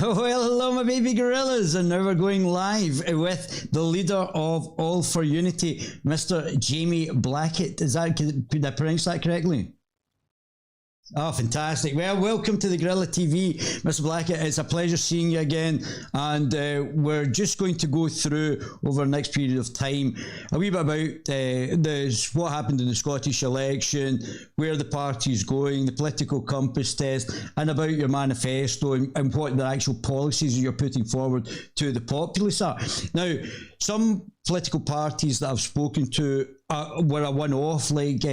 Well, hello, my baby gorillas, and now we're going live with the leader of All for Unity, Mr. Jamie Blackett. Did I pronounce that correctly? Oh, fantastic. Well, welcome to the Guerilla TV, Mr. Blackett. It's a pleasure seeing you again. And we're just going to go through, over the next period of time, a wee bit about what happened in the Scottish election, where the party is going, the political compass test, and about your manifesto and what the actual policies you're putting forward to the populace are. Now, some political parties that I've spoken to were a one-off, like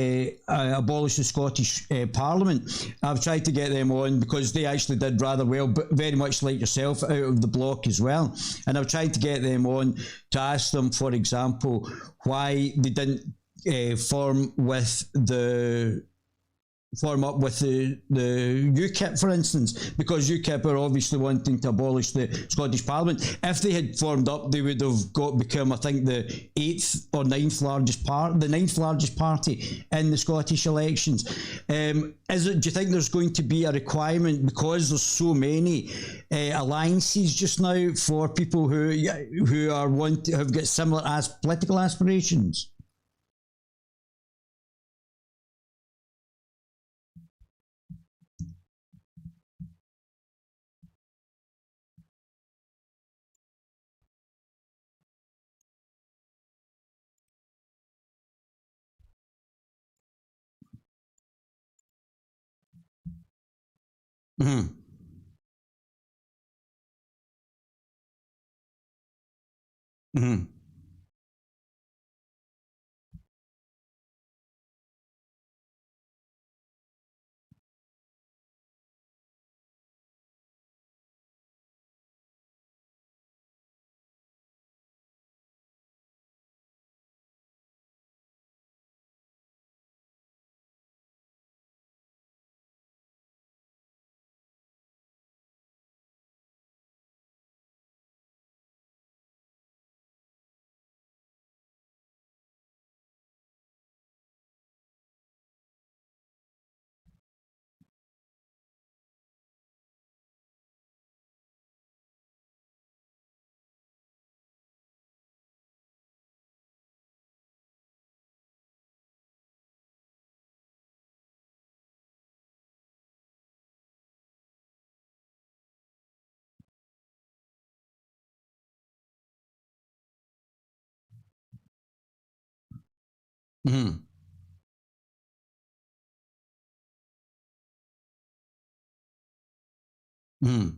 abolish the Scottish Parliament. I've tried to get them on because they actually did rather well, but very much like yourself, out of the block as well. And I've tried to get them on to ask them, for example, why they didn't form up with the UKIP, for instance, because UKIP are obviously wanting to abolish the Scottish Parliament. If they had formed up, they would have become, I think, the ninth largest party in the Scottish elections. Do you think there's going to be a requirement, because there's so many alliances just now, for people who've got similar political aspirations? Mm-hmm. Mm-hmm. Mm-hmm. Mm-hmm.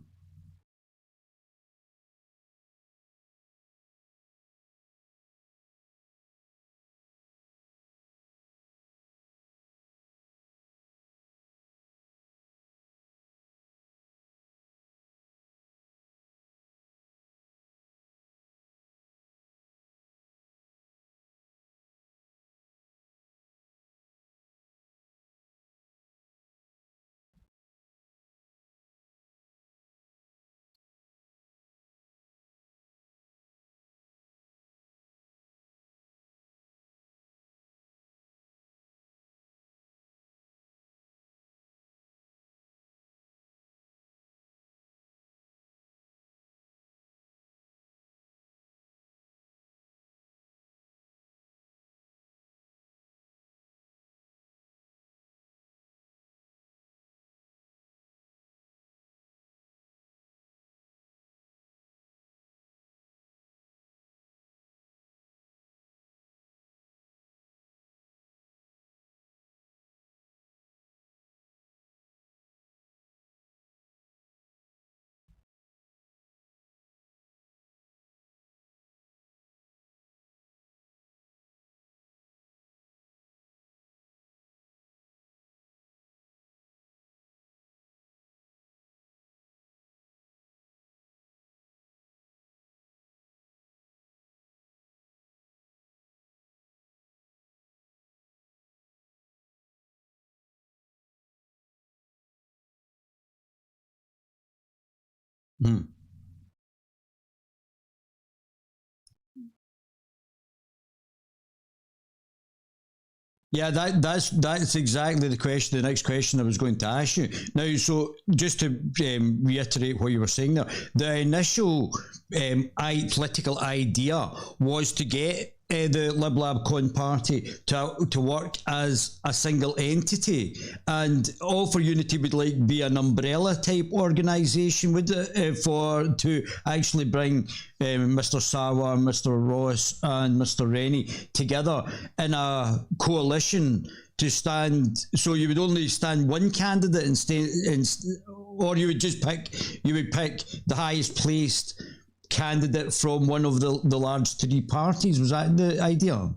Mm-hmm. Yeah, that's exactly the next question I was going to ask you. Now, so just to reiterate what you were saying there, the initial political idea was to get the Lib Lab Con Party to work as a single entity, and All for Unity would be an umbrella type organisation, would it, to actually bring Mr. Sarwar, Mr. Ross, and Mr. Rennie together in a coalition to stand. So you would only stand one candidate or you would pick the highest placed candidate from one of the large three parties. Was that the idea?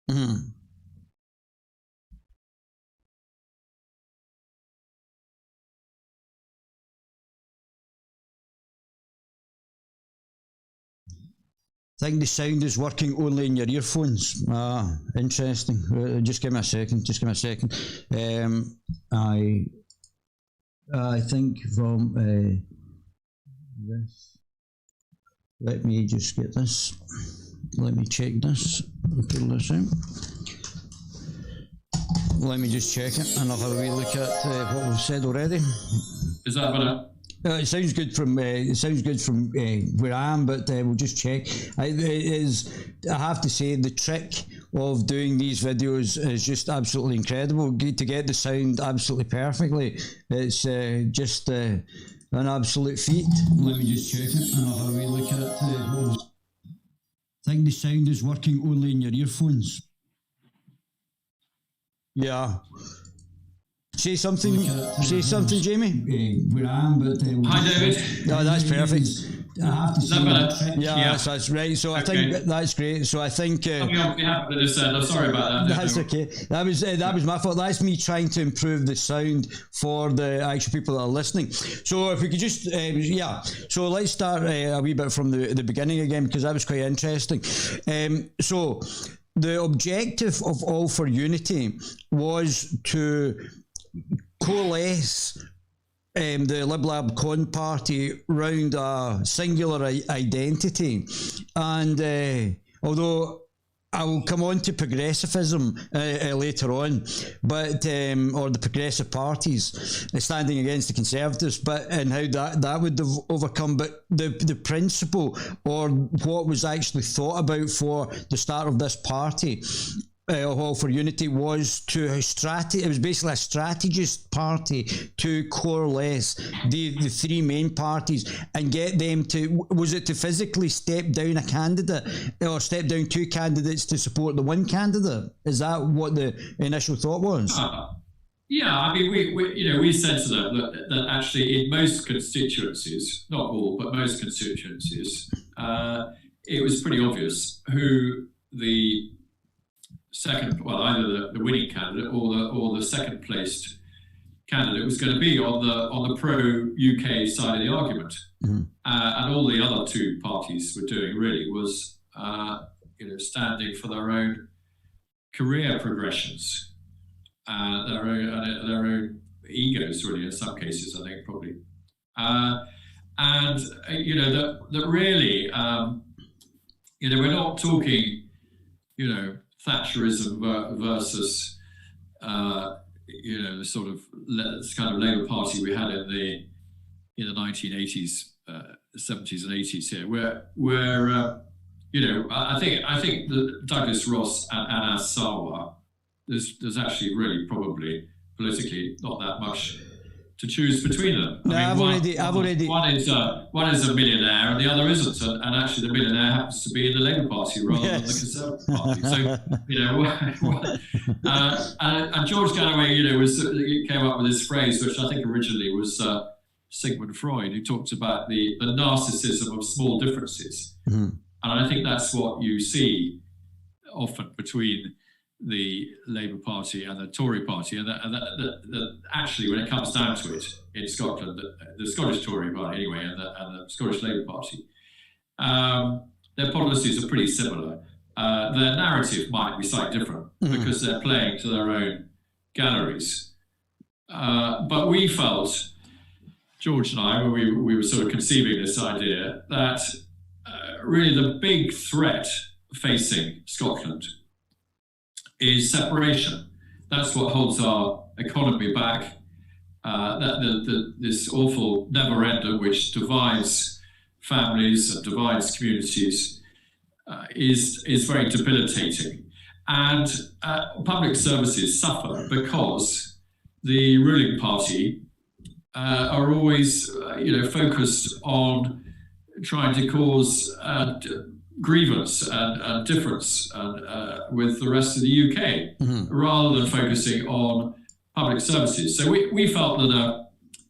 Mm-hmm. I think the sound is working only in your earphones. Ah, interesting. Just give me a second. I think from this. Let me just get this. Let me check this. Pull this out. Let me just check it, and I'll have a wee look at what we've said already. Is that better? It sounds good from where I am, but we'll just check. I have to say, the trick of doing these videos is just absolutely incredible. To get the sound absolutely perfectly, it's just an absolute feat. Let me just check it, and I'll have a wee look at I think the sound is working only in your earphones. Yeah. Say something, Jamie. Where I am, but hi, David. No, that's perfect. I have to say that. Yeah, that's right. So I think that's great. So I think I'm sorry about that. That's okay. That was my fault. That's me trying to improve the sound for the actual people that are listening. So if we could just So let's start a wee bit from the beginning again, because that was quite interesting. So the objective of All for Unity was to coalesce the Lib Lab Con Party round a singular identity, and although I will come on to progressivism later on, but or the progressive parties standing against the Conservatives, and how that would have overcome. But the principle, or what was actually thought about for the start of this party, All for Unity, was it was basically a strategist party to coalesce the three main parties and get them to physically step down a candidate, or step down two candidates to support the one candidate? Is that what the initial thought was? Yeah, I mean, we said to them that actually in most constituencies, not all, but most constituencies, it was pretty obvious who the either the winning candidate or the second placed candidate was going to be on the pro UK side of the argument. Mm-hmm. And all the other two parties were doing really was standing for their own career progressions, their own egos, really, in some cases, I think, probably. That really, we're not talking, Thatcherism versus, the sort of kind of Labour Party we had in the 1980s, 70s and 80s here, where I think that Douglas Ross and Anna Sarwar, there's actually really probably politically not that much to choose between them. One is a millionaire and the other isn't, and actually the millionaire happens to be in the Labour Party rather than the Conservative Party. So and George Galloway, came up with this phrase, which I think originally was Sigmund Freud, who talked about the narcissism of small differences. Mm-hmm. And I think that's what you see often between the Labour Party and the Tory Party. And that actually, when it comes down to it, in Scotland, the Scottish Tory Party anyway, and the Scottish Labour Party, their policies are pretty similar. Their narrative might be slightly different because they're playing to their own galleries. But we felt, George and I, when we were sort of conceiving this idea, that really the big threat facing Scotland is separation. That's what holds our economy back. This awful never-ender which divides families and divides communities is very debilitating. And public services suffer because the ruling party are always, focused on trying to cause grievance and difference with the rest of the UK, rather than focusing on public services. So we felt that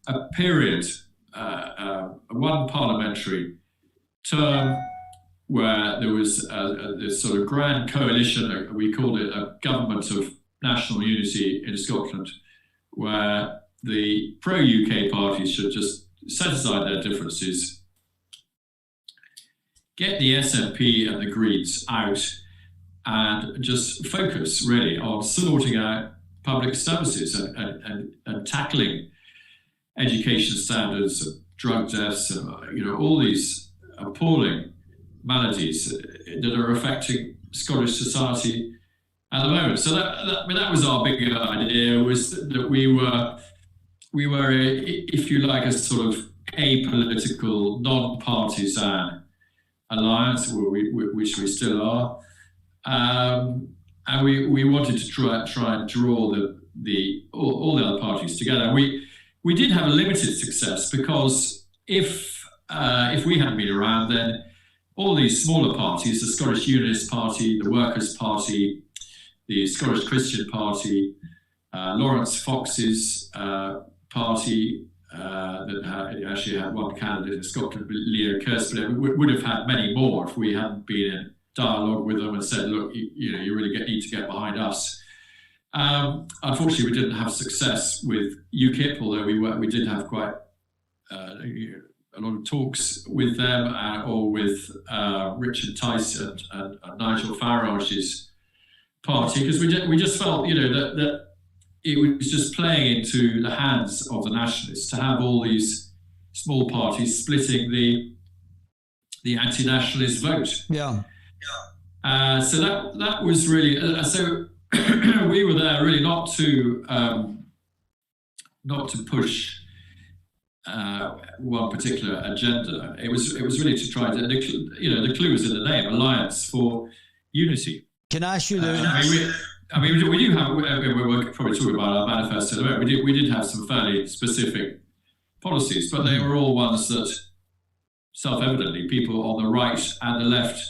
a period, one parliamentary term, where there was this sort of grand coalition, we called it a government of national unity in Scotland, where the pro-UK parties should just set aside their differences, get the SNP and the Greens out, and just focus really on sorting out public services and tackling education standards, drug deaths, and all these appalling maladies that are affecting Scottish society at the moment. So that was our big idea, was that we were, if you like, a sort of apolitical, non-partisan alliance, which we still are, and we wanted to try and draw all the other parties together. We did have a limited success because if we hadn't been around, then all these smaller parties, the Scottish Unionist Party, the Workers' Party, the Scottish Christian Party, Lawrence Fox's party, that actually had one candidate in Scotland, Leo Kersper, would have had many more if we hadn't been in dialogue with them and said, look, you really need to get behind us. Unfortunately, we didn't have success with UKIP, although we did have quite a lot of talks with them, or with Richard Tyson and Nigel Farage's party, because we just felt that it was just playing into the hands of the nationalists to have all these small parties splitting the anti-nationalist vote. Yeah. So that was really so we were there really not to push one particular agenda. It was really to try to, the clue was in the name, Alliance for Unity. Can I ask you we do have, we're probably talking about our manifesto in a minute. We did have some fairly specific policies, but they were all ones that self-evidently people on the right and the left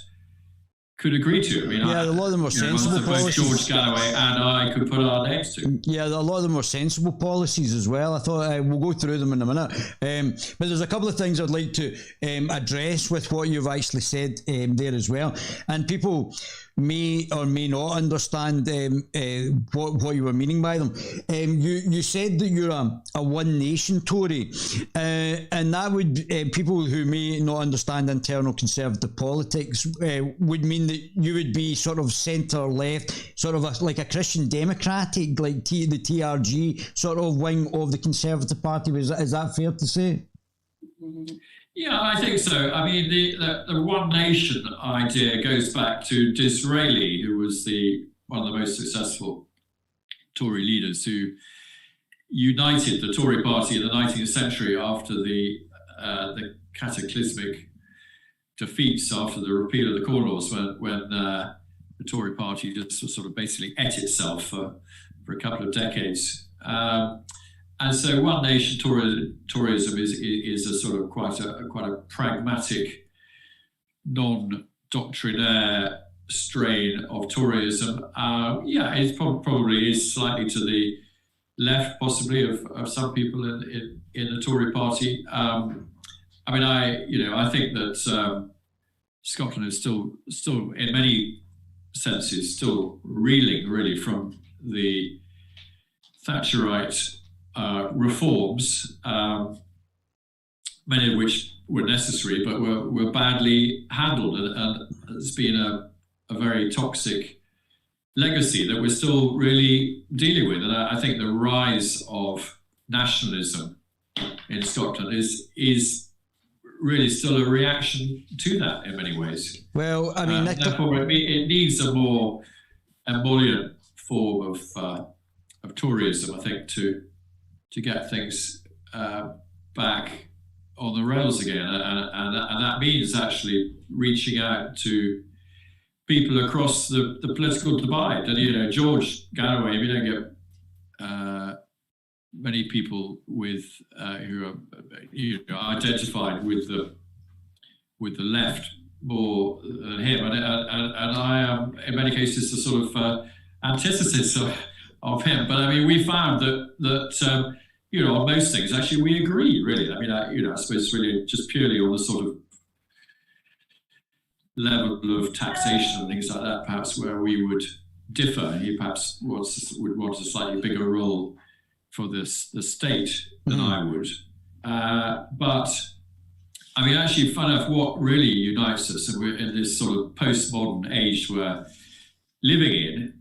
could agree to. A lot of them were sensible policies. Both George Galloway and I could put our names to. Yeah, a lot of them were sensible policies as well. I thought we'll go through them in a minute. But there's a couple of things I'd like to address with what you've actually said there as well. And people may or may not understand what you were meaning by them. You said that you're a One Nation Tory, and that would, people who may not understand internal Conservative politics, would mean that you would be sort of centre-left, sort of like a Christian Democratic, like the TRG sort of wing of the Conservative Party. Is that fair to say? Yeah, I think so. The One Nation idea goes back to Disraeli, who was one of the most successful Tory leaders who united the Tory party in the 19th century after the cataclysmic defeats after the repeal of the Corn Laws, when the Tory party just sort of basically ate itself for a couple of decades. And so One Nation Toryism is a sort of quite a pragmatic, non-doctrinaire strain of Toryism. It probably is slightly to the left, possibly, of some people in the Tory party. I mean, I think that Scotland is still, in many senses, still reeling really from the Thatcherite reforms, many of which were necessary, but were badly handled, and it's been a very toxic legacy that we're still really dealing with. And I think the rise of nationalism in Scotland is really still a reaction to that in many ways. Well, I mean, therefore it needs a more emollient form of Toryism, I think, to get things back on the rails again, and that means actually reaching out to people across the political divide. And George Galloway, we don't get many people with who are identified with the left more than him, and I am in many cases the sort of antithesis of him. But I mean, we found that on most things actually we agree, really. I mean, I suppose really just purely on the sort of level of taxation and things like that, perhaps where we would differ. He perhaps would want a slightly bigger role for the state than I would. But I mean, actually, fun enough, what really unites us, and we're in this sort of postmodern age we're living in,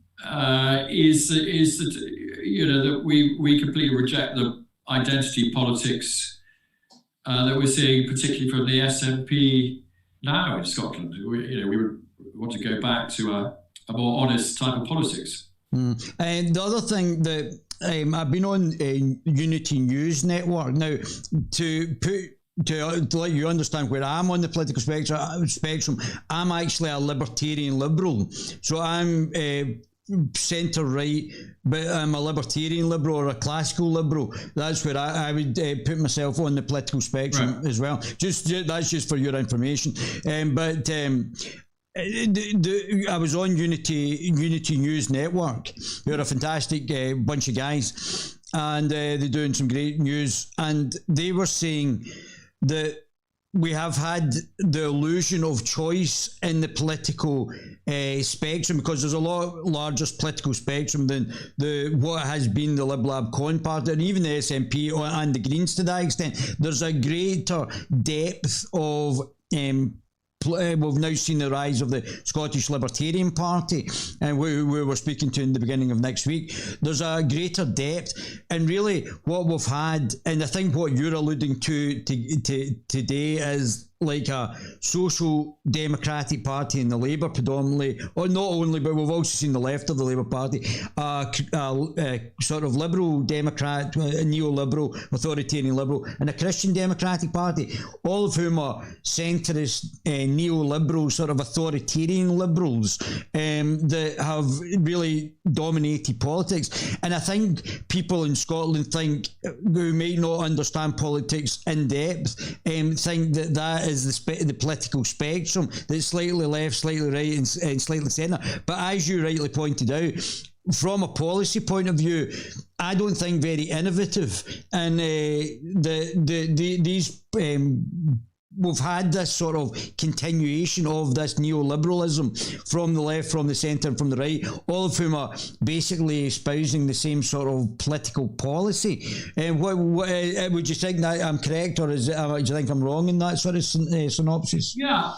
is that that we completely reject the identity politics that we're seeing, particularly from the SNP now in Scotland. We would want to go back to a more honest type of politics. And the other thing that I've been on Unity News Network now to let you understand where I'm on the political spectrum. I'm actually a libertarian liberal, so I'm centre right, but I'm a libertarian liberal or a classical liberal. That's where I would put myself on the political spectrum as well. That's just for your information. I was on Unity News Network. They're a fantastic bunch of guys, and they're doing some great news. And they were saying that we have had the illusion of choice in the political spectrum, because there's a lot larger political spectrum than what has been the Lib Lab Con Party, and even the SNP and the Greens to that extent. There's a greater depth of we've now seen the rise of the Scottish Libertarian Party, and we were speaking to in the beginning of next week. There's a greater depth, and really what we've had, and I think what you're alluding to today is like a social democratic party in the Labour predominantly, or not only, but we've also seen the left of the Labour Party, sort of liberal democrat, neoliberal, authoritarian liberal, and a Christian democratic party, all of whom are centrist, neoliberal, sort of authoritarian liberals that have really dominated politics. And I think people in Scotland who may not understand politics in depth, think that is the political spectrum, that's slightly left, slightly right, and slightly centre. But as you rightly pointed out, from a policy point of view, I don't think very innovative. And these we've had this sort of continuation of this neoliberalism from the left, from the centre, and from the right, all of whom are basically espousing the same sort of political policy. And what would you think that I'm correct, or do you think I'm wrong in that sort of synopsis? Yeah,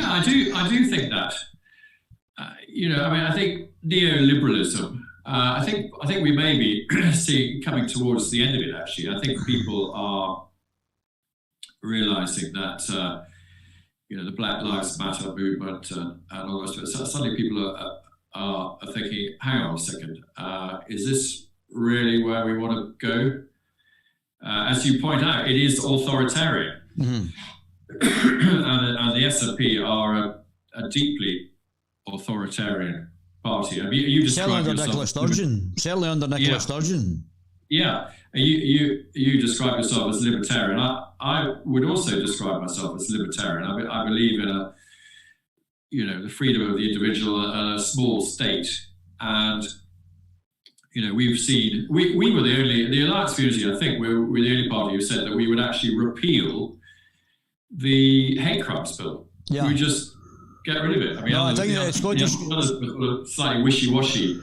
I do think that. I mean, I think neoliberalism. I think we may be coming towards the end of it. Actually, I think people are realizing that the Black Lives Matter movement and all the rest of it. So suddenly people are thinking, hang on a second, is this really where we want to go? As you point out, it is authoritarian. Mm-hmm. and the SNP are a deeply authoritarian party. I mean, you described yourself... Certainly under Nicola Sturgeon. Yeah, you describe yourself as libertarian. I would also describe myself as libertarian. I believe in the freedom of the individual and a small state. And we've seen, we were the Alliance community, I think, we're the only party who said that we would actually repeal the hate crimes bill. Yeah. We just get rid of it. I mean, I think the Scottish were slightly wishy-washy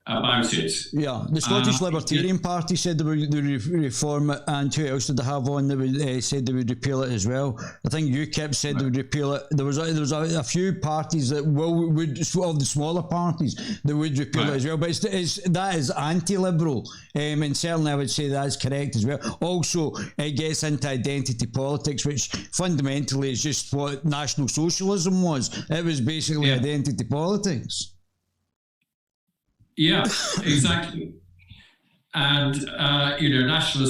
about it. Yeah, the Scottish Libertarian Party said they would reform it, and who else did they have on? They would, said they would repeal it as well. I think UKIP said they would repeal it. There was a few parties that would of the smaller parties that would repeal it as well. But that is anti-liberal, and certainly I would say that is correct as well. Also, it gets into identity politics, which fundamentally is just what National Socialism was. It was basically identity politics. Yeah, exactly. And National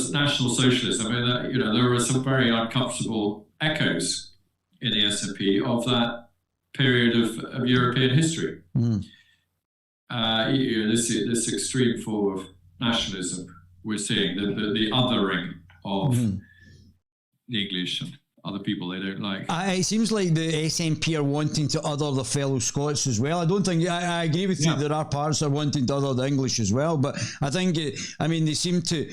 Socialists. I mean, there were some very uncomfortable echoes in the SNP of that period of European history. This extreme form of nationalism we're seeing, the othering of the English and other people they don't like. It seems like the SNP are wanting to other the fellow Scots as well. I don't think, I agree with you, there are parts that are wanting to other the English as well, but I think, they seem to,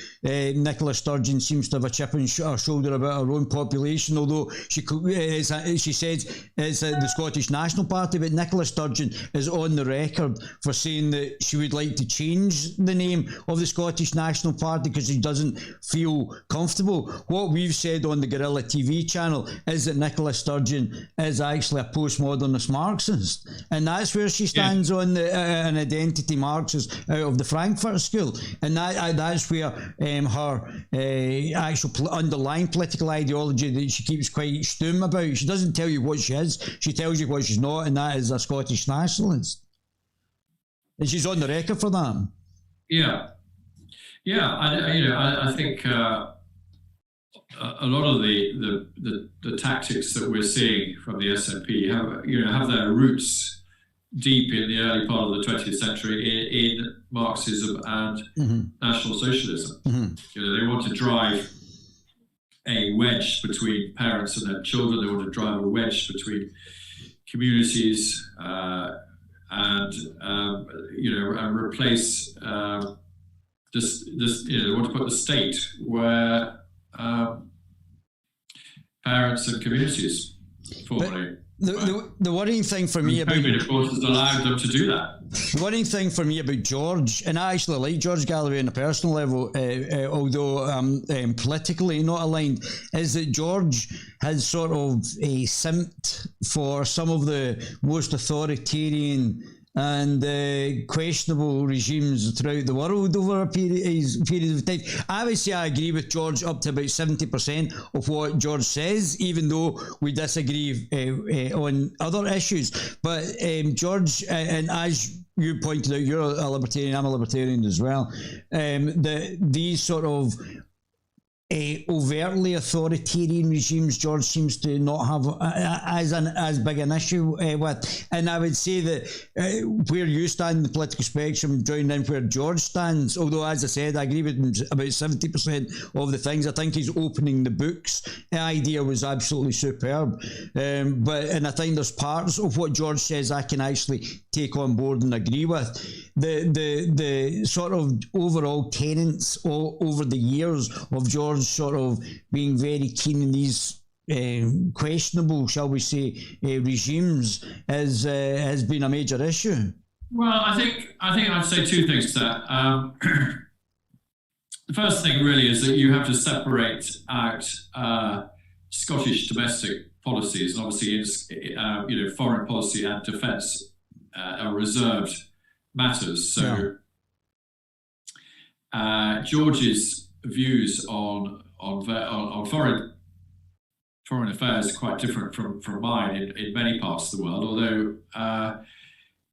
Nicola Sturgeon seems to have a chip on her shoulder about her own population, although she says it's the Scottish National Party, but Nicola Sturgeon is on the record for saying that she would like to change the name of the Scottish National Party because she doesn't feel comfortable. What we've said on the Guerilla TV channel is that Nicola Sturgeon is actually a postmodernist Marxist, and that's where she stands on an identity Marxist out of the Frankfurt School, and that's where her actual underlying political ideology that she keeps quite stum about. She doesn't tell you what she is; she tells you what she's not, and that is a Scottish nationalist, and she's on the record for that. I think. A lot of the tactics that we're seeing from the SNP have their roots deep in the early part of the 20th century in Marxism and National Socialism. They want to drive a wedge between parents and their children. They want to drive a wedge between communities and replace this. They want to put the state where parents and communities formally. The worrying thing for me about COVID, of course, has allowed them to do that. The worrying thing for me about George, and I actually like George Galloway on a personal level, although politically not aligned, is that George has sort of simped for some of the most authoritarian and questionable regimes throughout the world over a period of time. I would say I agree with George up to about 70% of what George says, even though we disagree on other issues. But George, and as you pointed out, you're a libertarian, I'm a libertarian as well, these sort of overtly authoritarian regimes George seems to not have as big an issue with, and I would say that where you stand in the political spectrum joining in where George stands, although as I said I agree with him about 70% of the things. I think his opening the books idea was absolutely superb, and I think there's parts of what George says I can actually take on board and agree with. The sort of overall tenets over the years of George sort of being very keen in these questionable, shall we say, regimes has been a major issue. Well, I think I'd say two things to that. The first thing really is that you have to separate out Scottish domestic policies, and obviously foreign policy and defence are reserved matters. So George's views on foreign affairs are quite different from mine in many parts of the world. Although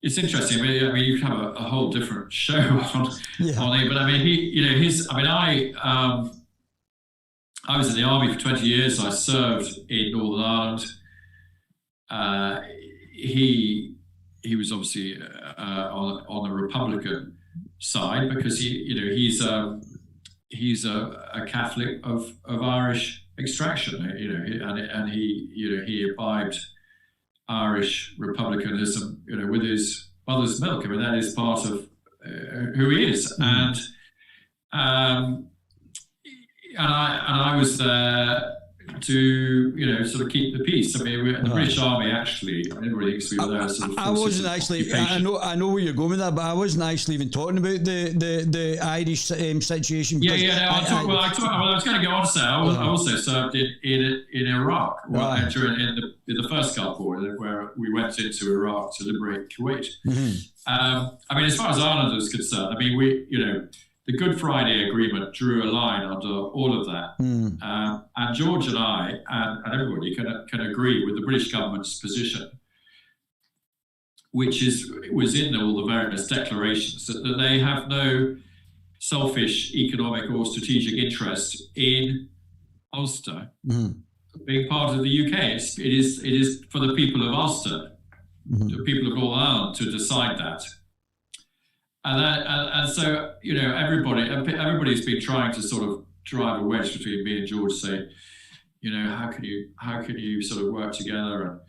it's interesting. I mean, you can have a whole different show on it. But I mean, I was in the army for 20 years. I served in Northern Ireland. He was obviously on the Republican side because he's a Catholic of Irish extraction, and he imbibed Irish republicanism, with his mother's milk. I mean, that is part of who he is, and I was there to sort of keep the peace. I mean, the British Army actually, everybody thinks we were there. Sort of I wasn't actually. I know where you're going with that, but I wasn't actually even talking about the Irish situation. I was going to go on to say I also served in Iraq during the first Gulf War, where we went into Iraq to liberate Kuwait. I mean, as far as Ireland is concerned, I mean, the Good Friday Agreement drew a line under all of that. And George and I, and everybody can agree with the British government's position, which was in all the various declarations, that they have no selfish economic or strategic interest in Ulster being part of the UK. It is for the people of Ulster, the people of Northern Ireland, to decide that. And so everybody's been trying to sort of drive a wedge between me and George, saying, how can you sort of work together and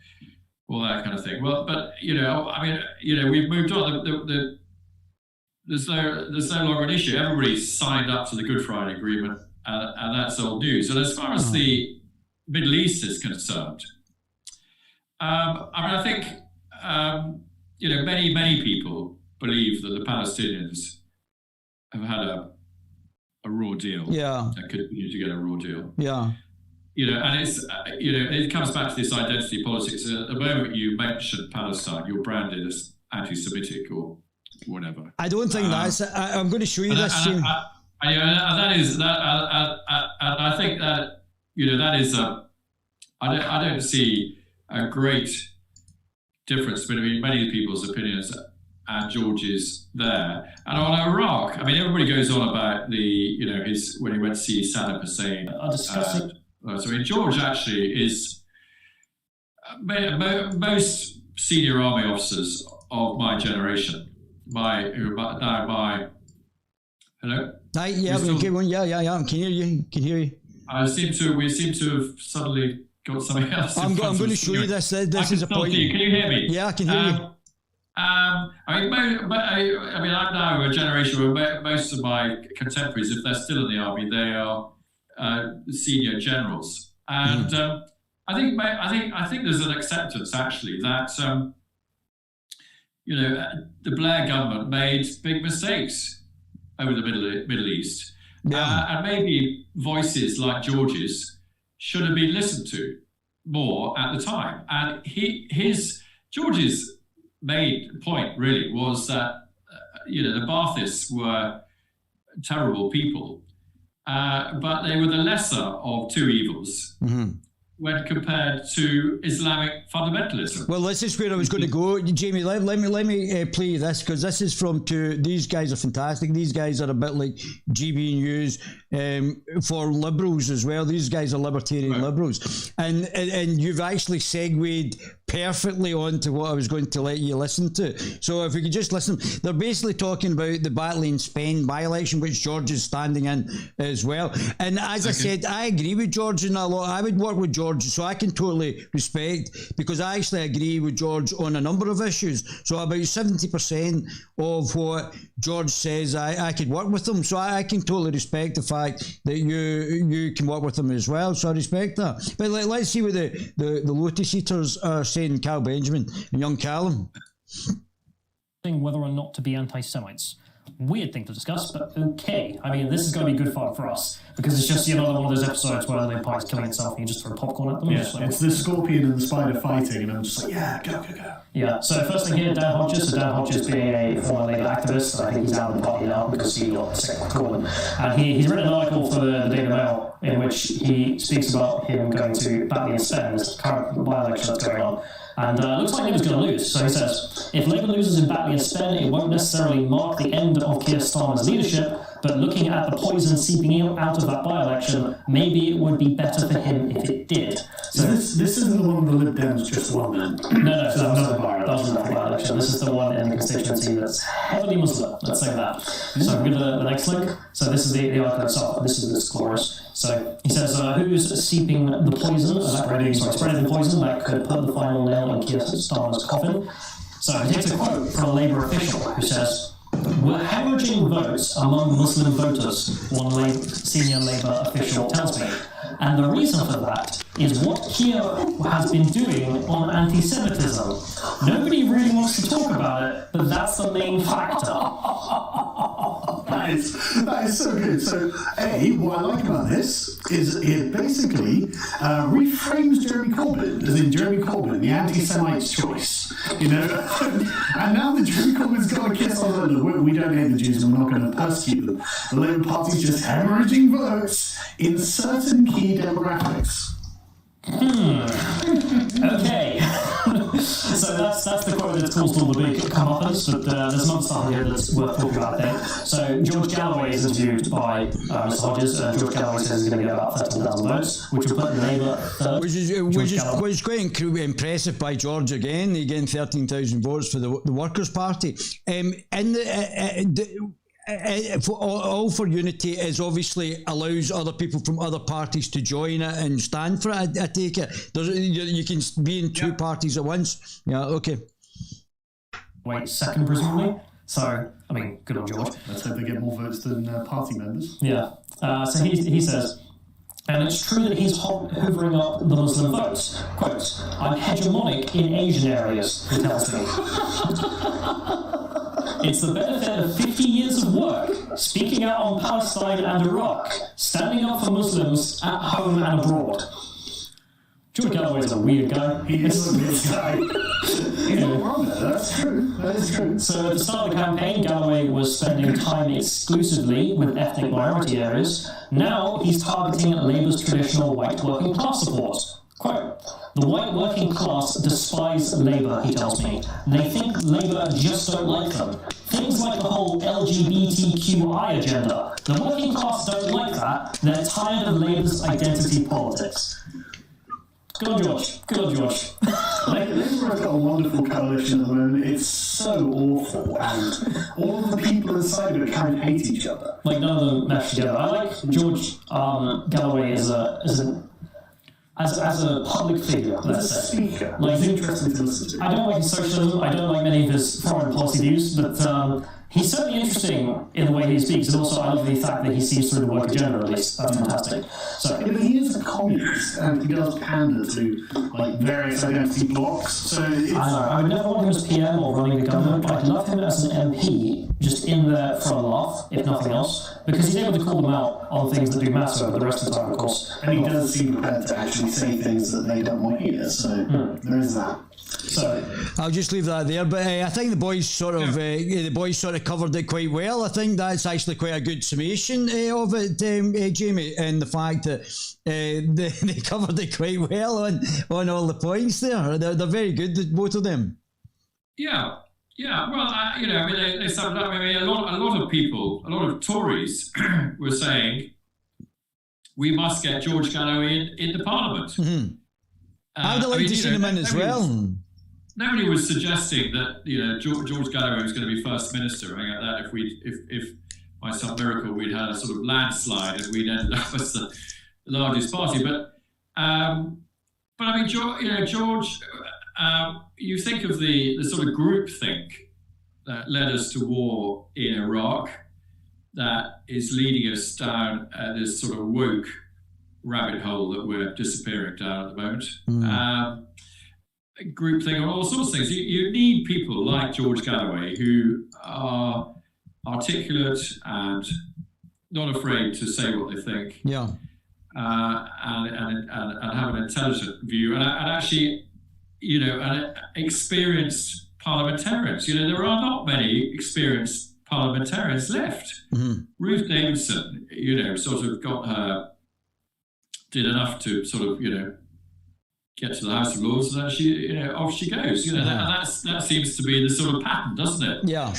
all that kind of thing. Well, but I mean, we've moved on. There's no longer an issue. Everybody's signed up to the Good Friday Agreement, and that's old news. And as far as the Middle East is concerned, I think many people believe that the Palestinians have had a raw deal. Yeah. And continue to get a raw deal. Yeah. And it's, it comes back to this identity politics. At the moment you mention Palestine, you're branded as anti-Semitic or whatever. I don't think that's, I'm going to show you this. And that is, I think that, that is I don't see a great difference between many people's opinions and George's there. And on Iraq, I mean, everybody goes on about his when he went to see Saddam Hussein. So I mean, George actually is most senior army officers of my generation. Hello. Hi, yeah, okay, well, yeah. Can hear you. We seem to have suddenly got something else. I'm going to show you this. This is a point. Can you hear me? Yeah, I can hear you. I'm now a generation where most of my contemporaries, if they're still in the army, they are senior generals, and I think there's an acceptance actually that the Blair government made big mistakes over the Middle East, and maybe voices like George's should have been listened to more at the time. And George's main point really was that the Baathists were terrible people, but they were the lesser of two evils when compared to Islamic fundamentalism. Well, this is where I was going to go, Jamie. Let me play this, because this is from these guys are fantastic. These guys are a bit like GB News for liberals as well. These guys are libertarian liberals, and you've actually segued perfectly onto what I was going to let you listen to. So if we could just listen, they're basically talking about the Batley and Spen by-election, which George is standing in as well. And as I said, I agree with George in a lot. I would work with George, so I can totally respect, because I actually agree with George on a number of issues. So about 70% of what George says, I could work with him. So I can totally respect the fact that you can work with him as well. So I respect that. But let's see what the Lotus Eaters are saying, Cal Benjamin and young Callum. Whether or not to be anti-Semites. Weird thing to discuss, but okay. I mean, this is going to be good fun for us, because it's just another one of those episodes where the empire's killing itself and you just throw popcorn at them. Yeah, it's the scorpion and the spider fighting, and I'm just like, yeah, go. Yeah, so first thing here, Dan Hodges. So Dan Hodges being a former Labour activist, I think he's out of the party now because he got sick with Corbyn. And he's written an article for the Daily Mail in which he speaks about him going to Batley and Spen, this current by-election that's going on. And it looks like Labour's going to lose. So he says, if Labour loses in Batley and Spen, it won't necessarily mark the end of Keir Starmer's leadership, but looking at the poison seeping out of that by-election, maybe it would be better for him if it did. So this isn't the one the Lib Dems just won then? No, so that was another by-election. This is the one in the constituency that's heavily Muslim, let's say that. So we go to the next link. So this is the article itself. This is this chorus. So he says, who's seeping the poison, spreading the poison that could put the final nail in Keir Starmer's coffin? So he takes a quote from a Labour official who says, were hemorrhaging votes among Muslim voters, one senior Labour official tells me. And the reason for that is what Keir has been doing on anti-Semitism. Nobody really wants to talk about it, but that's the main factor. That is so good. So, what I like about this is it basically reframes Jeremy Corbyn, as in Jeremy Corbyn, the anti-Semite's choice. You know, and now that Jeremy Corbyn's got a kiss on the we don't hate the Jews and we're not going to persecute them. The Labour Party's just hemorrhaging votes in certain key demographics. Okay. So that's the quote that's caused all the big comeuppance, but there's another stuff here that's worth talking about, I think. So George Galloway is interviewed by Mr. Hodges. George Galloway says he's going to get about 13,000 votes, which will put Labour third. Which is quite impressive by George again. He getting 13,000 votes for the Workers' Party. For all for Unity is obviously allows other people from other parties to join it and stand for it. I take it. You can be in two parties at once. Yeah, okay. Wait, second presumably. So, I mean, good on George. Let's hope they get more votes than party members. Yeah. So he says, and it's true that he's hoovering up the Muslim votes. Quote, I'm hegemonic in Asian areas, he tells me. It's the benefit of 50 years of work, speaking out on Palestine and Iraq, standing up for Muslims at home and abroad. George Galloway is a weird guy. He is a weird guy. He's not wrong there, that's true. That is true. So at the start of the campaign, Galloway was spending time exclusively with ethnic minority areas. Now he's targeting Labour's traditional white working class support. Quote, the white working class despise Labour, he tells me. They think Labour just don't like them. Things like the whole LGBTQI agenda. The working class don't like that. They're tired of Labour's identity politics. Good on George. Good on George. Labour has got a wonderful coalition at the moment. It's so awful, and all of the people inside of it kind of hate each other. Like, none of them mesh together. I like George Galloway as a public figure, let's say. Speaker. Like, it's interesting to listen to. I don't like his socialism, I don't like many of his foreign policy views, but he's certainly interesting in the way he speaks, and also I love the fact that he sees through the work agenda, at least. That's fantastic. So, yeah, but he is a communist, and he does pander to like various identity blocks. So I would never want him as PM or running the government, but I'd love him as an MP, just in there for a laugh, if nothing else, because he's able to call them out on things that do matter the rest of the time, of course. And he does seem prepared to actually say things that they don't want to hear, so there is that. So I'll just leave that there, but I think the boys sort of covered it quite well. I think that's actually quite a good summation of it, Jamie, and the fact that they covered it quite well on all the points there. They're very good, both of them. Yeah. Well, they summed up. I mean, a lot of people, a lot of Tories were saying we must get George Galloway into Parliament. Mm-hmm. I'd like to see him in as well. Nobody was suggesting that George Galloway was going to be First Minister. I got that if by some miracle we'd had a sort of landslide and we'd ended up as the largest party. But I mean, George, you think of the sort of groupthink that led us to war in Iraq, that is leading us down this sort of woke rabbit hole that we're disappearing down at the moment. Groupthink and all sorts of things. You need people like George Galloway who are articulate and not afraid to say what they think. Yeah. And have an intelligent view and actually, and experienced parliamentarians. There are not many experienced parliamentarians left. Mm-hmm. Ruth Davidson, sort of did enough to sort of, get to the House of Lords, and then she, off she goes. That seems to be the sort of pattern, doesn't it? Yeah.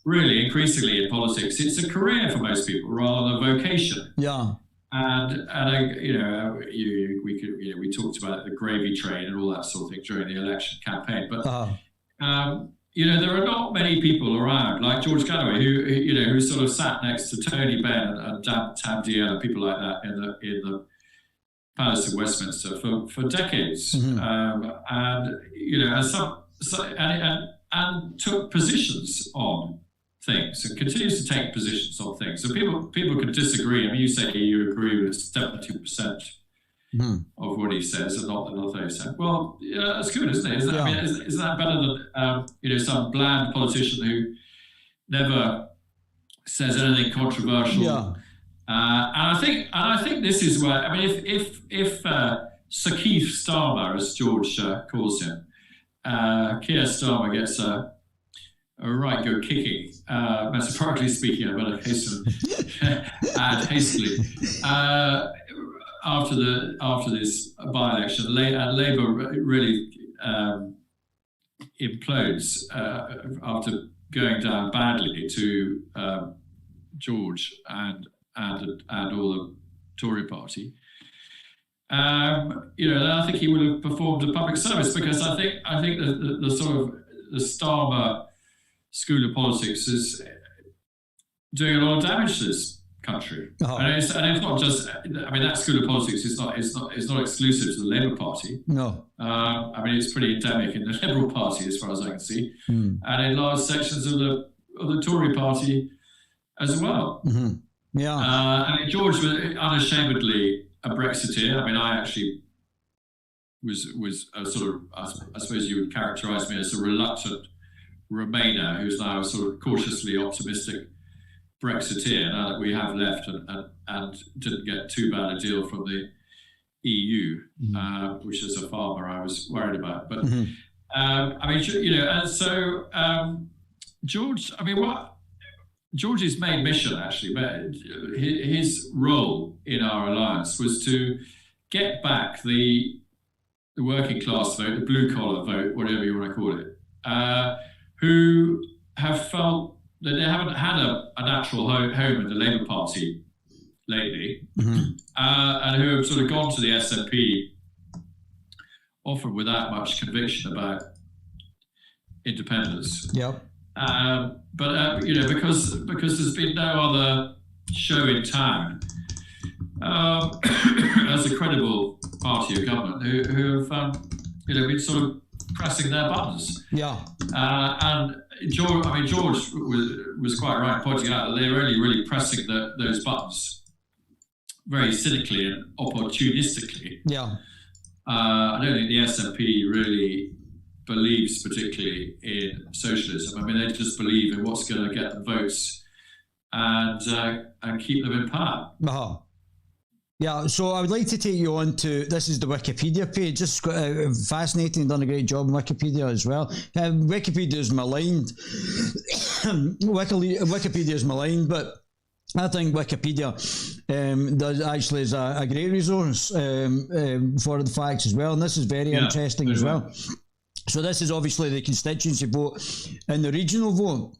Really, increasingly in politics, it's a career for most people rather than a vocation. Yeah. And we talked about the gravy train and all that sort of thing during the election campaign, but there are not many people around like George Galloway who sort of sat next to Tony Benn and Tam Deere and people like that in the Palace of Westminster for decades, and took positions on things and continues to take positions on things. So people can disagree. I mean, you say you agree with 72% of what he says and not 30%. Well, yeah, that's good, isn't it? Is that, I mean, is that better than some bland politician who never says anything controversial? Yeah. And I think this is where, I mean, if Sir Keith Starmer, as George calls him, Keir Starmer gets a right good kicking, metaphorically speaking, I better add hastily. After this by-election, and Labour really implodes after going down badly to George and all the Tory party. I think he would have performed a public service, because I think the sort of the Starmer school of politics is doing a lot of damage to this country. And it's not just. I mean, that school of politics is not exclusive to the Labour Party. No. I mean, it's pretty endemic in the Liberal Party, as far as I can see, and in large sections of the Tory Party as well. Mm-hmm. Yeah. I mean, George was unashamedly a Brexiteer. I mean, I actually was a sort of, I suppose you would characterise me as a reluctant Remainer who's now a sort of cautiously optimistic Brexiteer, now that we have left and didn't get too bad a deal from the EU, which as a farmer I was worried about. But I mean, and so George, I mean, what George's main mission, actually, his role in our alliance was to get back the working class vote, the blue collar vote, whatever you want to call it, who have felt that they haven't had a natural home in the Labour Party lately, and who have sort of gone to the SNP often without much conviction about independence. Yep. But because there's been no other show in town as a credible party of government who have been sort of pressing their buttons. Yeah. And George was quite right pointing out that they were only really pressing those buttons very cynically and opportunistically. Yeah. I don't think the SNP really believes particularly in socialism. I mean, they just believe in what's going to get them votes and keep them in power. Uh-huh. Yeah, so I would like to take you on to, this is the Wikipedia page. Just fascinating, done a great job on Wikipedia as well. Wikipedia is maligned. Wikipedia is maligned, but I think Wikipedia actually is a great resource for the facts as well. And this is very interesting as well. So this is obviously the constituency vote and the regional vote.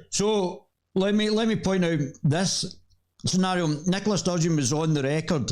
So let me point out this scenario. Nicola Sturgeon was on the record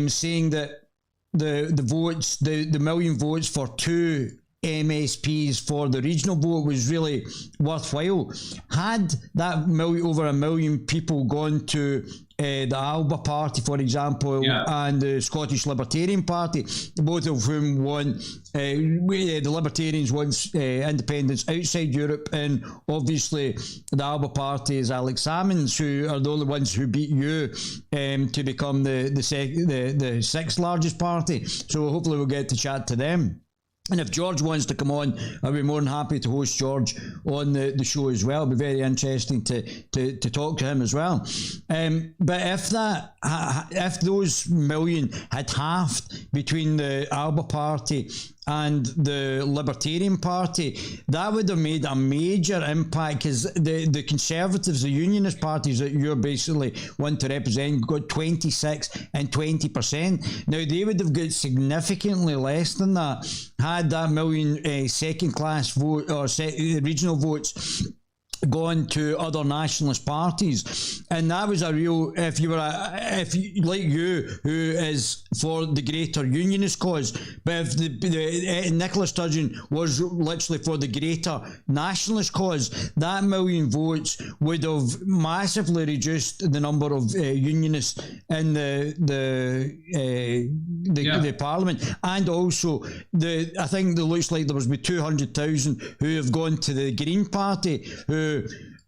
saying that the votes, the million votes for two MSPs for the regional vote was really worthwhile. Had that over a million people gone to the Alba Party, for example, and the Scottish Libertarian Party, both of whom won, the Libertarians want independence outside Europe, and obviously the Alba Party is Alex Salmond's, who are the only ones who beat you to become the sixth largest party. So hopefully we'll get to chat to them. And if George wants to come on, I'll be more than happy to host George on the show as well. It'll be very interesting to talk to him as well. But if those million had halved between the Alba Party and the Libertarian Party, that would have made a major impact, because the Conservatives, the Unionist parties that you're basically want to represent, got 26 and 20%. Now, they would have got significantly less than that had that million second-class vote or regional votes gone to other nationalist parties. And that was a real, if you like you, who is for the greater unionist cause, but if the Nicola Sturgeon was literally for the greater nationalist cause, that million votes would have massively reduced the number of unionists in the parliament. And also, I think it looks like there was 200,000 who have gone to the Green Party, who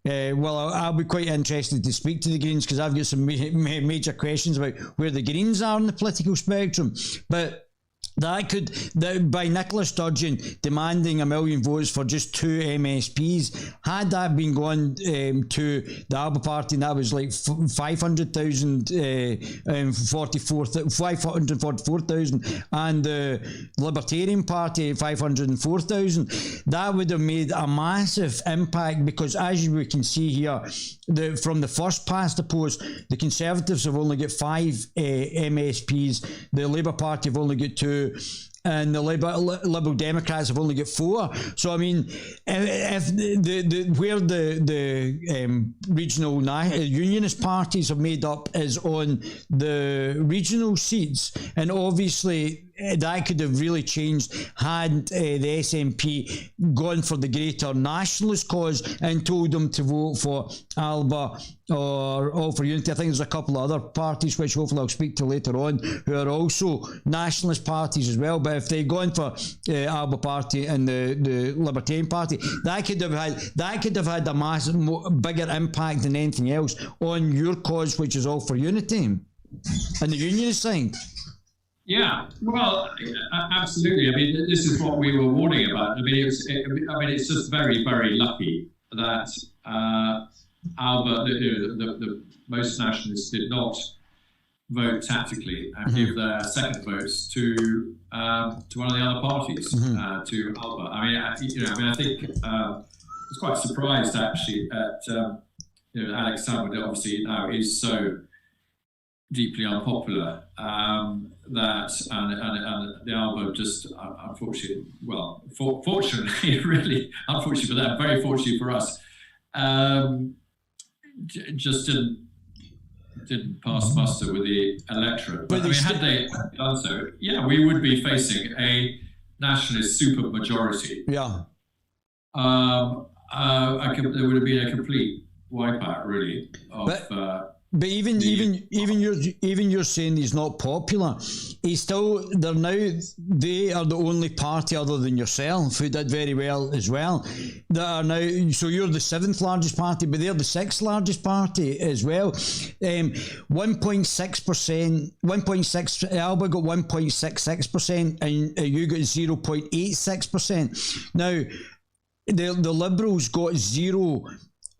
Well, I'll be quite interested to speak to the Greens because I've got some major questions about where the Greens are in the political spectrum. But that by Nicola Sturgeon demanding 1 million votes for just 2 MSPs, had that been going to the Alba Party, and that was like 544,000, and the Libertarian Party 504,000, that would have made a massive impact, because as we can see here, from the first past the post, the Conservatives have only got 5 MSPs, the Labour Party have only got 2, and the Liberal Democrats have only got 4. So I mean, if where the regional unionist parties are made up is on the regional seats, and obviously that could have really changed had the SNP gone for the greater nationalist cause and told them to vote for Alba or All for Unity. I think there's a couple of other parties which hopefully I'll speak to later on who are also nationalist parties as well. But if they'd gone for Alba Party and the Libertarian Party, that could have had a massive, bigger impact than anything else on your cause, which is All for Unity and the unionist side. Yeah, well, absolutely. I mean, this is what we were warning about. I mean, it's just very, very lucky that Alba, the most nationalists, did not vote tactically and give their second votes to one of the other parties, to Alba. I mean, I think I was quite surprised actually at Alex Salmond, obviously now is so deeply unpopular, that and the Alba just unfortunately, well, fortunately, really unfortunately for them, very fortunately for us, just didn't pass muster with the electorate. But I mean, had they done so, yeah, we would be facing a nationalist super majority. Yeah. There would have been a complete wipeout, really, of. But even you're saying he's not popular. They are the only party other than yourself who did very well as well. That are now, so you're the 7th largest party, but they're the 6th largest party as well. 1.6%. Alba got 1.66%, and you got 0.86%. Now, the Liberals got 0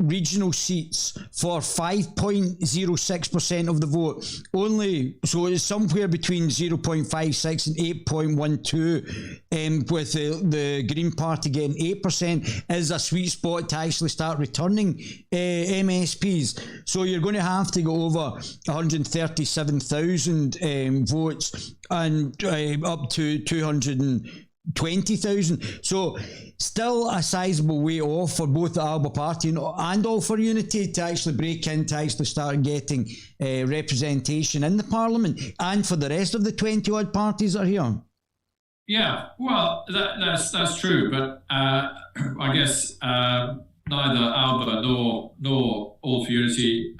regional seats for 5.06% of the vote only, so it's somewhere between 0.56 and 8.12, with the Green Party getting 8% is a sweet spot to actually start returning MSPs. So you're going to have to go over 137,000 votes and up to 220,000. So still a sizable way off for both the Alba Party and All for Unity to actually break in, to actually start getting representation in the Parliament, and for the rest of the 20-odd parties that are here. Yeah, well, that's true, but I guess neither Alba nor All for Unity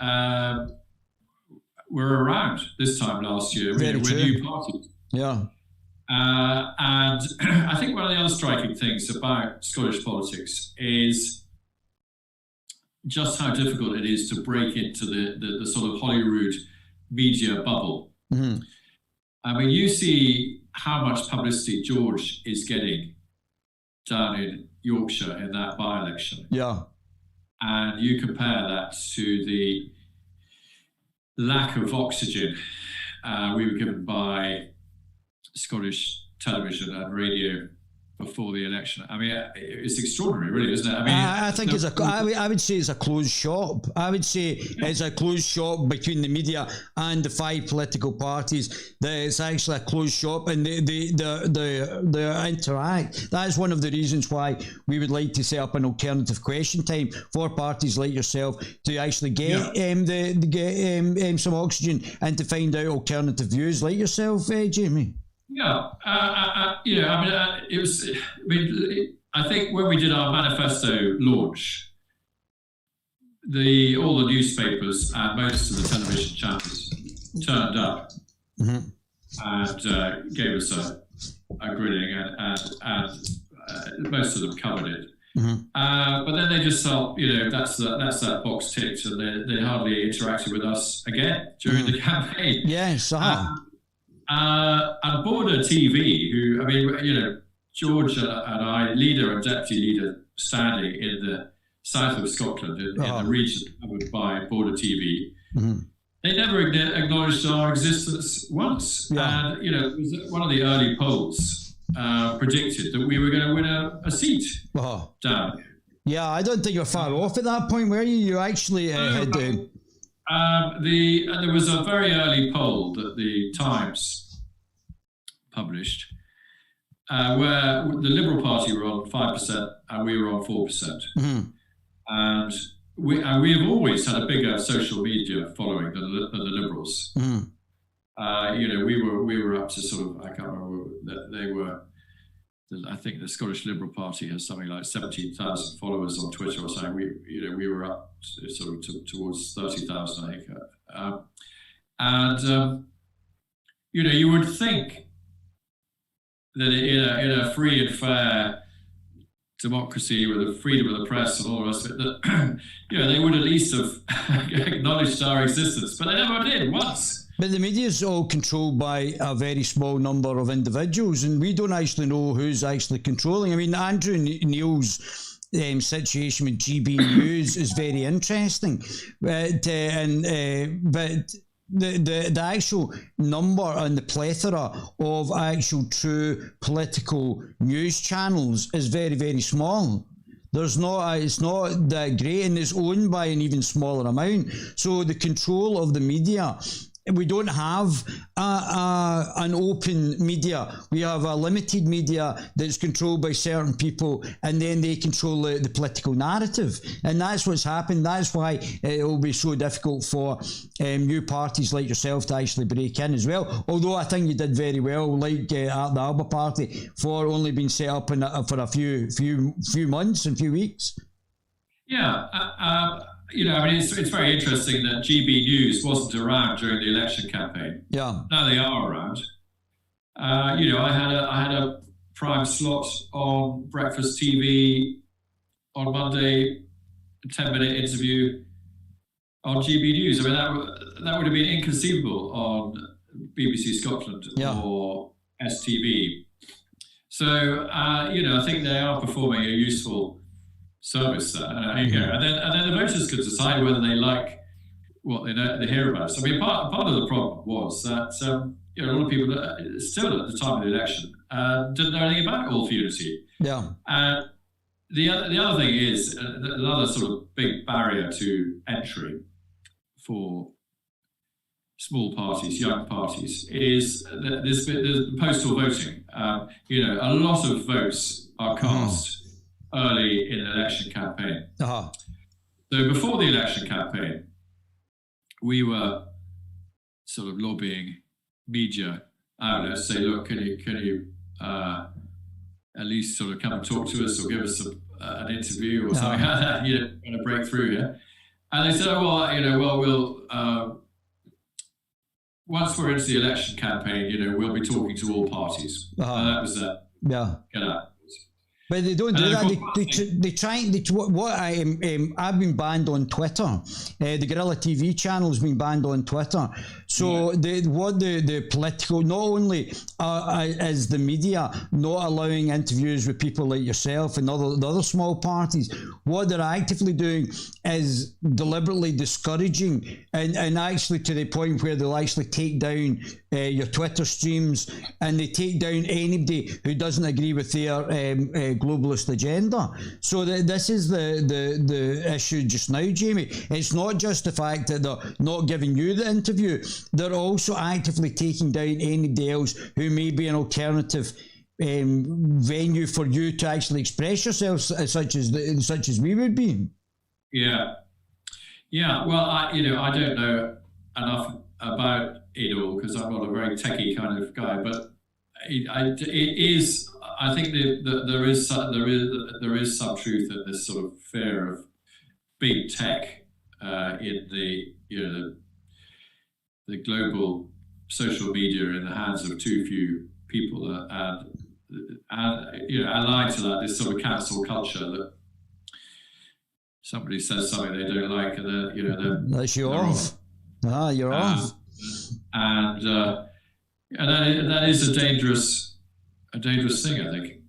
were around this time last year. We're new parties. Yeah. And I think one of the other striking things about Scottish politics is just how difficult it is to break into the sort of Holyrood media bubble. Mm-hmm. I mean, you see how much publicity George is getting down in Yorkshire in that by-election. Yeah. And you compare that to the lack of oxygen we were given by Scottish television and radio before the election. I mean, it's extraordinary, really, isn't it? I mean, I think I would say it's a closed shop. I would say it's a closed shop between the media and the 5 political parties. That it's actually a closed shop, and they interact. That is one of the reasons why we would like to set up an alternative question time for parties like yourself to actually get some oxygen and to find out alternative views like yourself, Jamie. Yeah, it was. I think when we did our manifesto launch, all the newspapers and most of the television channels turned up and gave us a grilling, and most of them covered it. But then they just felt, that's that box ticked, and they hardly interacted with us again during the campaign. Yes. And Border TV, who, I mean, George and I, leader and deputy leader, standing in the south of Scotland, in the region covered by Border TV, they never acknowledged our existence once. And, it was one of the early polls predicted that we were going to win a seat down. Yeah, I don't think you're far off at that point, were you? You actually had... there was a very early poll that the Times published where the Liberal Party were on 5% and we were on 4%. And we have always had a bigger social media following than the Liberals. We were up to sort of, I can't remember, they were, I think the Scottish Liberal Party has something like 17,000 followers on Twitter or something. We were up sort of towards 30,000, I think. You would think that in a free and fair democracy with the freedom of the press and all the rest of it, that they would at least have acknowledged our existence, but they never did once. But the media is all controlled by a very small number of individuals, and we don't actually know who's actually controlling. I mean, Andrew Neil's situation with GB News is very interesting, but the actual number and the plethora of actual true political news channels is very, very small. It's not that great, and it's owned by an even smaller amount. So the control of the media, we don't have an open media. We have a limited media that's controlled by certain people, and then they control the political narrative. And that's what's happened. That's why it will be so difficult for new parties like yourself to actually break in as well. Although I think you did very well, like the Alba Party, for only being set up for a few months and few weeks. Yeah. It's very interesting that GB News wasn't around during the election campaign. Yeah. Now they are around. I had a prime slot on Breakfast TV on Monday, a 10-minute interview on GB News. I mean, that would have been inconceivable on BBC Scotland or STV. So, I think they are performing a useful service there, and then the voters could decide whether they like what they hear about us. I mean, part of the problem was that a lot of people still at the time of the election didn't know anything about All for Unity. Yeah. The other thing is another sort of big barrier to entry for small parties, young parties, is there's postal voting. A lot of votes are cast early in an election campaign. So before the election campaign, we were sort of lobbying media outlets, say, look, can you at least sort of come and talk to us or give us an interview or something like that, kind of break through here. And they said, we'll once we're into the election campaign, we'll be talking to all parties. And that was get out. But they don't do that. They try. I've been banned on Twitter. The Guerilla TV channel has been banned on Twitter. So the political, not only is the media not allowing interviews with people like yourself and the other small parties, what they're actively doing is deliberately discouraging and actually to the point where they'll actually take down your Twitter streams, and they take down anybody who doesn't agree with their globalist agenda. So this is the issue just now, Jamie. It's not just the fact that they're not giving you the interview, they're also actively taking down anybody else who may be an alternative venue for you to actually express yourselves, such as we would be. Yeah. Well, I don't know enough about it all because I'm not a very techie kind of guy, but it is. I think there is some truth in this sort of fear of big tech in the global social media in the hands of too few people, and allied to that, this sort of cancel culture that somebody says something they don't like, and then that's you off. You're off. And that is a dangerous thing, I think.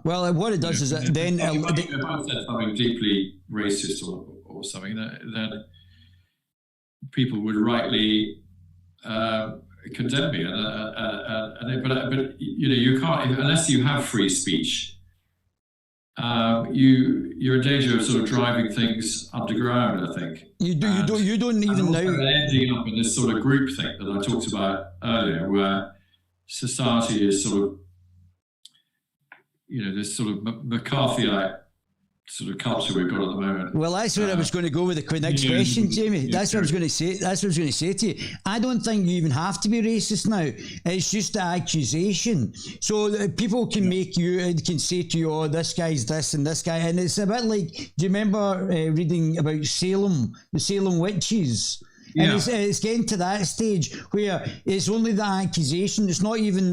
Well, what it does is that then if I said something deeply racist or something, then people would rightly condemn me, but you can't, unless you have free speech. You're in danger of sort of driving things underground, I think. You don't even know. Ending up in this sort of groupthink that I talked about earlier, where society is sort of, this sort of McCarthyite sort of culture we've got at the moment. Well, that's where I was going to go with the next question, Jamie. That's what I was going to say. That's what I was going to say to you. I don't think you even have to be racist now. It's just the accusation. So people can can say to you, "Oh, this guy's this and this guy," and it's a bit like, do you remember reading about Salem, the Salem witches? And it's getting to that stage where it's only the accusation. It's not even,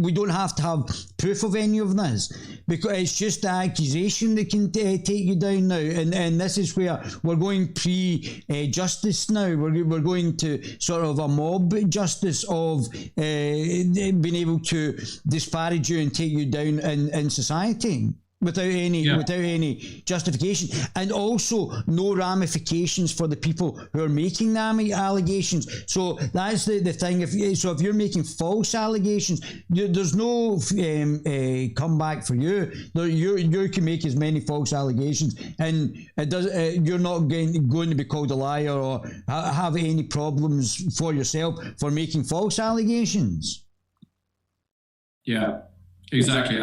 we don't have to have proof of any of this, because it's just the accusation that can take you down now. And this is where we're going pre-justice now. We're going to sort of a mob justice of being able to disparage you and take you down in society. Without any justification, and also no ramifications for the people who are making the allegations. So that's the thing. If you're making false allegations, there's no comeback for you. You can make as many false allegations, and you're not going to be called a liar or have any problems for yourself for making false allegations. Yeah, exactly.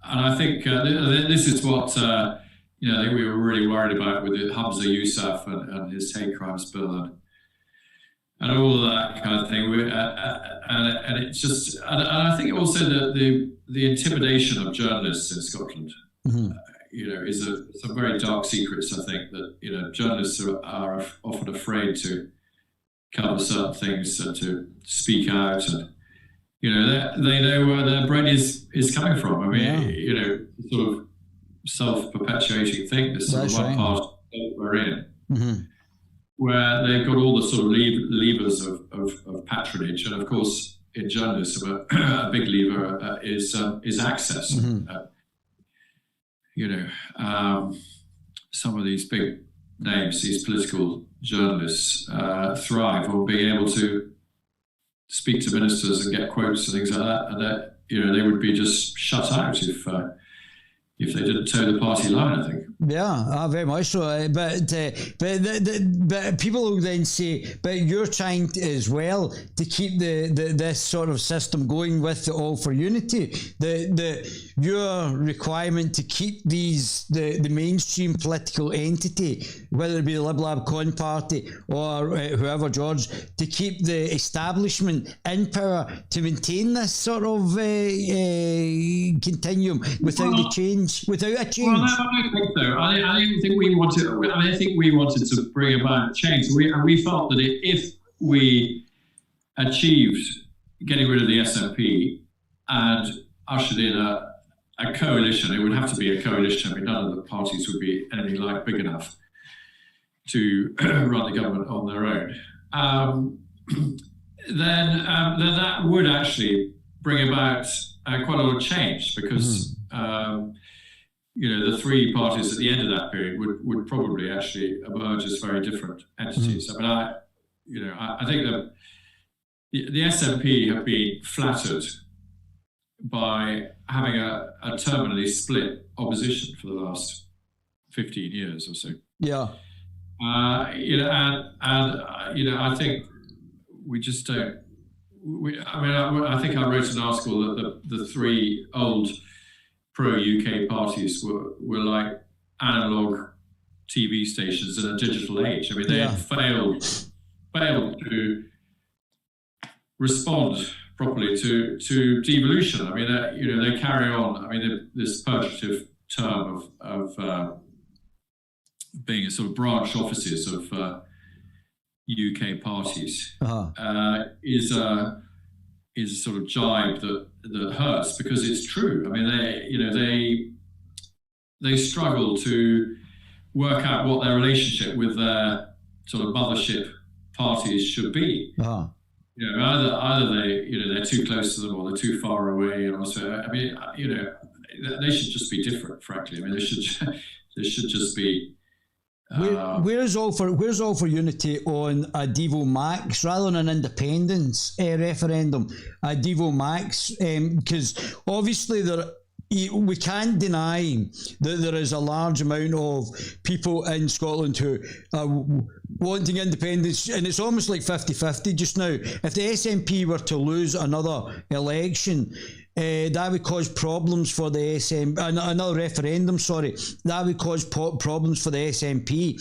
And I think this is what I think we were really worried about with Hamza Yousaf and his hate crimes bill and all of that kind of thing. And it's just, and I think also that the intimidation of journalists in Scotland, is some very dark secrets. I think that journalists are often afraid to cover certain things and to speak out, and they know where their bread is coming from. I mean, sort of self-perpetuating thing, this sort of one part we're in, where they've got all the sort of levers of patronage, and of course, in journalism, a big lever is access. Some of these big names, these political journalists, thrive on being able to speak to ministers and get quotes and things like that, and that they would be just shut out if they didn't toe the party line, I think. Yeah, very much so. But people will then say, but you're trying as well to keep this sort of system going with the All for Unity. Your requirement to keep the mainstream political entity, whether it be the Lib Lab Con Party or whoever, George, to keep the establishment in power to maintain this sort of continuum without a change. Well, no, I don't think so. I don't think we wanted. I think we wanted to bring about change. We felt that if we achieved getting rid of the SNP and ushered in a coalition, it would have to be a coalition. I mean, none of the parties would be anything like big enough to run the government on their own. Then that would actually bring about quite a lot of change, because. The three parties at the end of that period would probably actually emerge as very different entities. I mean, I think that the SNP have been flattered by having a terminally split opposition for the last 15 years or so. Yeah. I think we just don't. I think I wrote an article that the three old pro-UK parties were like analog TV stations in a digital age. I mean, they had failed to respond properly to devolution. I mean, they carry on. I mean, this purgative term of being a sort of branch offices of UK parties is a sort of jibe that hurts, because it's true. I mean, they struggle to work out what their relationship with their sort of mothership parties should be. Uh-huh. You know, either they're too close to them or they're too far away. And also, I mean, they should just be different. Frankly, I mean, they should just be. Where's all for unity on a Divo Max rather than an independence referendum? A Divo Max, because obviously we can't deny that there is a large amount of people in Scotland who are wanting independence, and it's almost like 50-50 just now. If the SNP were to lose another election, that would cause problems for the another referendum, that would cause problems for the SNP.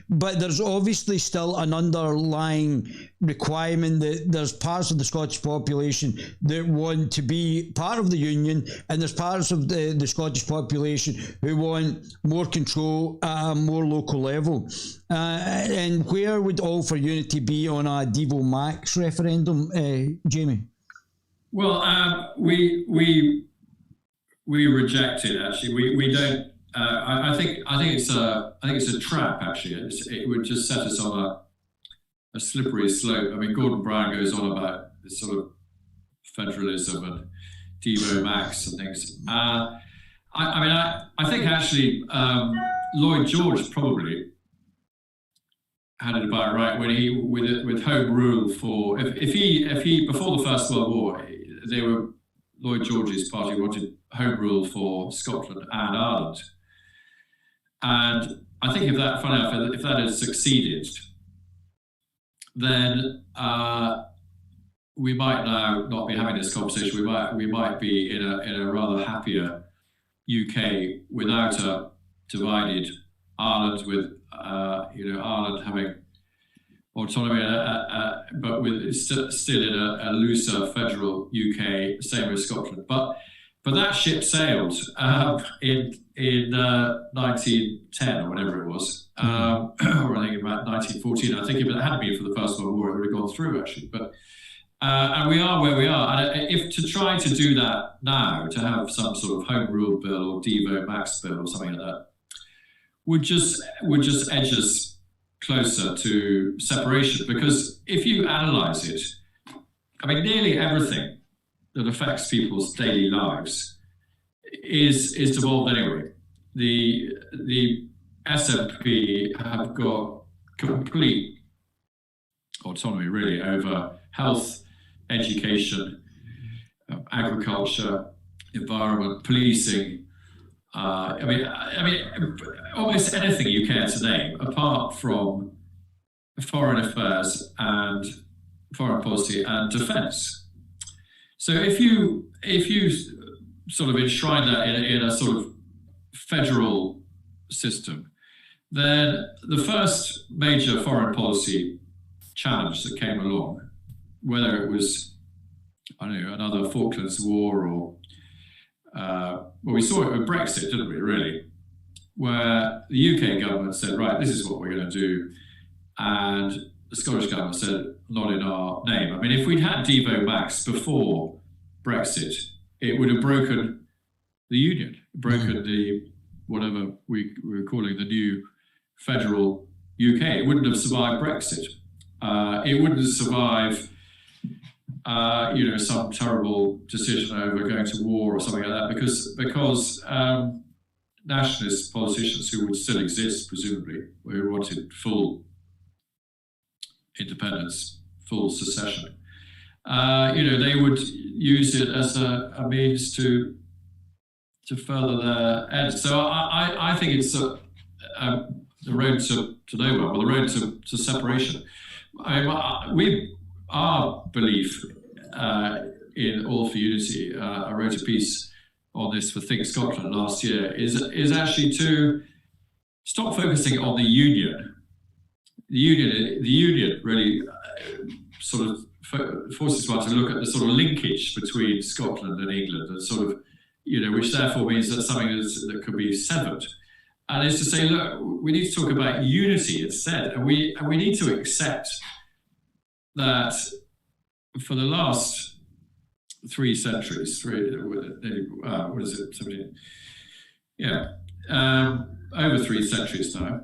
But there's obviously still an underlying requirement that there's parts of the Scottish population that want to be part of the Union, and there's parts of the Scottish population who want more control at a more local level. And where would All for Unity be on a Divo Max referendum, Jamie? Well, we reject it. Actually, we don't. I think it's a trap. Actually, it would just set us on a slippery slope. I mean, Gordon Brown goes on about this sort of federalism and divo max and things. I think actually Lloyd George probably had it about right when he with home rule for if he before the First World War, Lloyd George's party wanted home rule for Scotland and Ireland, and I think if that had succeeded, then we might now not be having this conversation. We might be in a rather happier UK without a divided Ireland, with Ireland having autonomy, but with still in a looser federal UK, same with Scotland. But that ship sailed in 1910 or whatever it was, or I think about 1914. I think if it hadn't been for the First World War, it would have gone through actually. But and we are where we are. And if to try to do that now, to have some sort of home rule bill or Divo Max bill or something like that, would just edge us closer to separation. Because if you analyse it, I mean, nearly everything that affects people's daily lives is devolved anyway. The SNP have got complete autonomy really over health, education, agriculture, environment, policing. I mean, almost anything you care to name, apart from foreign affairs and foreign policy and defence. So if you sort of enshrine that in a sort of federal system, then the first major foreign policy challenge that came along, whether it was, I don't know, another Falklands War or well, we saw it with Brexit, didn't we, really? Where the UK government said, right, this is what we're going to do. And the Scottish government said, not in our name. I mean, if we'd had Divo Max before Brexit, it would have broken the union, broken the, whatever we were calling the new federal UK. It wouldn't have survived Brexit. It wouldn't survive some terrible decision over going to war or something like that, because nationalist politicians who would still exist, presumably, who wanted full independence, full secession, they would use it as a means to further their ends. So I think it's the road to nowhere, or the road to separation. Our belief in All for Unity, I wrote a piece on this for Think Scotland last year, is actually to stop focusing on the union. The union really sort of forces one to look at the sort of linkage between Scotland and England, and sort of, which therefore means that something that could be severed. And it's to say, look, we need to talk about unity instead, and we need to accept that for the last 3 centuries, what is it, 17? Yeah. over 3 centuries now,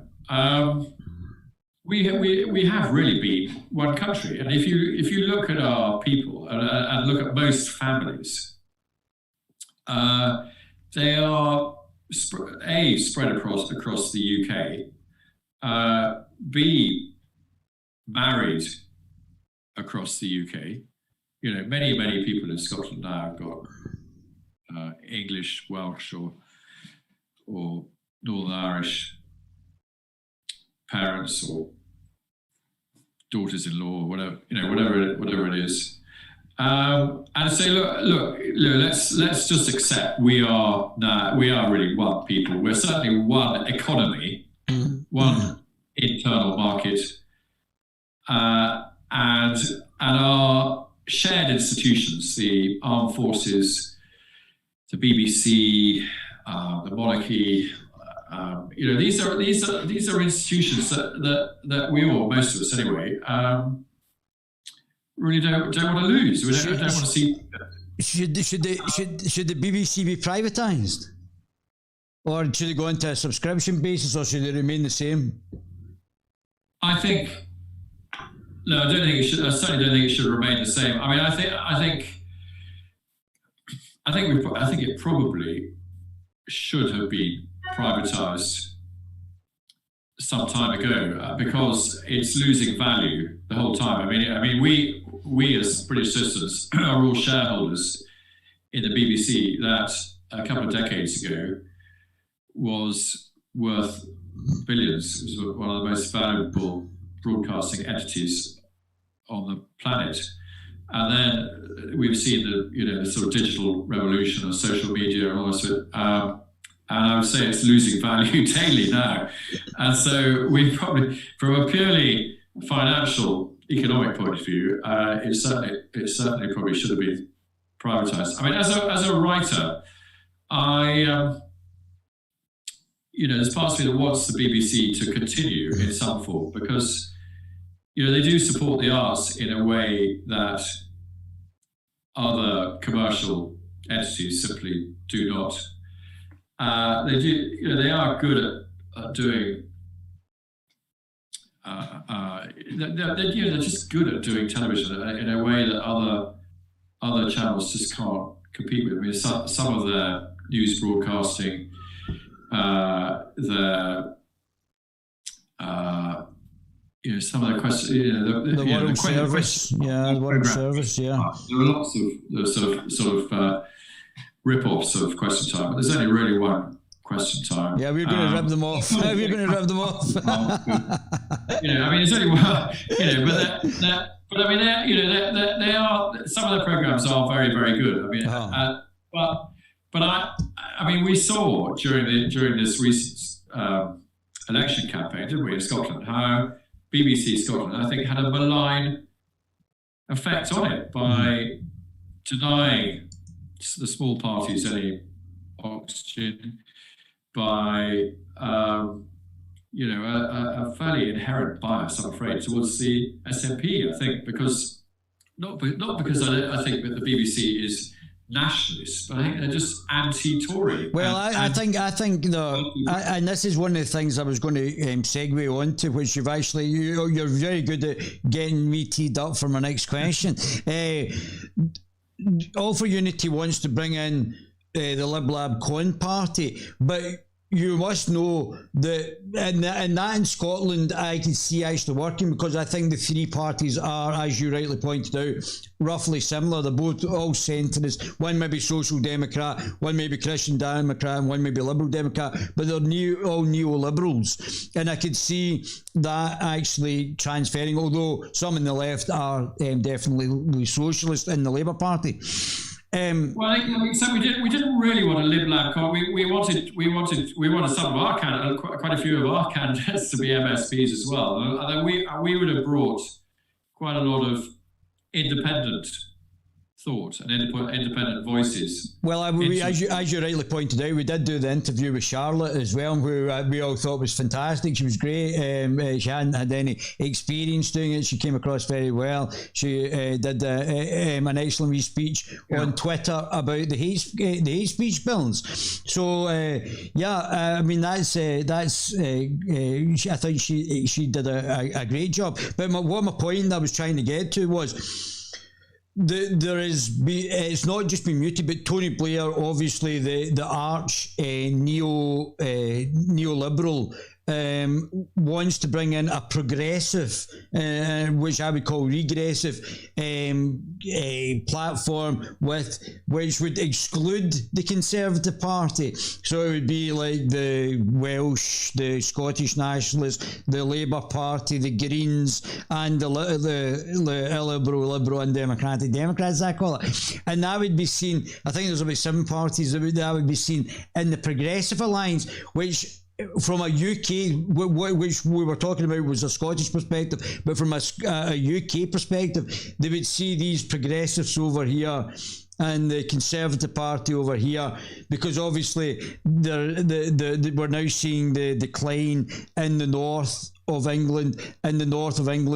we have really been one country. And if you look at our people and look at most families, they are spread across the UK, B, married across the UK. You know, many people in Scotland now have got English, Welsh, or Northern Irish parents or daughters-in-law, or whatever, you know, whatever it is, and say, look, let's just accept we are really one people. We're certainly one economy, one internal market, and our shared institutions, the armed forces, the BBC, the monarchy. You know, these are institutions that we all, most of us anyway, really don't want to lose. We don't want to see. Should the BBC be privatised, or should it go into a subscription basis, or should it remain the same? I think no. I don't think it should. I certainly don't think it should remain the same. I mean, I think it probably should have been privatised some time ago because it's losing value the whole time. I mean, we as British citizens are all shareholders in the BBC that a couple of decades ago was worth billions. It was one of the most valuable broadcasting entities on the planet. And then we've seen the sort of digital revolution of social media and all this. And I would say it's losing value daily now. And so we probably, from a purely financial, economic point of view, it certainly probably should have been privatised. I mean, as a writer, there's parts of me that wants the BBC to continue in some form because, they do support the arts in a way that other commercial entities simply do not. They do. They are good at doing. They're just good at doing television in a way that other channels just can't compete with. I mean, some of their news broadcasting, some of the questions, the World Service, the World Service, There are lots of sort of rip-offs of Question Time, but there's only really one Question Time. Yeah, we're going to rip them off. We're going to rip them off. I mean, it's only one. But I mean, they are. Some of the programs are very, very good. I mean, but I mean, we saw during this recent election campaign, didn't we, in Scotland, how BBC Scotland, I think, had a malign effect on it by denying the small parties any oxygen, by a fairly inherent bias, I'm afraid, towards the SNP. I think because not because I think that the BBC is nationalist, but I think they're just anti-Tory. Well, I think and this is one of the things I was going to segue on to, which you've actually you're very good at getting me teed up for my next question. All for Unity wants to bring in the Lib Lab Con Party, but you must know that in Scotland I can see actually working, because I think the three parties are, as you rightly pointed out, roughly similar. They're both all centrists. One may be Social Democrat, one may be Christian Democrat, and one may be Liberal Democrat, but they're all neoliberals. And I could see that actually transferring, although some in the left are definitely socialist in the Labour Party. So we didn't really want a Lib Lab Con. We wanted some of our candidates, quite a few of our candidates, to be MSPs as well. And we would have brought quite a lot of independent thought and independent voices. Well, as you rightly pointed out, we did do the interview with Charlotte as well, who we all thought was fantastic. She was great. She hadn't had any experience doing it. She came across very well. She did an excellent wee speech on Twitter about the hate speech bills. So I mean that's I think she did a great job. But what my point I was trying to get to was, it's not just been muted, but Tony Blair, obviously the arch neoliberal, wants to bring in a progressive, which I would call regressive, platform which would exclude the Conservative Party. So it would be like the Welsh, the Scottish Nationalists, the Labour Party, the Greens, and the illiberal, and Democratic Democrats, I call it. And that would be seen, I think there's about 7 parties that would be seen in the Progressive Alliance, which from a UK, which we were talking about was a Scottish perspective, but from a UK perspective, they would see these progressives over here and the Conservative Party over here, because obviously we're now seeing the decline in the north of England,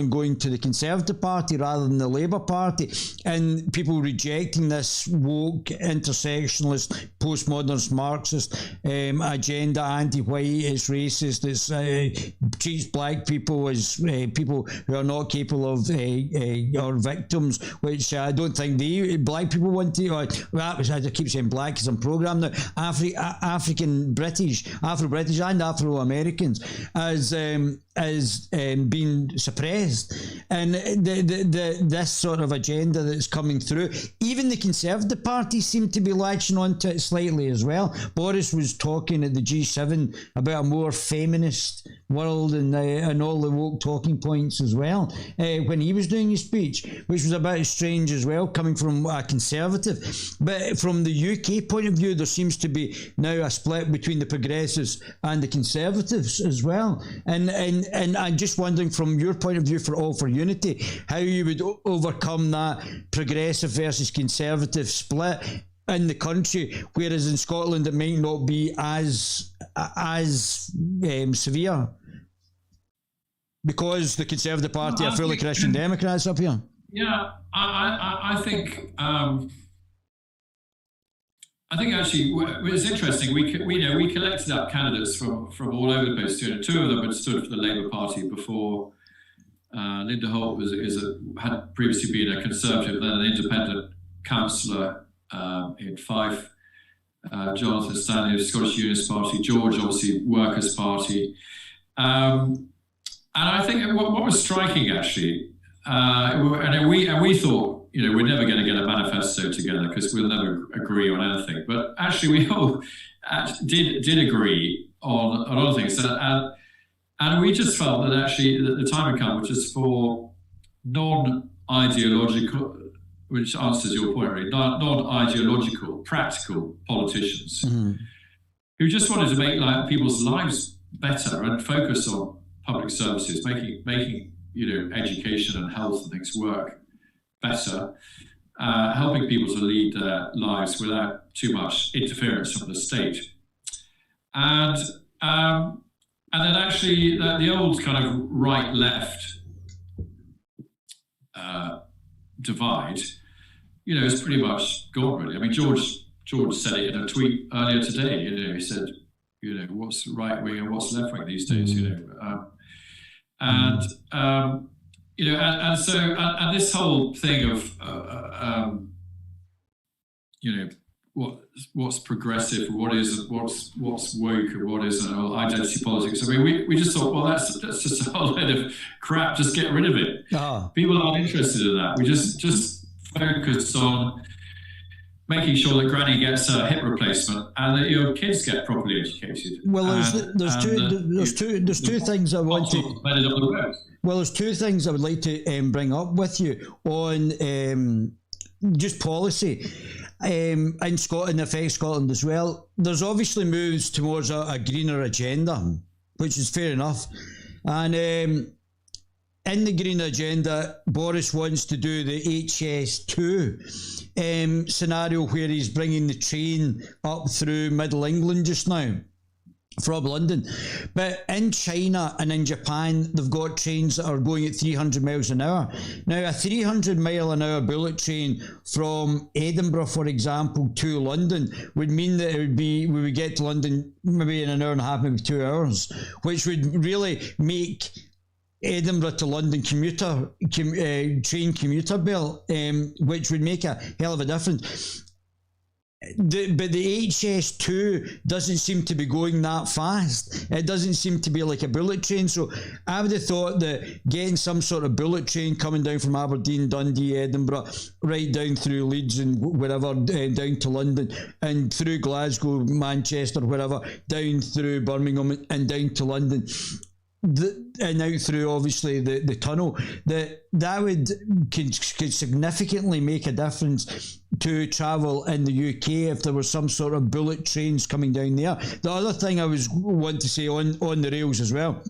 going to the Conservative Party rather than the Labour Party, and people rejecting this woke, intersectionalist, postmodernist, Marxist agenda, anti-white, it's racist, it's treats black people as people who are not capable of or victims, which I don't think black people want to. I keep saying black because I'm programmed now. Afro-British and Afro-Americans as being suppressed, and this sort of agenda that's coming through. Even the Conservative Party seem to be latching onto it slightly as well. Boris was talking at the G7 about a more feminist world and all the woke talking points as well when he was doing his speech, which was a bit strange as well, coming from a Conservative. But from the UK point of view, there seems to be now a split between the Progressives and the Conservatives as well. And I'm just wondering, from your point of view for All for Unity, how you would overcome that Progressive versus Conservative split in the country, whereas in Scotland it might not be as severe, because the Conservative Party are fully Christian Democrats up here. Yeah, I think actually it's interesting. We collected up candidates from all over the place. 2 of them had stood for the Labour Party before. Linda Holt had previously been a Conservative, then an independent councillor in Fife. Jonathan Stanley of the Scottish Unionist Party. George, obviously, Workers' Party. And I think what was striking actually, and we thought, we're never going to get a manifesto together because we'll never agree on anything. But actually, we all did agree on other things, and we just felt that actually the time had come, which is for non-ideological, which answers your point, really, non-ideological, practical politicians who just wanted to make people's lives better and focus on public services, making education and health and things work better, helping people to lead their lives without too much interference from the state. And then actually the old kind of right-left divide, is pretty much gone, really. I mean, George said it in a tweet earlier today. He said, what's right wing and what's left wing these days, and this whole thing of what's progressive, what isn't, what's woke, and what isn't, or identity politics. I mean, we just thought, well, that's just a whole load of crap. Just get rid of it. People aren't interested in that. We just focus on making sure that Granny gets a hip replacement and that your kids get properly educated. Well, there's two things I want to. Well, there's 2 things I would like to bring up with you on just policy in Scotland, affects Scotland as well. There's obviously moves towards a greener agenda, which is fair enough, and in the Green Agenda, Boris wants to do the HS2 scenario where he's bringing the train up through Middle England just now from London. But in China and in Japan, they've got trains that are going at 300 miles an hour. Now, a 300 mile an hour bullet train from Edinburgh, for example, to London would mean that we would get to London maybe in an hour and a half, maybe 2 hours, which would really make Edinburgh to London train commuter bill, which would make a hell of a difference. But the HS2 doesn't seem to be going that fast. It doesn't seem to be like a bullet train. So I would have thought that getting some sort of bullet train coming down from Aberdeen, Dundee, Edinburgh, right down through Leeds and wherever, down to London, and through Glasgow, Manchester, wherever, down through Birmingham and down to London, and out through obviously the tunnel, that could significantly make a difference to travel in the UK if there was some sort of bullet trains coming down there. The other thing I want to say on the rails as well,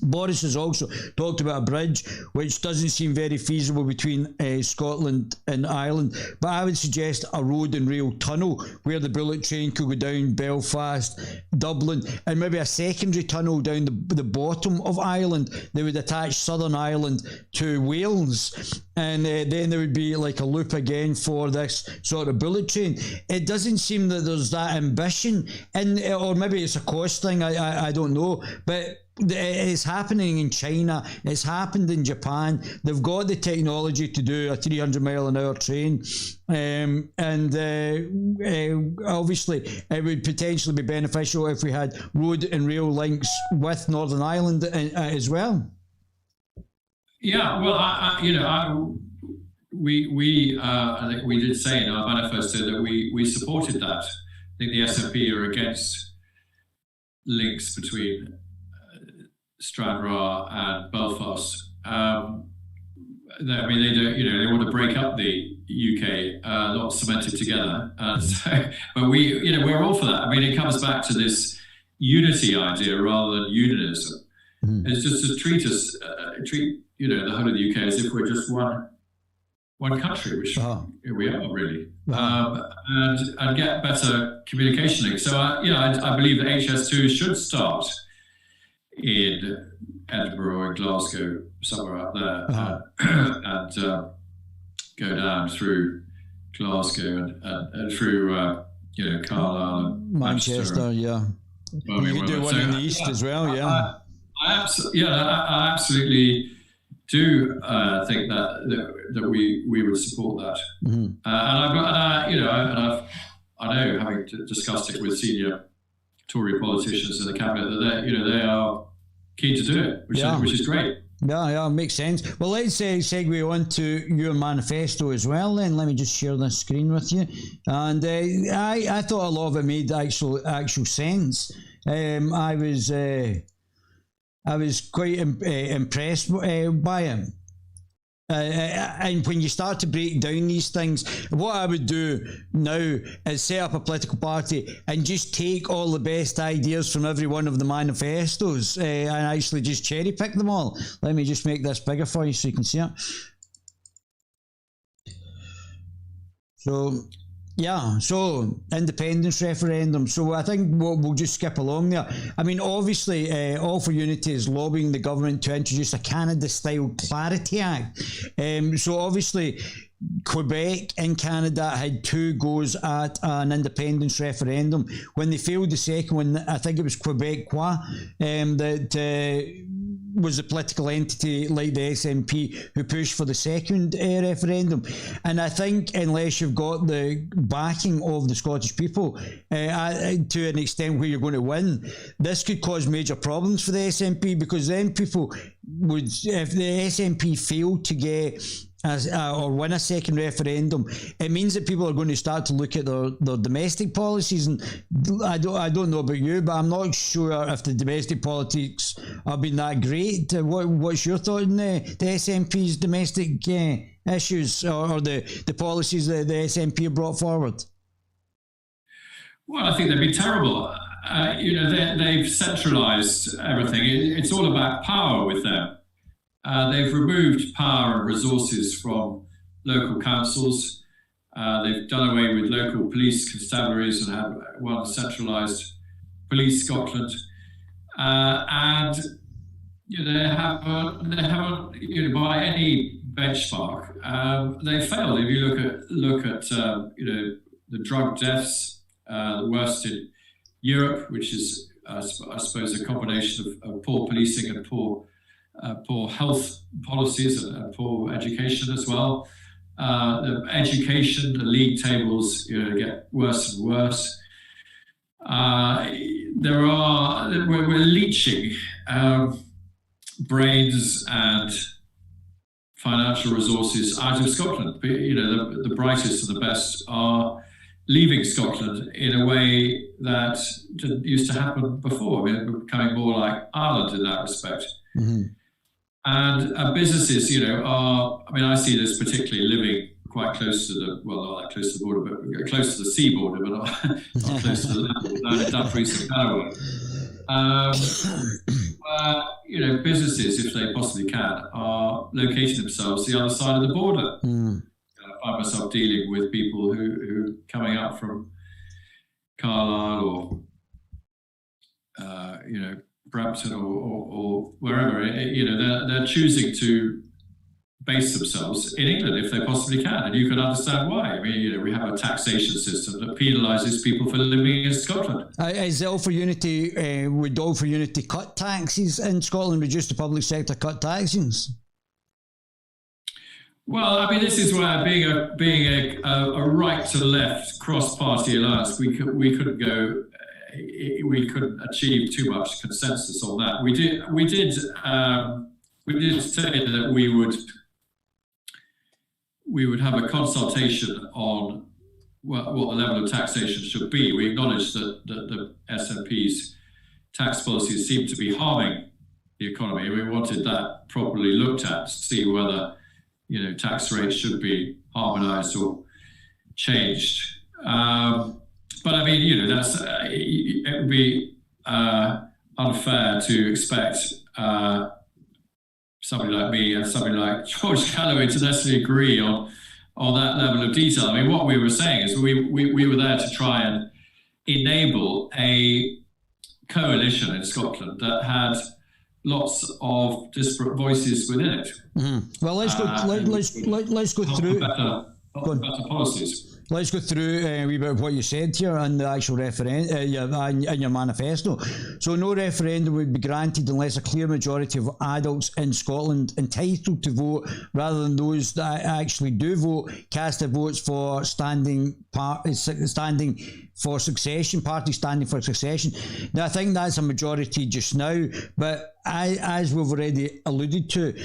Boris has also talked about a bridge which doesn't seem very feasible between Scotland and Ireland, but I would suggest a road and rail tunnel where the bullet train could go down Belfast, Dublin, and maybe a secondary tunnel down the bottom of Ireland that would attach Southern Ireland to Wales, and then there would be like a loop again for this sort of bullet train. It doesn't seem that there's that ambition, or maybe it's a cost thing, I don't know, but it's happening in China. It's happened in Japan. They've got the technology to do a 300 mile an hour train, obviously it would potentially be beneficial if we had road and rail links with Northern Ireland as well. Yeah, well, I think we did say in our manifesto that we supported that. I think the SNP are against links between Stranraer and Belfast. They don't. They want to break up the UK, not cement it together. But we're all for that. I mean, it comes back to this unity idea rather than unionism. Mm. It's just to treat the whole of the UK as if we're just one country, which we are really, and get better communication links. So I believe that HS2 should start in Edinburgh or Glasgow, somewhere up there, and go down through Glasgow and through Carlisle and Manchester. Yeah, you can do one in the east as well. Yeah, I absolutely do think that we would support that. Mm-hmm. I know, having discussed it with senior Tory politicians in the cabinet, that they are keen to do it, which is great. Yeah, makes sense. Well, let's segue on to your manifesto as well. Then let me just share this screen with you. And I thought a lot of it made actual sense. I was quite impressed by it. And when you start to break down these things, what I would do now is set up a political party and just take all the best ideas from every one of the manifestos and actually just cherry pick them all. Let me just make this bigger for you so you can see it. So independence referendum. So I think we'll just skip along there. I mean, obviously, All for Unity is lobbying the government to introduce a Canada-style Clarity Act. So obviously, Quebec and Canada had two goes at an independence referendum. When they failed the second one, I think it was Quebecois that was a political entity like the SNP who pushed for the second referendum. And I think unless you've got the backing of the Scottish people to an extent where you're going to win, this could cause major problems for the SNP, because then people would, if the SNP failed to get or win a second referendum, it means that people are going to start to look at their domestic policies. And I don't know about you, but I'm not sure if the domestic politics have been that great. What's your thought on the SNP's domestic issues or the policies that the SNP have brought forward? Well, I think they've been terrible. They've centralised everything. It's all about power with them. They've removed power and resources from local councils. They've done away with local police constabularies and had one centralised police Scotland. And they haven't, by any benchmark, they failed. If you look at the drug deaths, the worst in Europe, which is I suppose a combination of poor policing and poor health policies and poor education as well. The education, the league tables, get worse and worse. We're leeching brains and financial resources out of Scotland. The brightest and the best are leaving Scotland in a way that didn't used to happen before. I mean, we're becoming more like Ireland in that respect. Mm-hmm. And businesses, I see this particularly living quite close to not that close to the border, but close to the sea border, but not close to the land, down in Dumfries and Galloway. Businesses, if they possibly can, are locating themselves the other side of the border. Mm. I find myself dealing with people who coming up from Carlisle or Brampton or wherever, they're choosing to base themselves in England if they possibly can, and you can understand why. I mean, we have a taxation system that penalises people for living in Scotland. Is All for Unity, would All for Unity cut taxes in Scotland, reduce the public sector, cut taxes? Well, I mean, this is where being a right to left cross-party alliance, we couldn't achieve too much consensus on that. We did say that we would have a consultation on what the level of taxation should be. We acknowledged that the SNP's tax policies seem to be harming the economy. We wanted that properly looked at to see whether tax rates should be harmonised or changed. But I mean, it would be unfair to expect somebody like me and somebody like George Galloway to necessarily agree on that level of detail. I mean, what we were saying is we were there to try and enable a coalition in Scotland that had lots of disparate voices within it. Mm-hmm. Well, let's go through better policies. Let's go through a wee bit of what you said here in the actual referendum, in your manifesto. So no referendum would be granted unless a clear majority of adults in Scotland entitled to vote, rather than those that actually do vote, cast their votes for standing for succession, party standing for succession. Now, I think that's a majority just now, but as we've already alluded to,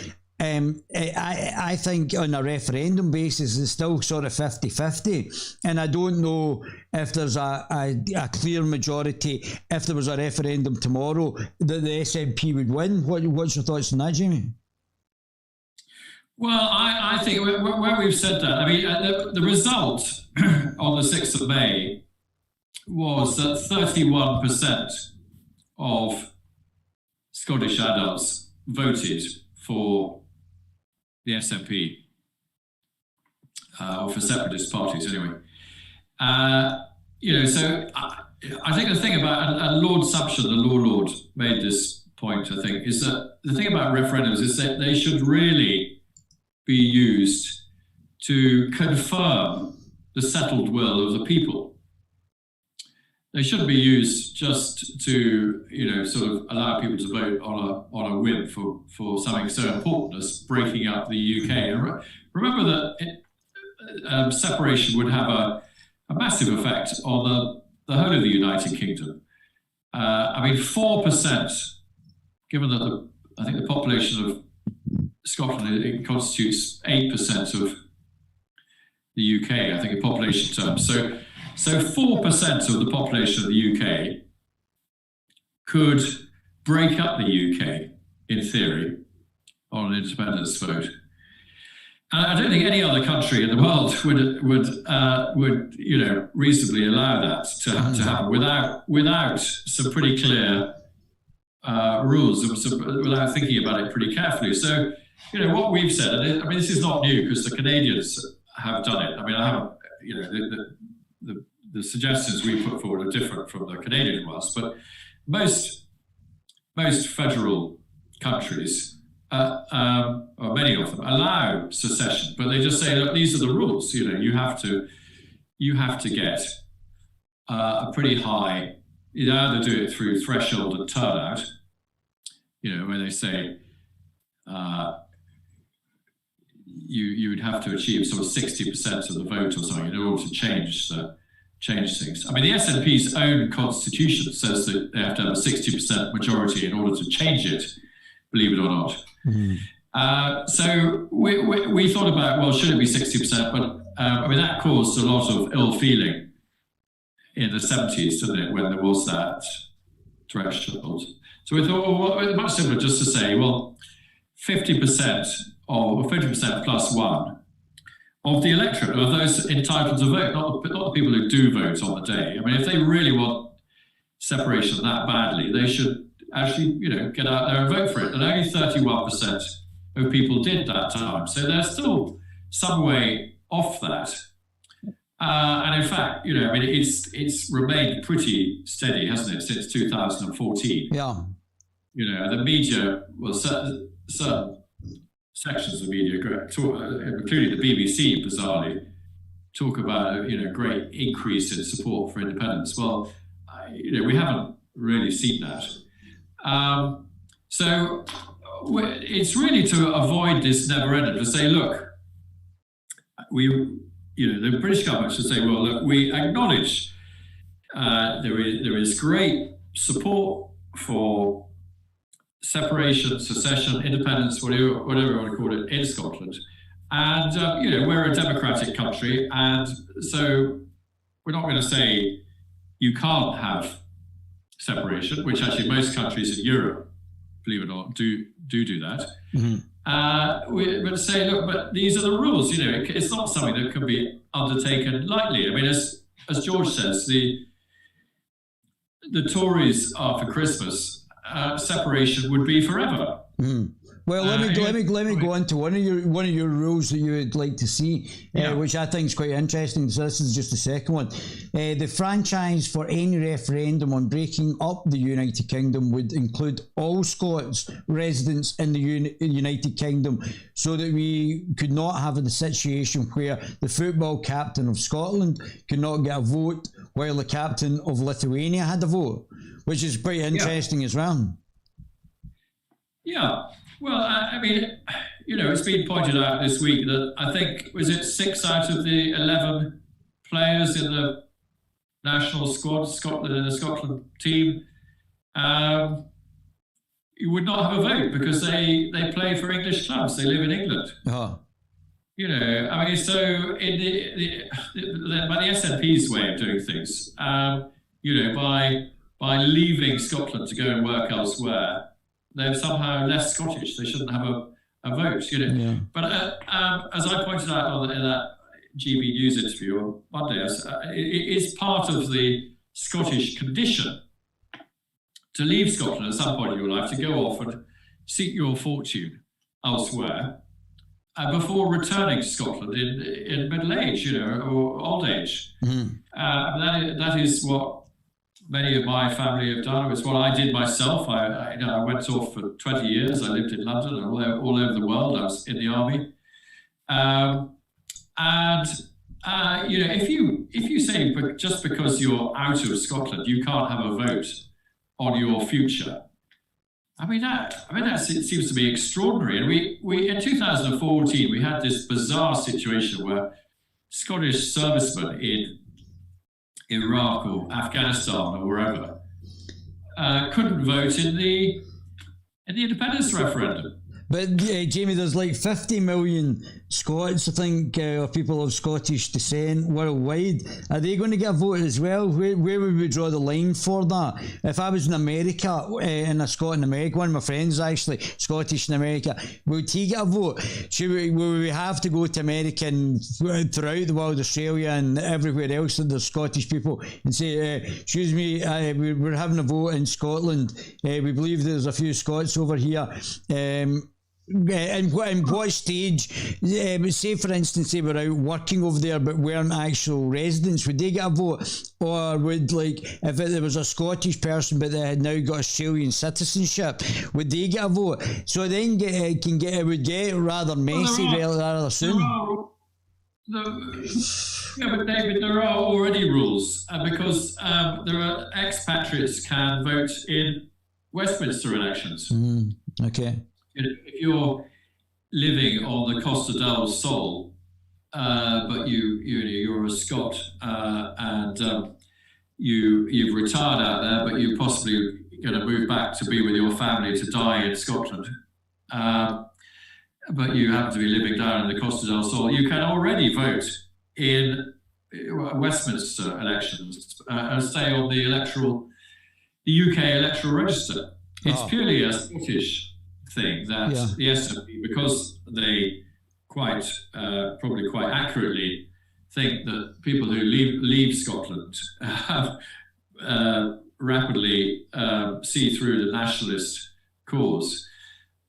I think on a referendum basis it's still sort of 50-50, and I don't know if there's a clear majority. If there was a referendum tomorrow that the SNP would win. What's your thoughts on that, Jamie? Well, I think where we've said that, I mean, the result on the 6th of May was that 31% of Scottish adults voted for the SNP, or for separatist parties anyway. So I think the thing about, and Lord Sumption, the Law Lord, made this point, I think, is that the thing about referendums is that they should really be used to confirm the settled will of the people. They shouldn't be used just to, sort of allow people to vote on a whim for something so important as breaking up the UK. And remember that separation would have a massive effect on the whole of the United Kingdom. 4%, given that I think the population of Scotland, it constitutes 8% of the UK, I think, in population terms. So 4% of the population of the UK could break up the UK, in theory, on an independence vote. And I don't think any other country in the world would reasonably allow that to happen without some pretty clear rules, without thinking about it pretty carefully. So what we've said, and this is not new because the Canadians have done it. I mean, I haven't, the suggestions we put forward are different from the Canadian ones, but most federal countries, or many of them, allow secession, but they just say, look, these are the rules. You have to get a pretty high. You either do it through threshold and turnout, where they say you would have to achieve sort of 60% of the vote or something in order to change things. I mean, the SNP's own constitution says that they have to have a 60% majority in order to change it, believe it or not. Mm-hmm. So we thought about, well, should it be 60%? But I mean, that caused a lot of ill feeling in the 70s, didn't it, when there was that threshold. So we thought, well, it's much simpler just to say, well, 50% or 50% plus one of the electorate are those entitled to vote, not the people who do vote on the day. I mean, if they really want separation that badly, they should actually, get out there and vote for it. And only 31% of people did that time. So they're still some way off that. And in fact, I mean, it's remained pretty steady, hasn't it, since 2014? Yeah. The media, well, certain sections of media, including the BBC, bizarrely, talk about a great increase in support for independence. Well, we haven't really seen that. So it's really to avoid this never-ending, to say, look, the British government should say, well, look, we acknowledge there is great support for separation, secession, independence, whatever you want to call it, in Scotland. And, we're a democratic country. And so we're not going to say you can't have separation, which actually most countries in Europe, believe it or not, do that. Mm-hmm. But say, look, but these are the rules. It's not something that can be undertaken lightly. I mean, as George says, the Tories are for Christmas. Separation would be forever. Mm. Well, let me go on to one of your rules that you would like to see, which I think is quite interesting. So this is just the second one. The franchise for any referendum on breaking up the United Kingdom would include all Scots residents in the United Kingdom, so that we could not have the situation where the football captain of Scotland could not get a vote while the captain of Lithuania had a vote, which is quite interesting as well. Yeah. Well, I mean, it's been pointed out this week that I think, was it 6 out of the 11 players in the national squad, the Scotland team, you would not have a vote because they play for English clubs. They live in England. Oh. I mean, so in by the SNP's way of doing things, by leaving Scotland to go and work elsewhere, they're somehow less Scottish. They shouldn't have a vote, Yeah. But as I pointed out in that GB News interview on Monday, it is part of the Scottish condition to leave Scotland at some point in your life, to go off and seek your fortune elsewhere, before returning to Scotland in middle age, or old age. Mm-hmm. That is what many of my family have done. It's what I did myself. I went off for 20 years. I lived in London and all over the world. I was in the army. If you say just because you're out of Scotland, you can't have a vote on your future, it seems to be extraordinary. And we in 2014 we had this bizarre situation where Scottish servicemen in Iraq or Afghanistan or wherever couldn't vote in the independence referendum. But Jamie, there's like 50 million Scots, I think, or people of Scottish descent worldwide. Are they going to get a vote as well? Where would we draw the line for that? If I was in America, in a Scot in America, one of my friends actually, Scottish in America, would he get a vote? Will we have to go to America and throughout the world, Australia and everywhere else that there's Scottish people, and say, excuse me, we're having a vote in Scotland. We believe there's a few Scots over here. And what stage, say for instance they were out working over there but weren't actual residents, would they get a vote? Or would, like, if there was a Scottish person but they had now got Australian citizenship, would they get a vote? So then it would get rather messy rather soon. Yeah, but David, there are already rules because there are expatriates can vote in Westminster elections. Okay. If you're living on the Costa del Sol, but you're a Scot and you've retired out there, but you're possibly going to move back to be with your family to die in Scotland, but you happen to be living down in the Costa del Sol, you can already vote in Westminster elections and stay on the UK electoral register. It's purely a Scottish thing that the SNP, because they probably quite accurately think that people who leave Scotland have rapidly see through the nationalist cause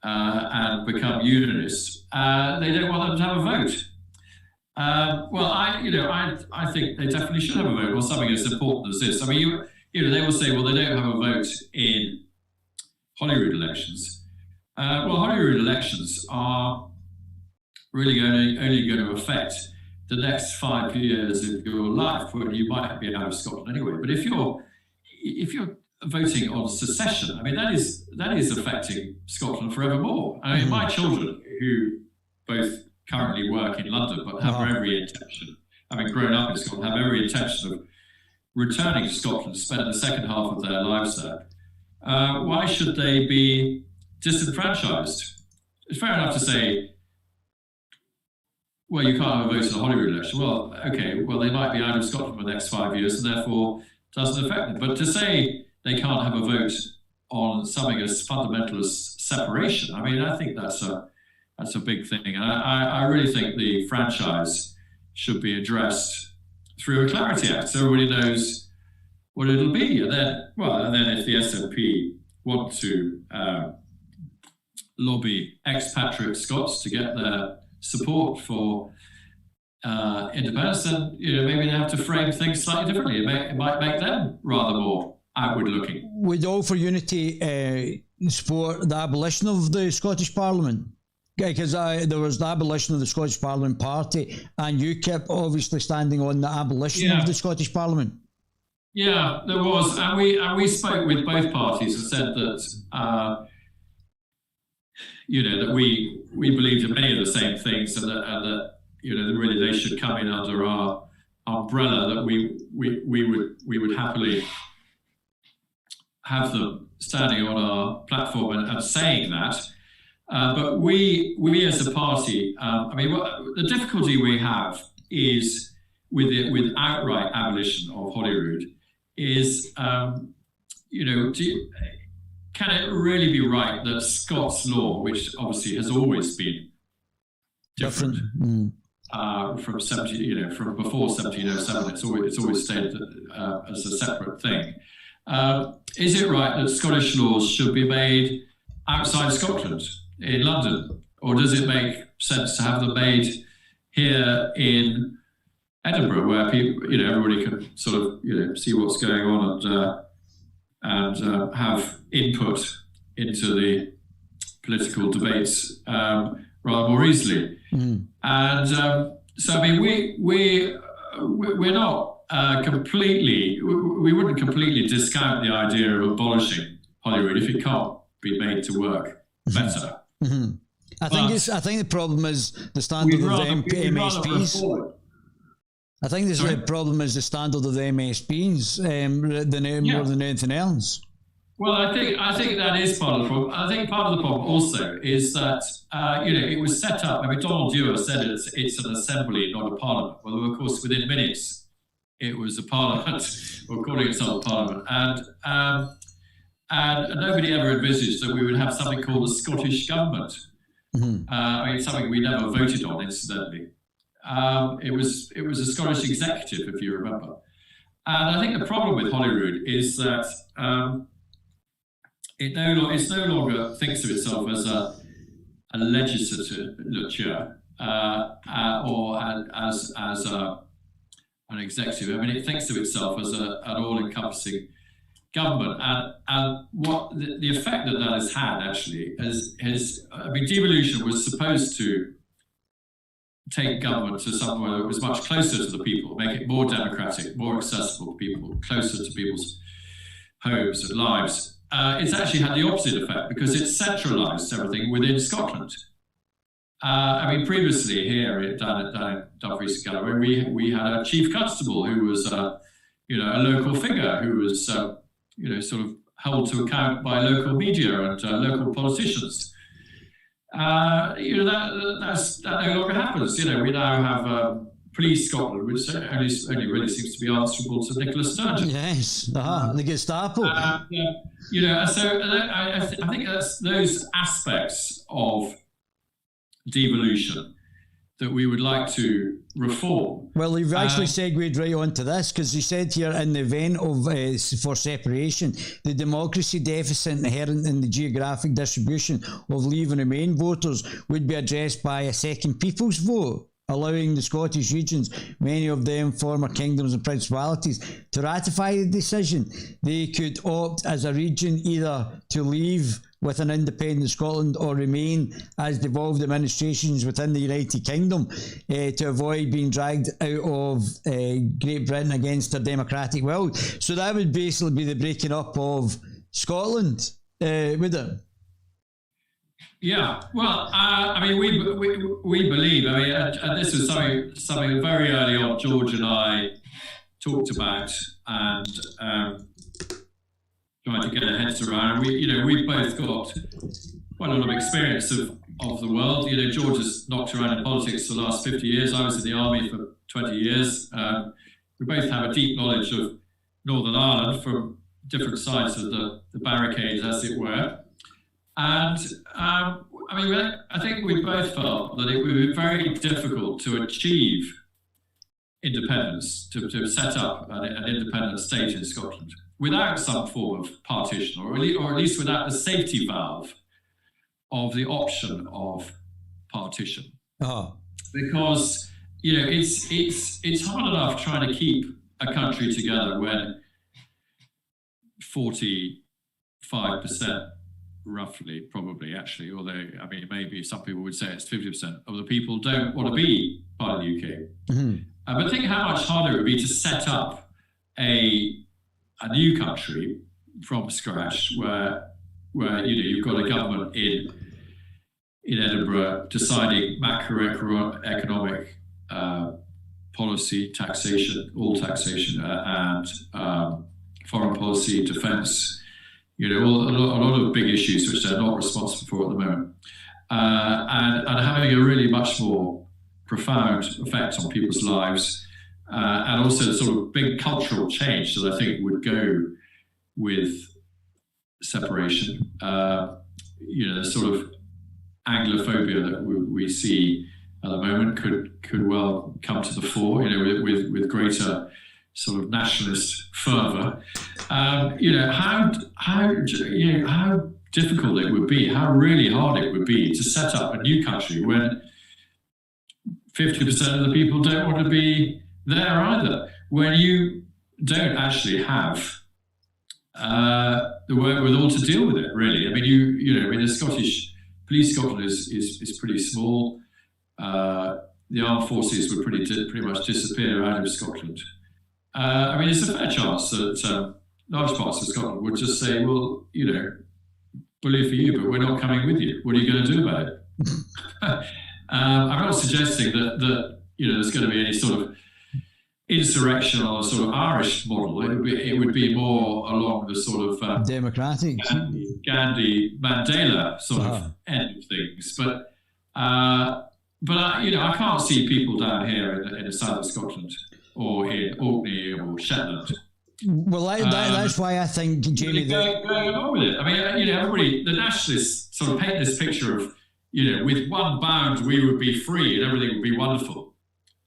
and become unionists. They don't want them to have a vote. I think they definitely should have a vote on something as important as this. I mean, they will say, well, they don't have a vote in Holyrood elections. Holyrood elections are really only going to affect the next 5 years of your life, when you might be out of Scotland anyway. But if you're voting on secession, I mean, that is affecting Scotland forevermore. I mean, my children, who both currently work in London but have every intention, having grown up in Scotland, have every intention of returning to Scotland, spending the second half of their lives there. Why should they be disenfranchised? It's fair enough to say, well, you can't have a vote in the Holyrood election. Well, okay, they might be out of Scotland for the next 5 years and therefore it doesn't affect them. But to say they can't have a vote on something as fundamental as separation, I mean, I think that's a big thing. And I really think the franchise should be addressed through a Clarity Act so everybody knows what it'll be. And then if the SNP want to lobby expatriate Scots to get their support for independence, then maybe they have to frame things slightly differently. It might make them rather more outward-looking. Would All for Unity support the abolition of the Scottish Parliament? Because there was the abolition of the Scottish Parliament Party, and UKIP obviously standing on the abolition of the Scottish Parliament. Yeah, there was, and we spoke with both parties and said that that we believed in many of the same things, and that really they should come in under our umbrella. That we would happily have them standing on our platform and saying that. But we as a party, the difficulty we have is with outright abolition of Holyrood is, can it really be right that Scots law, which obviously has always been different from before 1707, it's always stayed as a separate thing. Is it right that Scottish laws should be made outside Scotland, in London, or does it make sense to have them made here in Edinburgh, where people, everybody can sort of, see what's going on and have input into the political debates rather more easily. And so, I mean, we're not completely. We wouldn't completely discount the idea of abolishing Holyrood if it can't be made to work better. I think the problem is the standard of the MSPs. I think the problem is the standard of the MSPs more than anything else. Well, I think that is part of the problem. I think part of the problem also is that it was set up. I mean, Donald Dewar said it's an assembly, not a parliament. Well, of course, within minutes, it was a parliament, or calling itself a parliament, and nobody ever envisaged that we would have something called a Scottish government. Something we never voted on, incidentally. It was a Scottish executive, if you remember. And I think the problem with Holyrood is that it no longer thinks of itself legislature or as an executive. I mean, it thinks of itself as an all-encompassing government, and what the effect that has had actually is I mean, devolution was supposed to take government to somewhere that was much closer to the people, make it more democratic, more accessible to people, closer to people's homes and lives. It's actually had the opposite effect because it's centralised everything within Scotland. I mean, previously here down at Dumfries and Galloway, we had a chief constable who was, a local figure who was, sort of held to account by local media and local politicians. That no longer happens. We now have Police Scotland, which only really seems to be answerable to Nicola Sturgeon. Yes, the Gestapo. So I think that's those aspects of devolution that we would like to reform. Well, you've actually segued right on to this, because you said here, in the event of for separation, the democracy deficit inherent in the geographic distribution of Leave and Remain voters would be addressed by a second people's vote, allowing the Scottish regions, many of them former kingdoms and principalities, to ratify the decision. They could opt as a region either to leave with an independent Scotland or remain as devolved administrations within the United Kingdom to avoid being dragged out of Great Britain against their democratic will. So that would basically be the breaking up of Scotland, would it? Yeah, well, I mean, we believe. I mean, this was something very early on George and I talked about and tried to get our heads around. We've both got quite a lot of experience of the world. George has knocked around in politics for the last 50 years. I was in the army for 20 years. We both have a deep knowledge of Northern Ireland from different sides of the barricades, as it were. And I think we both felt that it would be very difficult to achieve independence, to set up an independent state in Scotland without some form of partition, or at least without the safety valve of the option of partition. Oh. Because it's hard enough trying to keep a country together when 45%. Roughly, probably, actually, although, I mean, maybe some people would say it's 50% of the people don't want to be part of the UK. Mm-hmm. But think how much harder it would be to set up a new country from scratch where you've got a government in Edinburgh deciding macroeconomic policy, taxation, all taxation, and foreign policy, defence. A lot of big issues which they're not responsible for at the moment, and having a really much more profound effect on people's lives, and also the sort of big cultural change that I think would go with separation. The sort of Anglophobia that we see at the moment could well come to the fore. With greater sort of nationalist fervour. How difficult it would be, how really hard it would be to set up a new country when 50% of the people don't want to be there either, when you don't actually have the wherewithal to deal with it, really. I mean, the Scottish Police Scotland is pretty small. The armed forces would pretty much disappear out of Scotland. There's a fair chance that large parts of Scotland would just say, well, bully for you, but we're not coming with you. What are you going to do about it? I'm not suggesting that there's going to be any sort of insurrection or sort of Irish model. It would be more along the sort of democratic Gandhi Mandela sort of end of things. But I can't see people down here in the south of Scotland or in Orkney or Shetland. Well, that's why I think, Jamie, going along with it. I mean, everybody, the nationalists sort of paint this picture of, with one bound we would be free and everything would be wonderful.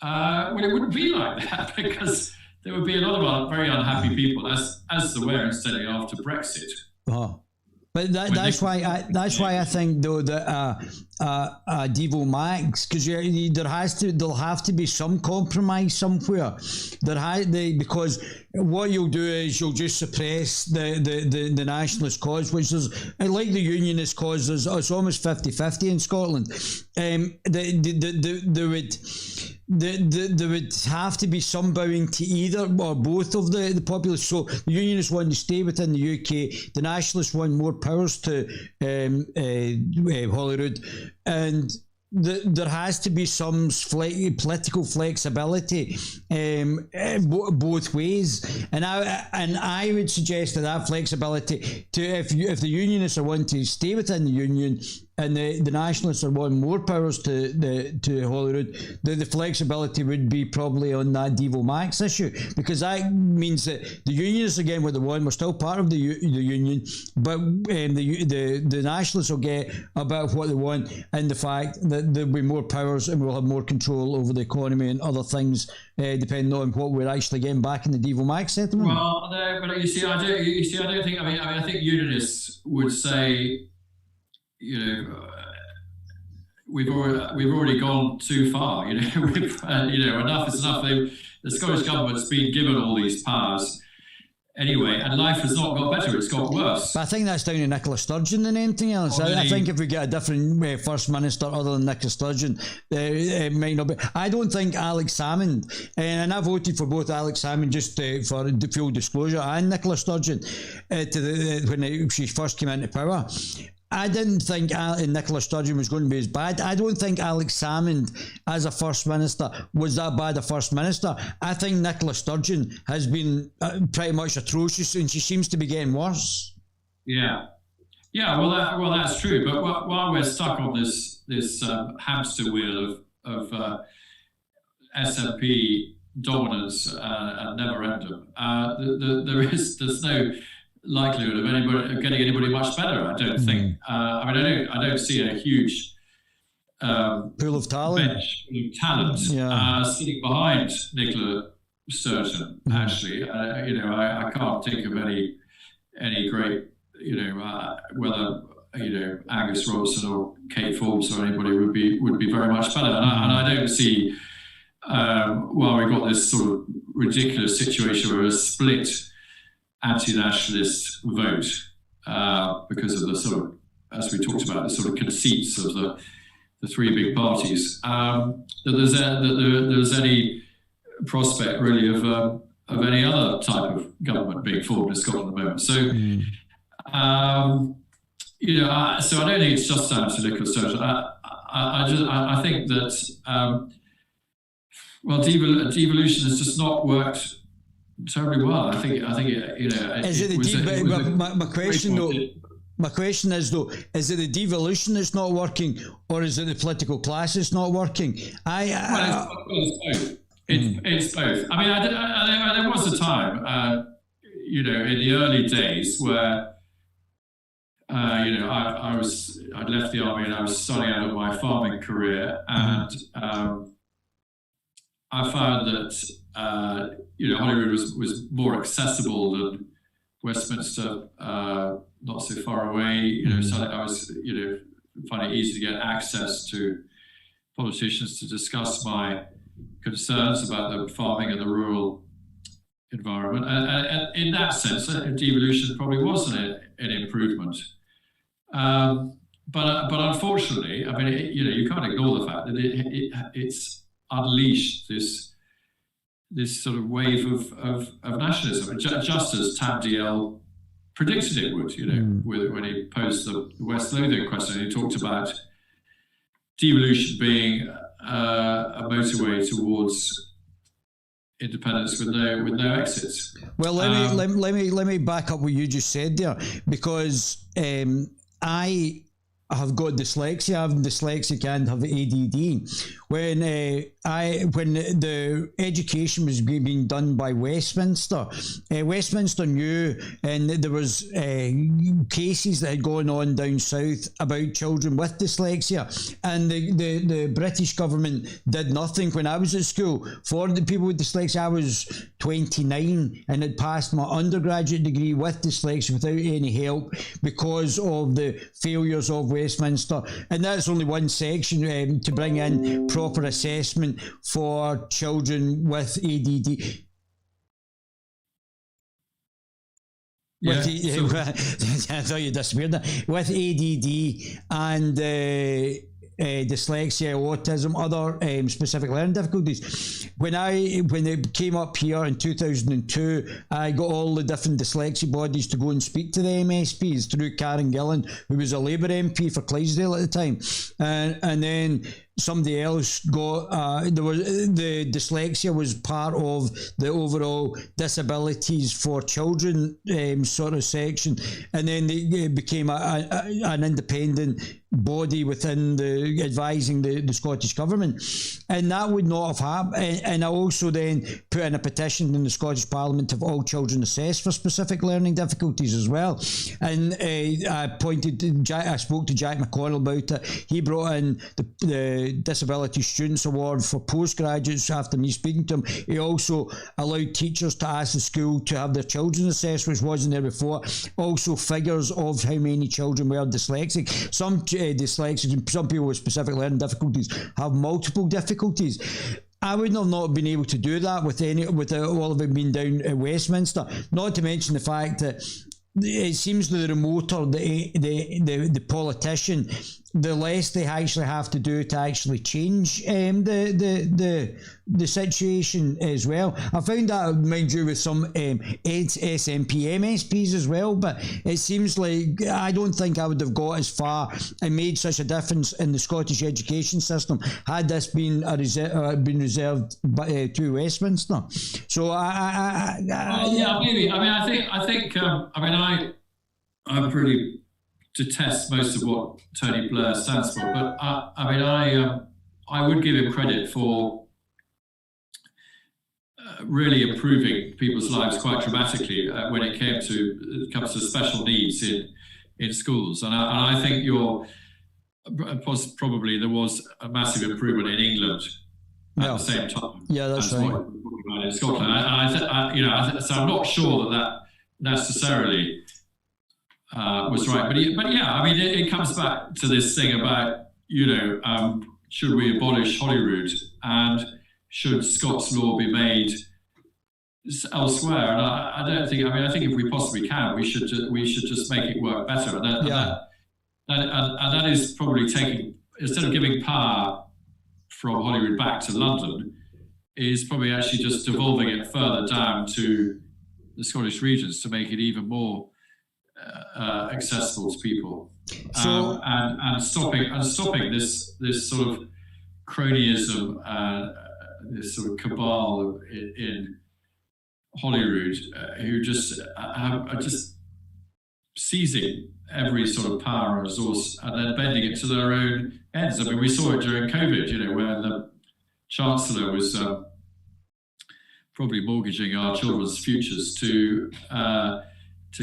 Well, it wouldn't be like that, because there would be a lot of very unhappy people, as there were instead after Brexit. But that's why I think though that Divo Max, because there'll have to be some compromise somewhere. Because what you'll do is you'll just suppress the nationalist cause, which is like the unionist cause. It's almost 50-50 in Scotland. There would have to be some bowing to either or both of the populace. So the unionists want to stay within the UK, the nationalists want more powers to Holyrood, and there has to be some political flexibility both ways, and I would suggest that flexibility to if the unionists are wanting to stay within the union and the nationalists are wanting more powers to Holyrood, the flexibility would be probably on that Divo Max issue, because that means that the unionists are getting what they want. We're still part of the union, but the nationalists will get a bit of what they want, and the fact that there'll be more powers and we'll have more control over the economy and other things, depending on what we're actually getting back in the Divo Max settlement. Well, but you see, I don't think. I think unionists would say, we've already gone too far. Enough is enough. The Scottish government's been given all these powers anyway, and life has not got better; it's got worse. But I think that's down to Nicola Sturgeon than anything else. I think if we get a different First Minister other than Nicola Sturgeon, it might not be. I don't think Alex Salmond, and I voted for both Alex Salmond just for full disclosure, and Nicola Sturgeon when she first came into power. I didn't think Nicola Sturgeon was going to be as bad. I don't think Alex Salmond as a First Minister was that bad a First Minister. I think Nicola Sturgeon has been pretty much atrocious, and she seems to be getting worse. Yeah. Well, that's true. But while we're stuck on this hamster wheel of SNP dominance and never-ending, there's no likelihood of getting anybody much better. I don't think. I don't see a huge pool of talent, sitting behind Nicola Sturgeon. Actually, I can't think of any great, whether Angus Robertson or Kate Forbes or anybody would be very much better. And I don't see. We've got this sort of ridiculous situation where a split anti-nationalist vote because of the sort of, as we talked about, the sort of conceits of the three big parties, that there's any prospect really of any other type of government being formed in Scotland at the moment. So, so I don't think it's just down to Nicola Sturgeon. I think that devolution has just not worked terribly well. I think Is it the my question is though, is it the devolution that's not working, or is it the political class that's not working? It's both. It's both. I mean, there was a time, in the early days where, I'd left the army and I was starting out of my farming career, and I found that Holyrood was more accessible than Westminster, not so far away. So I was finding it easy to get access to politicians to discuss my concerns about the farming and the rural environment. And in that sense, devolution probably was an improvement. But unfortunately, I mean, you can't ignore the fact that it's unleashed this sort of wave of nationalism, just as Tam Dalyell predicted it would, when he posed the West Lothian question. He talked about devolution being a motorway towards independence with no exits. Well, let me back up what you just said there, because I have got dyslexia. I'm dyslexic and have ADD. When the education was being done by Westminster, Westminster knew, and there was cases that had gone on down south about children with dyslexia, and the British government did nothing. When I was at school for the people with dyslexia, I was 29 and had passed my undergraduate degree with dyslexia without any help because of the failures of Westminster. And that's only one section to bring in proper assessment for children with ADD. Yeah, I thought you disappeared there. With ADD and dyslexia, autism, other specific learning difficulties. When it came up here in 2002, I got all the different dyslexic bodies to go and speak to the MSPs through Karen Gillan, who was a Labour MP for Clydesdale at the time, and then somebody else got the dyslexia was part of the overall disabilities for children sort of section, and then they became an independent body within the advising the Scottish government, and that would not have happened. And I also then put in a petition in the Scottish Parliament to have all children assessed for specific learning difficulties as well. And I spoke to Jack McConnell about it. He brought in the Disability Students Award for postgraduates after me speaking to him. He also allowed teachers to ask the school to have their children assessed, which wasn't there before. Also figures of how many children were dyslexic. Some dyslexic and some people with specific learning difficulties have multiple difficulties. I would have not been able to do that with all of it being down at Westminster. Not to mention the fact that it seems the remoter the politician, the less they actually have to do to actually change the situation as well. I found that, mind you, with some SNP MSPs as well, but it seems like I don't think I would have got as far and made such a difference in the Scottish education system had this been reserved to Westminster. So yeah, maybe. I really detest most of what Tony Blair stands for, but I would give him credit for really improving people's lives quite dramatically when it comes to special needs in schools. And I think probably there was a massive improvement in England at the same time. Yeah, that's right. What we're talking about in Scotland. So I'm not sure that necessarily was right, but yeah, it comes back to this thing about should we abolish Holyrood and should Scots law be made elsewhere? And I don't think. I think if we possibly can, we should just make it work better. And that is probably taking, instead of giving power from Holyrood back to London, is probably actually just devolving it further down to the Scottish regions to make it even more accessible to people, and stopping this sort of cronyism, this sort of cabal in Holyrood, who are just seizing every sort of power and resource and then bending it to their own ends. We saw it during COVID, where the Chancellor was probably mortgaging our children's futures to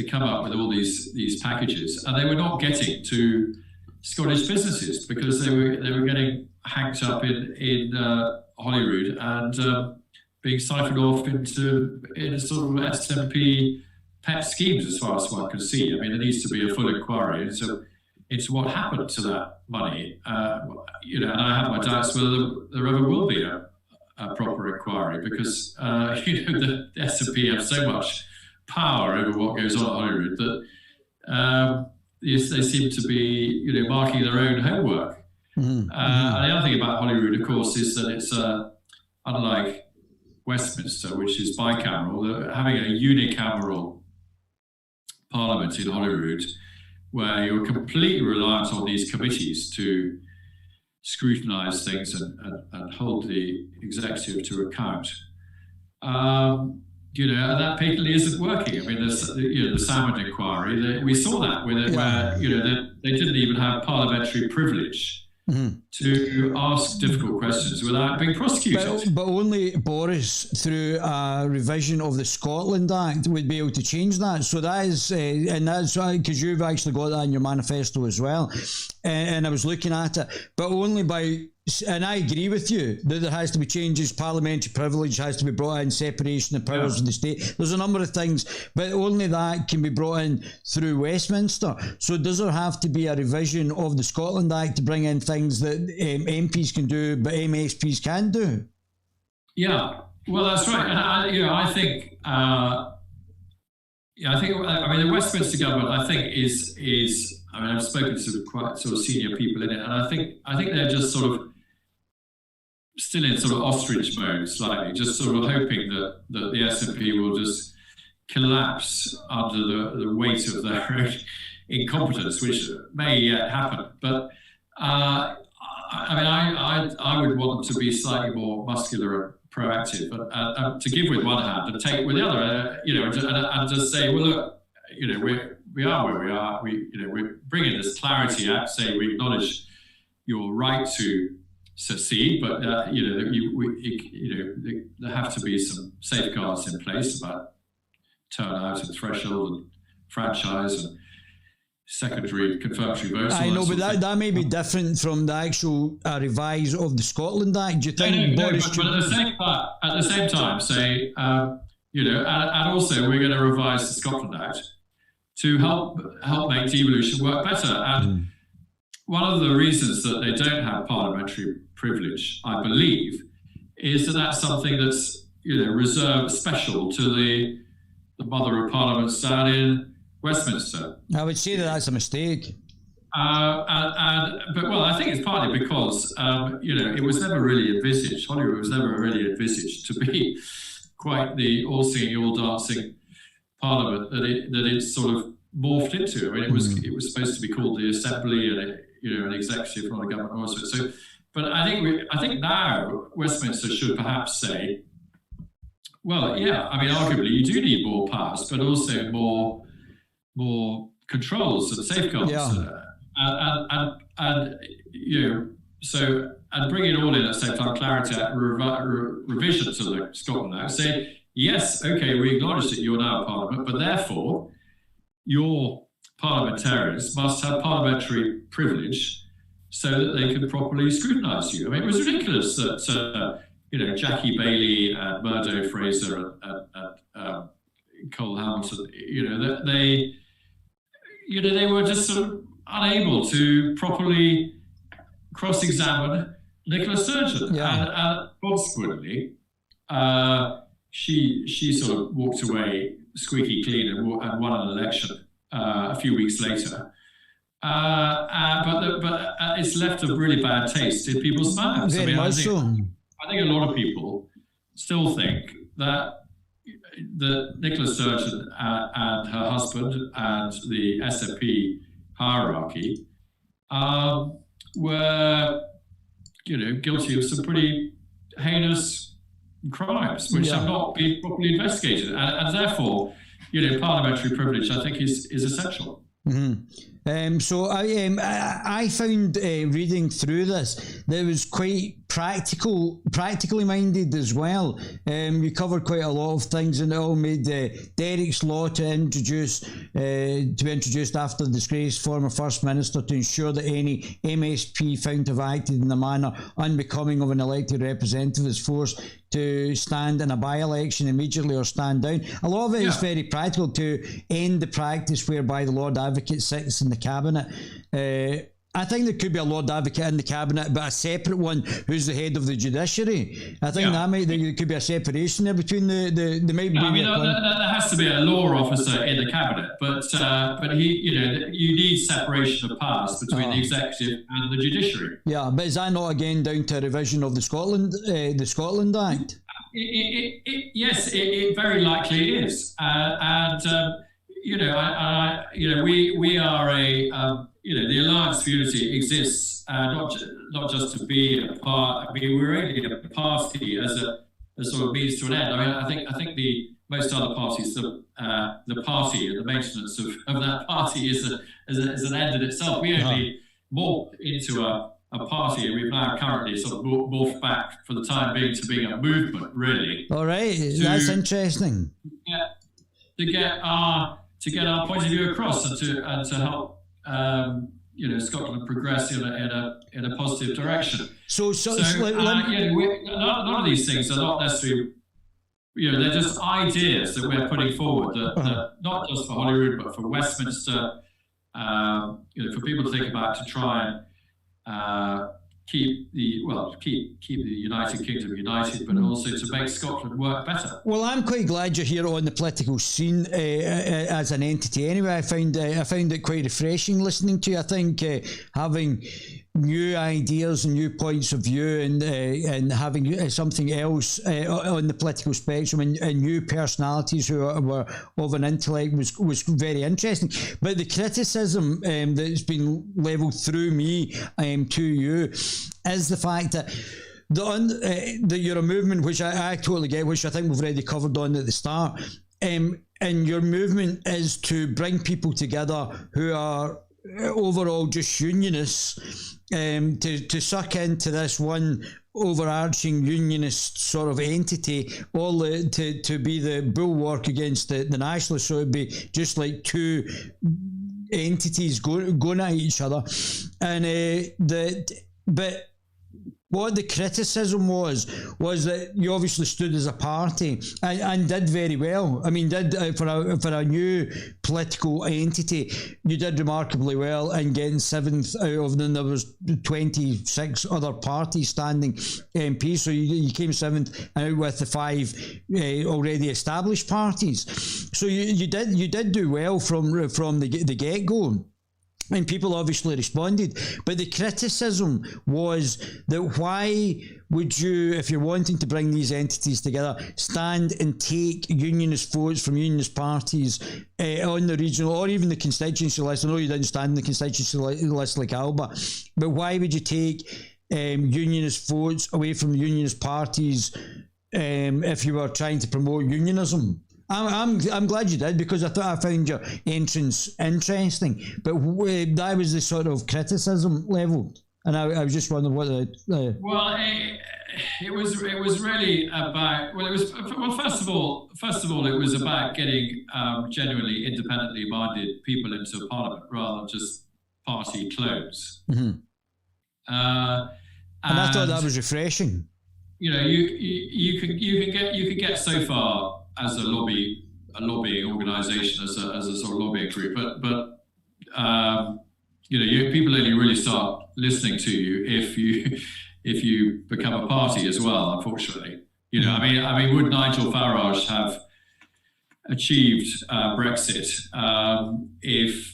come up with all these packages, and they were not getting to Scottish businesses because they were getting hacked up in Holyrood and being siphoned off in sort of SNP pet schemes, as far as one can see. There needs to be a full inquiry into what happened to that money. And I have my doubts whether there ever will be a proper inquiry because the SNP have so much power over what goes on at Holyrood that they seem to be marking their own homework. And the other thing about Holyrood, of course, is that it's unlike Westminster, which is bicameral, having a unicameral parliament in Holyrood, where you're completely reliant on these committees to scrutinise things and hold the executive to account. that patently isn't working. I mean, the Salmond inquiry, we saw that where they didn't even have parliamentary privilege to ask difficult questions without being prosecuted. But only Boris, through a revision of the Scotland Act, would be able to change that. So that is, and that's because you've actually got that in your manifesto as well. And I was looking at it, but only by. And I agree with you that there has to be changes. Parliamentary privilege has to be brought in, separation of powers of the state. There's a number of things, but only that can be brought in through Westminster. So does there have to be a revision of the Scotland Act to bring in things that MPs can do, but MSPs can't do? Yeah, well, that's right. And I think the Westminster government, I think, is. I mean, I've spoken to quite sort of senior people in it, and I think they're just sort of still in sort of ostrich mode slightly, just sort of hoping that the SNP will just collapse under the weight of their own incompetence, which may yet happen. But I would want them to be slightly more muscular and proactive, and to give with one hand and take with the other, and just say, well, look, we are where we are. We're bringing this clarity out, saying we acknowledge your right to secede, but there have to be some safeguards in place about turnout and threshold and franchise and secondary confirmatory votes. I know, but that may be different from the actual revise of the Scotland Act. Do you think Boris? But at the same time, say, and also we're going to revise the Scotland Act to help make devolution work better. And one of the reasons that they don't have parliamentary privilege, I believe, is that that's something that's reserved special to the mother of parliaments down in Westminster. I would say that's a mistake. But I think it's partly because it was never really envisaged. Hollywood was never really envisaged to be quite the all singing, all dancing Parliament that it sort of morphed into. I mean, it was supposed to be called the Assembly and an executive, not a government also. So, but I think now Westminster should perhaps say, well, yeah, I mean, arguably you do need more powers, but also more controls and safeguards, and bring it all in at the same time, clarity, revision to the Scotland Act. Say, yes, okay, we acknowledge that you're now a parliament, but therefore your parliamentarians must have parliamentary privilege so that they can properly scrutinise you. I mean, it was ridiculous that Jackie Bailey and Murdo Fraser and Cole Hamilton, they were just sort of unable to properly cross-examine Nicola Sturgeon, and consequently, she sort of walked away squeaky clean and won an election a few weeks later. But it's left a really bad taste in people's mouths. I think a lot of people still think that Nicola Sturgeon and her husband and the SNP hierarchy were, guilty of some pretty heinous crimes, which have not been properly investigated, and therefore, parliamentary privilege, I think, is essential. So I found reading through this that it was quite practically minded as well. You covered quite a lot of things, and it all made Derek's law to be introduced after the disgraced former First Minister to ensure that any MSP found to have acted in a manner unbecoming of an elected representative is forced to stand in a by-election immediately or stand down. A lot of it is very practical to end the practice whereby the Lord Advocate sits in the cabinet. I think there could be a Lord Advocate in the cabinet, but a separate one who's the head of the judiciary. I think there could be a separation there between the there has to be a law officer in the cabinet, but he, you need separation of powers between the executive and the judiciary. Yeah, but is that not again down to a revision of the Scotland Act? Yes, it very likely is, we are a. The Alliance for Unity exists not just to be a part. I mean, we're only a party as a sort of means to an end. I mean, I think the most other parties, the party and the maintenance of that party is an end in itself. We only morph into a party, and we've now currently sort of morphed back for the time being to being a movement, really. All right, that's interesting. To get our point of view across, and to help Scotland progress in a positive direction. None of these things are not necessarily, they're just ideas that we're putting forward, that not just for Holyrood but for Westminster, for people to think about, to try and keep the United Kingdom united, but also to make Scotland work better. Well, I'm quite glad you're here on the political scene as an entity. Anyway, I found it quite refreshing listening to you. I think having new ideas and new points of view, and having something else on the political spectrum, and new personalities who were of an intellect was very interesting. But the criticism that's been levelled through me to you is the fact that that you're a movement, which I totally get, which I think we've already covered on at the start, and your movement is to bring people together who are overall just unionists, to suck into this one overarching unionist sort of entity, all to be the bulwark against the nationalists. So it'd be just like two entities going at each other, and but what the criticism was that you obviously stood as a party and did very well. I mean, for a new political entity, you did remarkably well in getting 7th out of them. There was 26 other parties standing MPs, so you came 7th out with the 5 already established parties. So you did do well from the get-go. And people obviously responded. But the criticism was that why would you, if you're wanting to bring these entities together, stand and take unionist votes from unionist parties on the regional or even the constituency list? I know you didn't stand in the constituency list like Alba, but why would you take unionist votes away from unionist parties if you were trying to promote unionism? I'm glad you did, because I found your entrance interesting, but that was the sort of criticism levelled, and I was just wondering what it was really about. First of all, it was about getting genuinely independently minded people into Parliament rather than just party clones. Mm-hmm. And I thought that was refreshing. You could get so far as a lobbying organisation, as a sort of lobbying group, but people only really start listening to you if you become a party as well. Unfortunately, I mean, would Nigel Farage have achieved Brexit if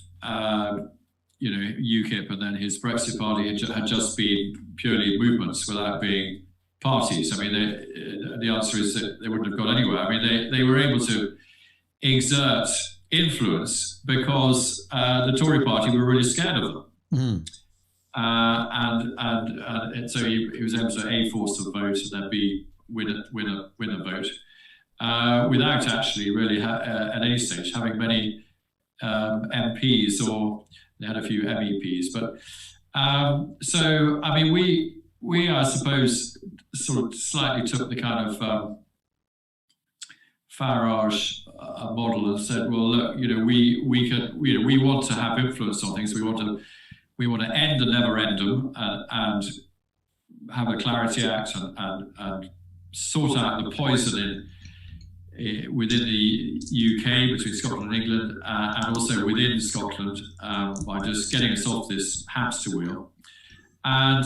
UKIP and then his Brexit party had just been purely movements without being parties? I mean, the answer is that they wouldn't have got anywhere. I mean, they were able to exert influence because the Tory party were really scared of them. Mm. And so he was able to force the vote and then win a vote without actually really at any stage having many MPs, or they had a few MEPs. But so I mean, we I suppose sort of slightly took the kind of Farage model and said, well, look, we want to have influence on things. We want to end the never-endum and have a Clarity Act and sort out the poison within the UK between Scotland and England, and also within Scotland by just getting us off this hamster wheel. And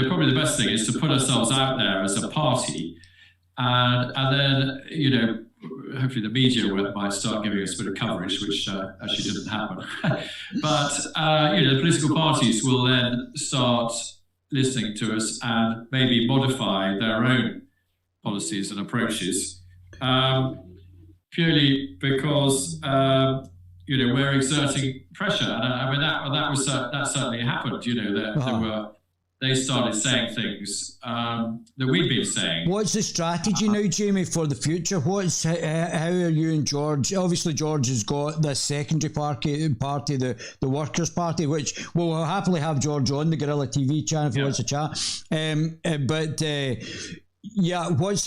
probably the best thing is to put ourselves out there as a party, and then hopefully the media might start giving us a bit of coverage, which actually didn't happen. But the political parties will then start listening to us and maybe modify their own policies and approaches, purely because we're exerting pressure. And I mean that certainly happened. There were they started saying things that we've been saying. What's the strategy now, Jamie, for the future? How are you and George? Obviously, George has got the secondary party, the Workers' Party, which we'll happily have George on the Guerilla TV channel if he wants to chat. Yeah, what's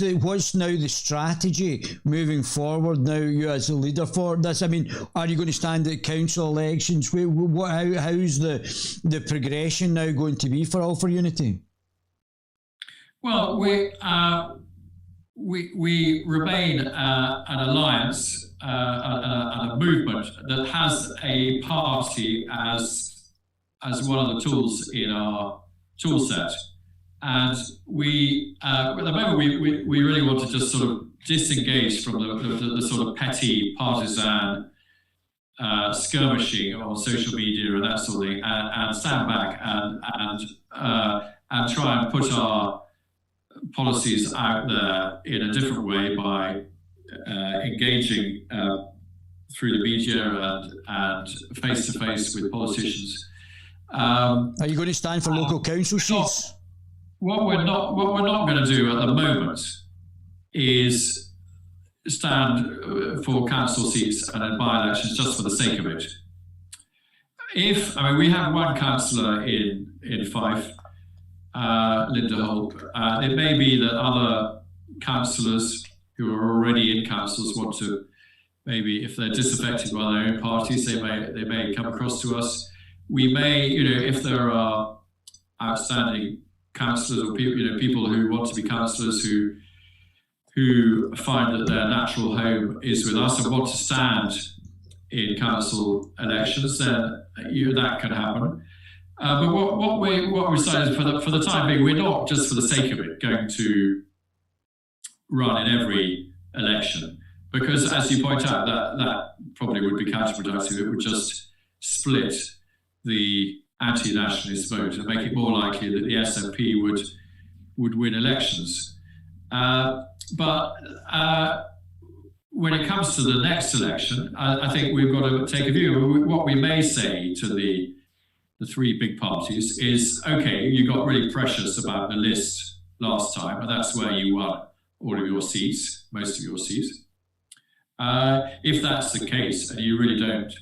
now the strategy moving forward now, you as a leader for this? I mean, are you going to stand at council elections? How's the progression now going to be for All for Unity? Well, we remain an alliance and a movement that has a party as one of the tools in our tool set. And we, at the moment, we really want to just sort of disengage from the sort of petty partisan skirmishing on social media and that sort of thing, and stand back and try and put our policies out there in a different way by engaging through the media and face to face with politicians. Are you going to stand for local council seats? What we're not going to do at the moment is stand for council seats and by-elections just for the sake of it. We have one councillor in Fife, Linda Holt. It may be that other councillors who are already in councils want to, maybe if they're disaffected by their own parties, they may come across to us. We may, if there are outstanding councillors or people who want to be councillors who find that their natural home is with us and want to stand in council elections, then that can happen. But what we're saying for the time being, we're not just for the sake of it going to run in every election, because as you point out, that probably would be counterproductive. It would just split the anti-nationalist vote and make it more likely that the SNP would win elections. But when it comes to the next election, I think we've got to take a view. What we may say to the three big parties is, okay, you got really precious about the list last time, and that's where you won all of your seats, most of your seats. If that's the case, and you really don't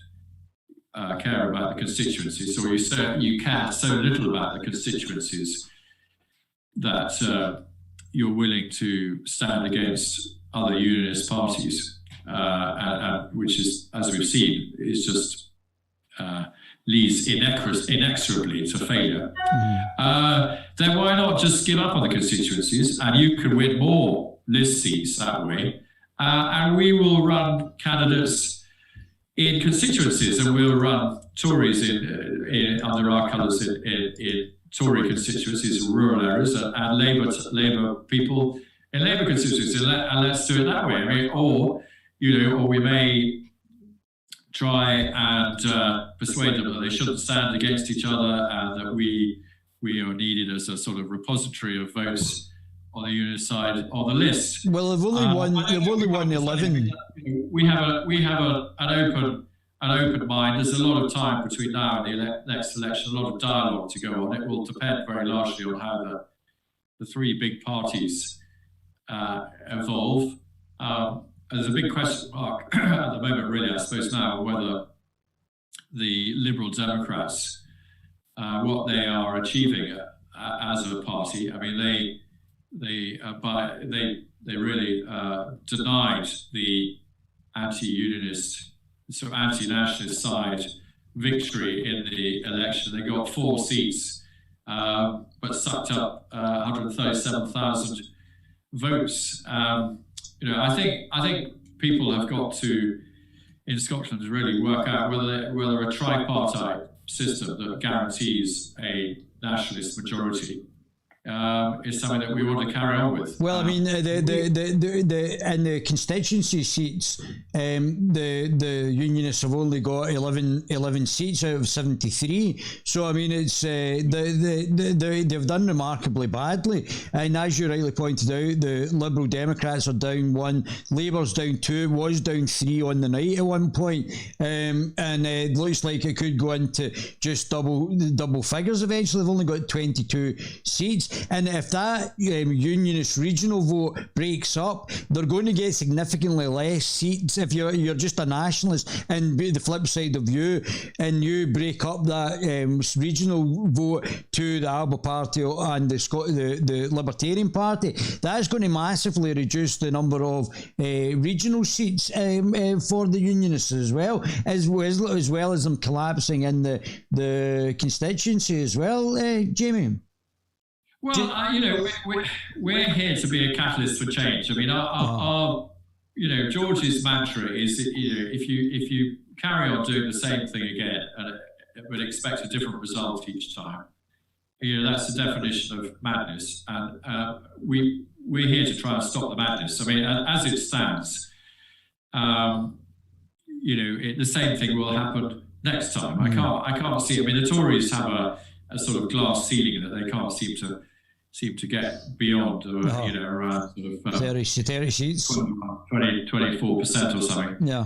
care about the constituencies, or you care so little about the constituencies that you're willing to stand against other unionist parties, which is, as we've seen, is just leads inexorably to failure. Then why not just give up on the constituencies, and you can win more list seats that way, and we will run candidates in constituencies, and we'll run Tories under our colours in Tory constituencies, rural areas, and Labour people in Labour constituencies, and let's do it that way. Or we may try and persuade them that they shouldn't stand against each other, and that we are needed as a sort of repository of votes on the unionist side on the list. Well, they've only won 11. We have an open mind. There's a lot of time between now and the next election, a lot of dialogue to go on. It will depend very largely on how the three big parties evolve. There's a big question mark at the moment, really, I suppose now, whether the Liberal Democrats, what they are achieving as a party. I mean, they really denied the anti-unionist, so anti-nationalist side victory in the election. They got 4 seats, but sucked up 137,000 votes. I think people have got to, in Scotland, really work out whether a tripartite system that guarantees a nationalist majority is something that we want to carry on with. Well, I mean, in the constituency seats, the Unionists have only got 11 seats out of 73. So, I mean, it's they've done remarkably badly. And as you rightly pointed out, the Liberal Democrats are down 1, Labour's down 2, was down 3 on the night at one point, and it looks like it could go into just double figures eventually. They've only got 22 seats. And if that Unionist regional vote breaks up, they're going to get significantly less seats. If you're just a nationalist, and the flip side of you, and you break up that regional vote to the Alba Party and the Libertarian Party, that's going to massively reduce the number of regional seats for the Unionists as well as them collapsing in the constituency as well, Jamie. Well, we're here to be a catalyst for change. I mean, our George's mantra is that, if you carry on doing the same thing again but expect a different result each time, that's the definition of madness. And we're here to try and stop the madness. I mean, as it stands, the same thing will happen next time. I can't see. I mean, the Tories have a sort of glass ceiling that they can't seem to get beyond, around sort of 30 seats, 24% or something. Yeah.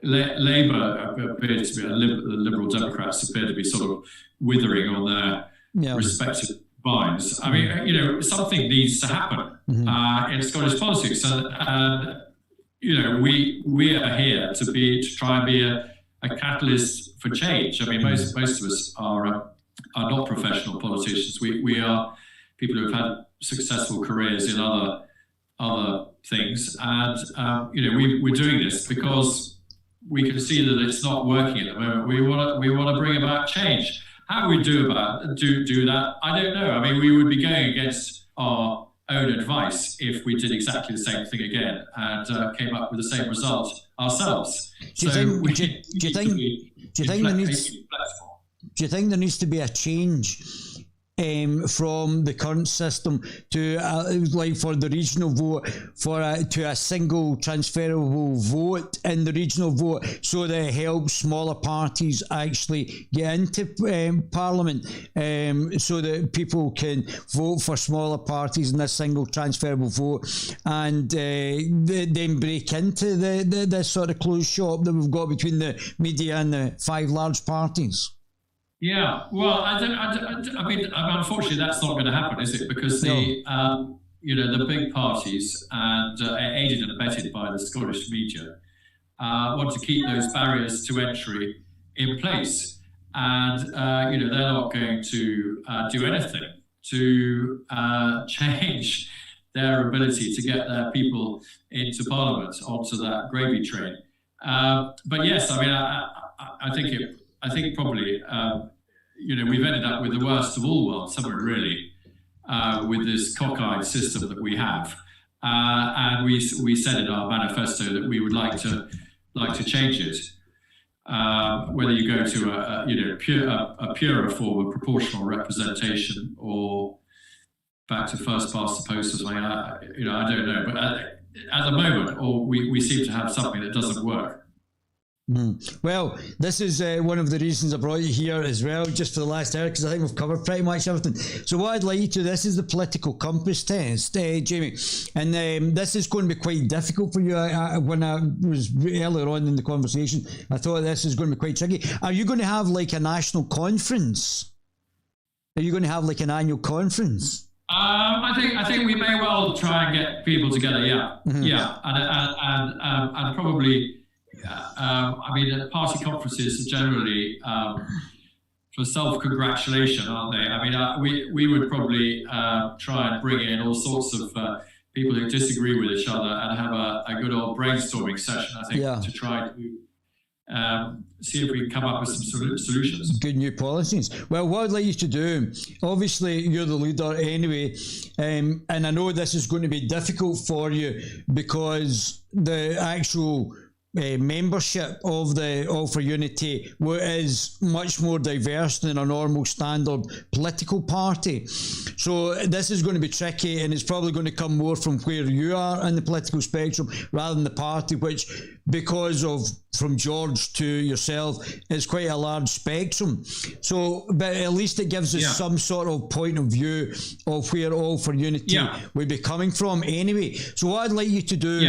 Labour appears to be, the Liberal Democrats appear to be sort of withering on their respective vines. I mean, something needs to happen in Scottish politics, and we are here to try and be a catalyst for change. I mean, most of us are not professional politicians. We are people who have had successful careers in other things, and we're doing this because we can see that it's not working at the moment. We want to bring about change. How we do that, I don't know. I mean, we would be going against our own advice if we did exactly the same thing again and came up with the same result ourselves. Do you think there needs to be a change from the current system to for the regional vote to a single transferable vote in the regional vote, so that it helps smaller parties actually get into Parliament, so that people can vote for smaller parties in this single transferable vote, and then break into this sort of closed shop that we've got between the media and the 5 large parties? Yeah, well, I mean, unfortunately, that's not going to happen, is it? Because the big parties, and aided and abetted by the Scottish media, want to keep those barriers to entry in place, and they're not going to do anything to change their ability to get their people into Parliament onto that gravy train. But yes, I mean, I think probably, we've ended up with the worst of all worlds, haven't we, really, with this cockeyed system that we have. And we said in our manifesto that we would like to change it. Whether you go to a purer form of proportional representation or back to first past the post or something, I don't know. But at the moment, we seem to have something that doesn't work. Well, this is one of the reasons I brought you here as well, just for the last hour, because I think we've covered pretty much everything. So what I'd like you to, this is the political compass test, Jamie, and this is going to be quite difficult for you. When I was earlier on in the conversation, I thought this is going to be quite tricky. Are you going to have like a national conference? Are you going to have like an annual conference? I think we may well try and get people together. Yeah, yeah, and probably. I mean, party conferences are generally for self-congratulation, aren't they? I mean, we would probably try and bring in all sorts of people who disagree with each other and have a good old brainstorming session, I think, to try to see if we can come up with some solutions. Good new policies. Well, what I'd like you to do, obviously you're the leader anyway, and I know this is going to be difficult for you because the actual membership of the All for Unity is much more diverse than a normal standard political party. So this is going to be tricky, and it's probably going to come more from where you are in the political spectrum rather than the party, which, because of from George to yourself, is quite a large spectrum. So, but at least it gives us some sort of point of view of where All for Unity would be coming from anyway. So what I'd like you to do...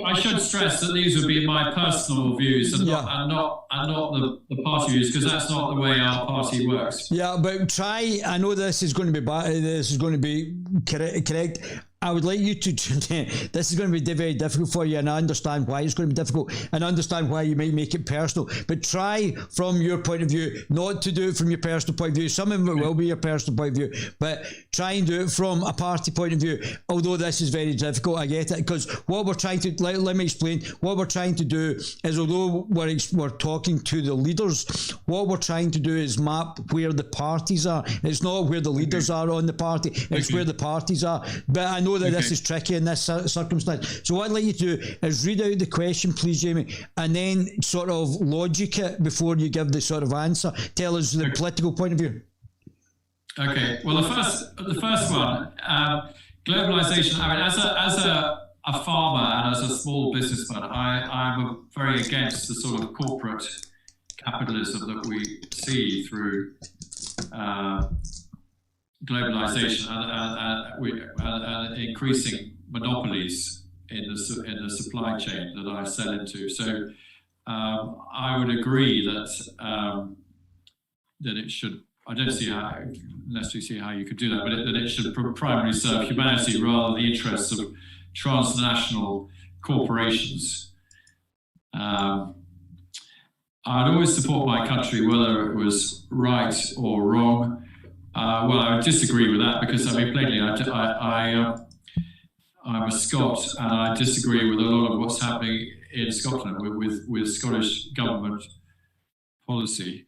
I should stress that these would be my personal views and not the party views, because that's not the way our party works. Yeah, but try... I know this is going to be this is going to be correct. I would like you to... This is going to be very difficult for you, and I understand why it's going to be difficult, and I understand why you might make it personal, but try from your point of view not to do it from your personal point of view. Some of it will be your personal point of view, but try and do it from a party point of view, although this is very difficult. I get it, because what we're trying to... Let me explain. What we're trying to do is, although we're talking to the leaders, what we're trying to do is map where the parties are. It's not where the leaders are on the party, it's where the parties are. But I know that this is tricky in this circumstance. So what I'd like you to do is read out the question, please, Jamie, and then sort of logic it before you give the sort of answer. Tell us the political point of view. Okay. Well, the first one, globalization. I mean, as a farmer and as a small businessman, I'm very against the sort of corporate capitalism that we see through globalization and increasing monopolies in the supply chain that I sell into. So I would agree that it should. I don't necessarily see how you could do that, but that it should primarily serve humanity rather than the interests of transnational corporations. I'd always support my country, whether it was right or wrong. Well, I would disagree with that, because I mean, plainly, I'm a Scot, and I disagree with a lot of what's happening in Scotland with Scottish government policy.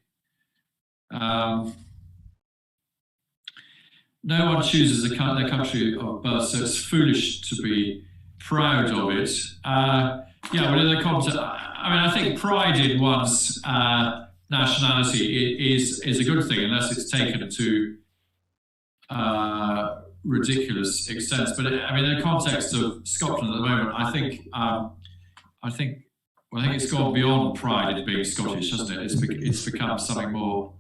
No one chooses their country of birth, so it's foolish to be proud of it. Well, in the context, I mean, I think pride in one's nationality is a good thing, unless it's taken to ridiculous extents. But I mean, in the context of Scotland at the moment, I think it's gone beyond pride in being Scottish, hasn't it? It's become something more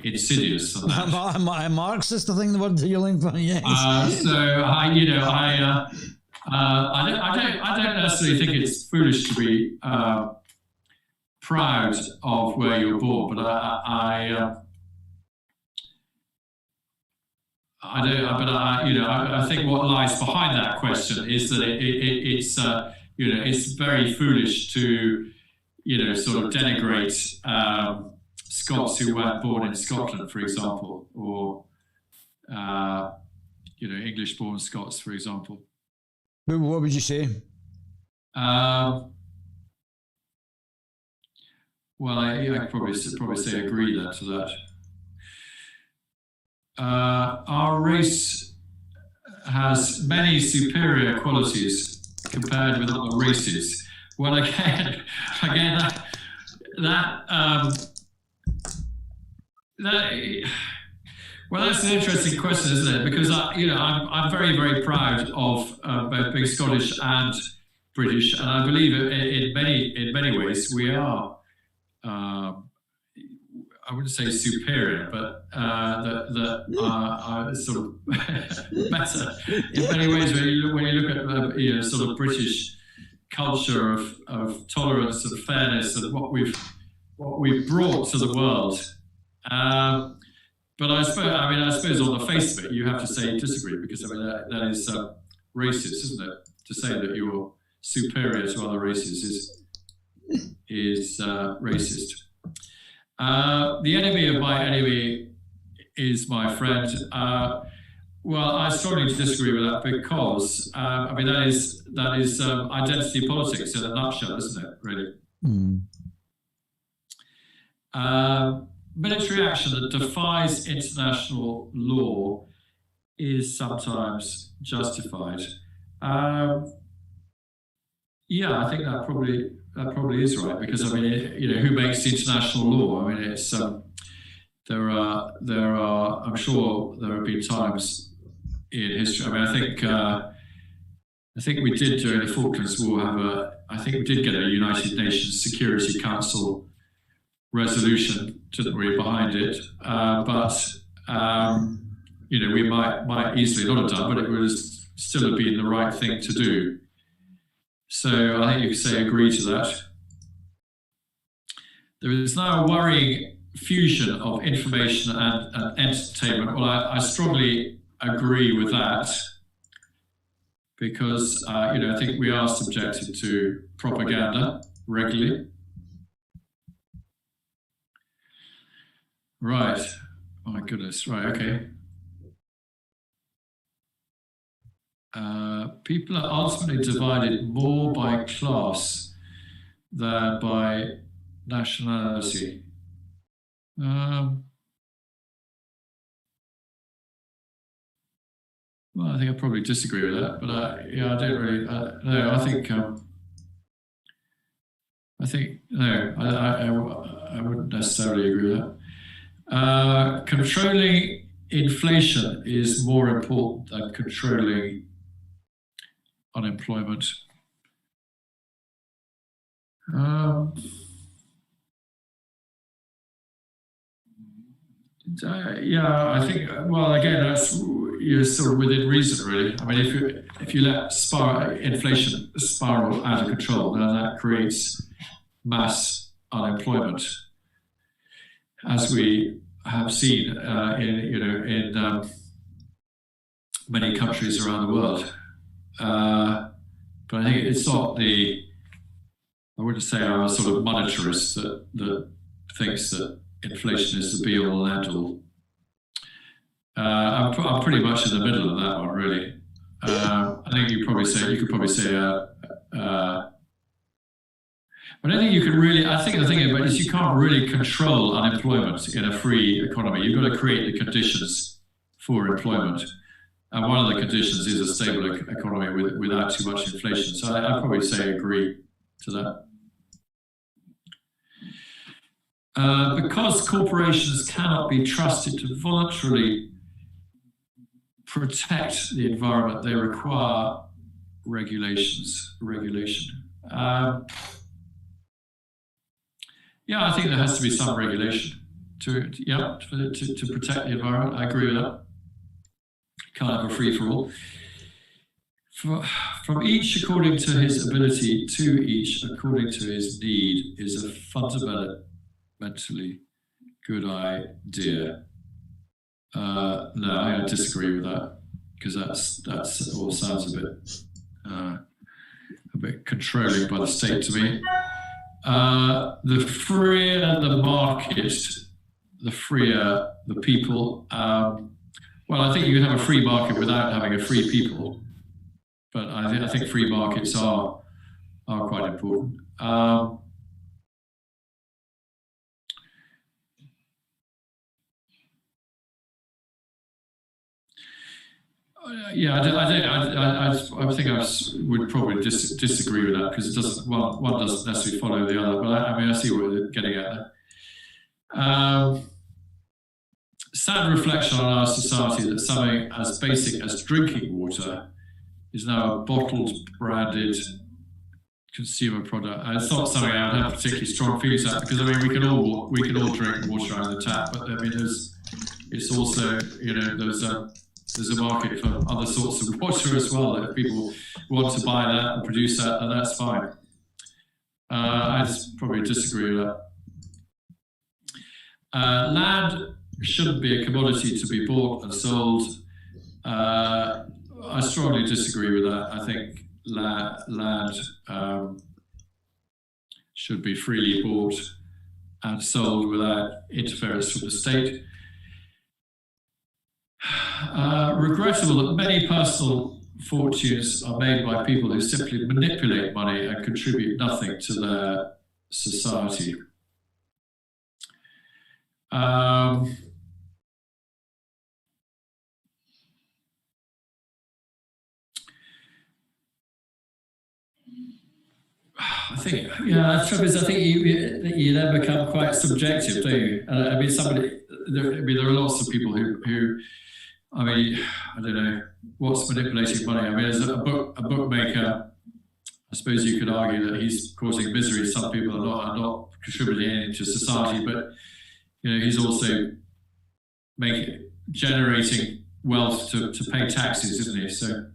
insidious than that. Am I a Marxist? I think the word you're looking for. Yes. I don't necessarily think it's foolish to be proud of where you're born, but I think what lies behind that question is that it's very foolish to sort of denigrate Scots who weren't born in Scotland, for example, or English-born Scots, for example. What would you say? Well, I could probably say agree to that. Our race has many superior qualities compared with other races. Well, again, well, that's an interesting question, isn't it? Because I'm very, very proud of both being Scottish and British, and I believe in many ways we are. I wouldn't say superior, but that sort of better in many ways when you look at sort of British culture of tolerance and fairness and what we've brought to the world. But I suppose on the face of it, you have to say disagree, because I mean that is racist, isn't it? To say that you're superior to other races is racist. The enemy of my enemy is my friend. Well, I strongly disagree with that, because I mean that is identity politics in a nutshell, isn't it? Really. Military action that defies international law is sometimes justified. Yeah, I think that probably is right, because I mean, you know, who makes the international law? I mean, it's there are I'm sure there have been times in history. I mean, I think we did during the Falklands War I think we did get a United Nations Security Council resolution, didn't we, behind it, but you know, we might easily not have done, but it would still have been the right thing to do. So I think you could say agree to that. There is now a worrying fusion of information and entertainment. Well, I strongly agree with that, because you know, I think we are subjected to propaganda regularly. Right. Oh my goodness. Right. Okay. People are ultimately divided more by class than by nationality. Well, I think I probably disagree with that, but yeah, I don't really. No, I think no, I wouldn't necessarily agree with that. Controlling inflation is more important than controlling unemployment. Yeah, I think. Well, again, you're sort of within reason, really. I mean, if you let inflation spiral out of control, then that creates mass unemployment, as we have seen in many countries around the world. But I think it's not I wouldn't say I'm a sort of monetarist that thinks that inflation is the be-all and end-all. I'm pretty much in the middle of that one, really. I think you could probably say I don't think you can really. I think the thing about it is you can't really control unemployment in a free economy. You've got to create the conditions for employment, and one of the conditions is a stable economy without too much inflation. So I'd probably say agree to that. Because corporations cannot be trusted to voluntarily protect the environment, they require regulation. Yeah, I think there has to be some regulation to protect the environment. I agree with that. Can't have a free-for-all. From each according to his ability, to each according to his need is a fundamentally good idea. No, I disagree with that, because that's all sounds a bit controlling by the state to me. The freer the market, the freer the people. Well, I think you can have a free market without having a free people, but I think free markets are quite important. Yeah, I think I would probably disagree with that, because it doesn't. Well, one doesn't necessarily follow the other. But I mean, I see what they're getting at there. Sad reflection on our society that something as basic as drinking water is now a bottled, branded consumer product. And it's not something I would have particularly strong feelings at, because I mean, we can all drink water out of the tap, but I mean, it's also, you know, there's a market for other sorts of water as well. That if people want to buy that and produce that, then that's fine. I just probably disagree with that. Land shouldn't be a commodity to be bought and sold. I strongly disagree with that. I think land should be freely bought and sold without interference from the state. Regrettable that many personal fortunes are made by people who simply manipulate money and contribute nothing to their society. I think, yeah, the trouble is, I think you then become quite subjective, don't you? I mean, there are lots of people who, I mean, I don't know, what's manipulating money? I mean, as a bookmaker, I suppose you could argue that he's causing misery. Some people are not contributing anything to society, but he's also generating wealth to pay taxes, isn't he? So,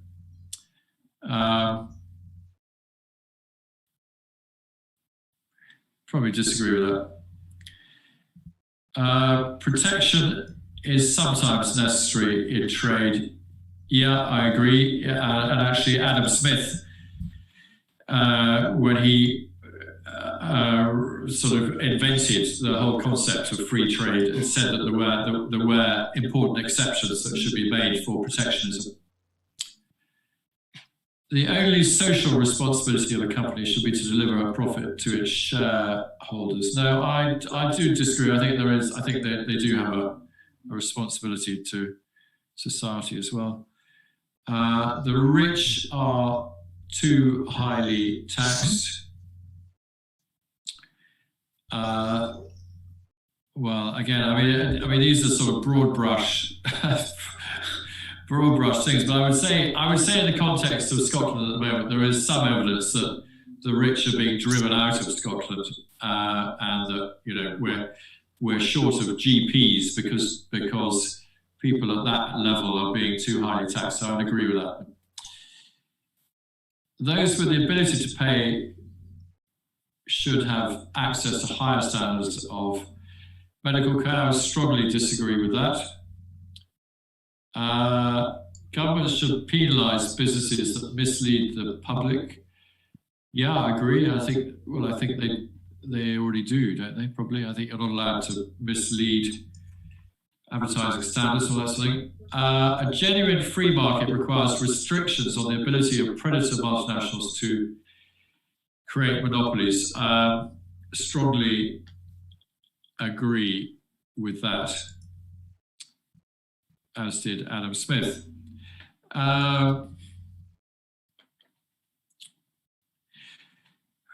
probably disagree with that. Protection is sometimes necessary in trade. Yeah, I agree. And actually, Adam Smith, when he sort of invented the whole concept of free trade, and said that there were important exceptions that should be made for protectionism. The only social responsibility of a company should be to deliver a profit to its shareholders. No, I do disagree. I think there is. I think they do have a responsibility to society as well. The rich are too highly taxed. Well, again, I mean, these are sort of broad brush things, but I would say in the context of Scotland at the moment, there is some evidence that the rich are being driven out of Scotland, and that we're short of GPs because people at that level are being too highly taxed. So I would agree with that. Those with the ability to pay should have access to higher standards of medical care. I strongly disagree with that. Governments should penalise businesses that mislead the public. Yeah, I agree. I think they already do, don't they? Probably. I think you're not allowed to mislead advertising standards or that sort of thing. A genuine free market requires restrictions on the ability of predator multinationals to create monopolies. Strongly agree with that, as did Adam Smith.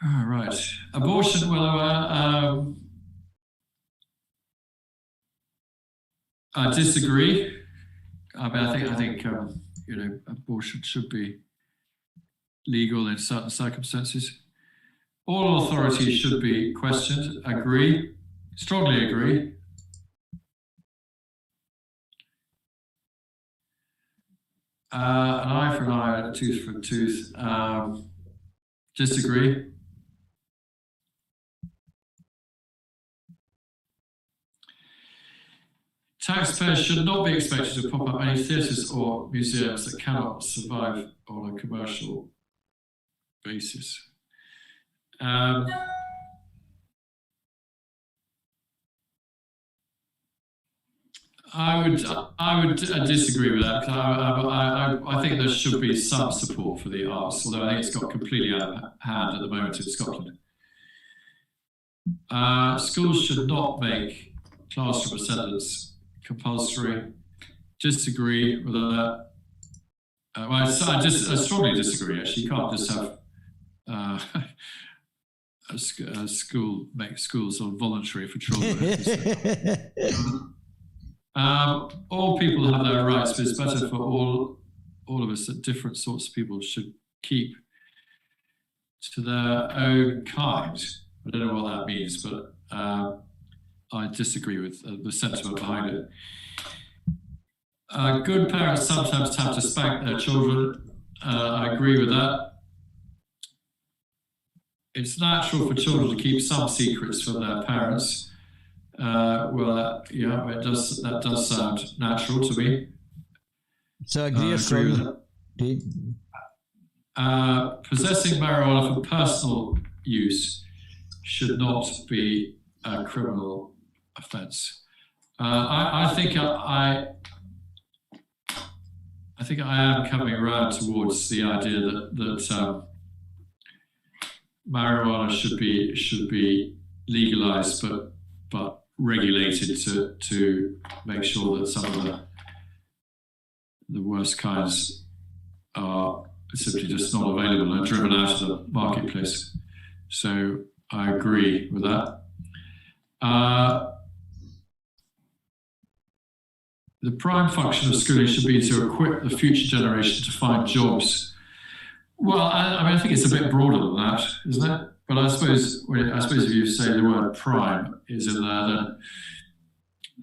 All right, abortion. Well, I disagree. I mean, I think abortion should be legal in certain circumstances. All authorities should be questioned. Agree. Strongly agree. An eye for an eye, a tooth for a tooth. Disagree. Taxpayers should not be expected to pop up any theatres or museums that cannot survive on a commercial basis. I would disagree with that. I think there should be some support for the arts, although I think it's got completely out of hand at the moment in Scotland. Schools should not make classroom attendance compulsory. Disagree with that. Well, I strongly disagree. Actually, you can't just have a school make schools sort of voluntary for children. All people have their rights, but it's better for all of us that different sorts of people should keep to their own kind. I don't know what that means, but I disagree with the sentiment behind it. Good parents sometimes have to spank their children. I agree with that. It's natural for children to keep some secrets from their parents. Well, yeah, that does sound natural to me. So I agree with that. Possessing marijuana for personal use should not be a criminal offence. I think I am coming around towards the idea that marijuana should be legalised, but regulated to make sure that some of the worst kinds are simply just not available and driven out of the marketplace. So I agree with that. The prime function of schooling should be to equip the future generation to find jobs. Well, I think it's a bit broader than that, isn't it? But I suppose if you say the word prime is in there,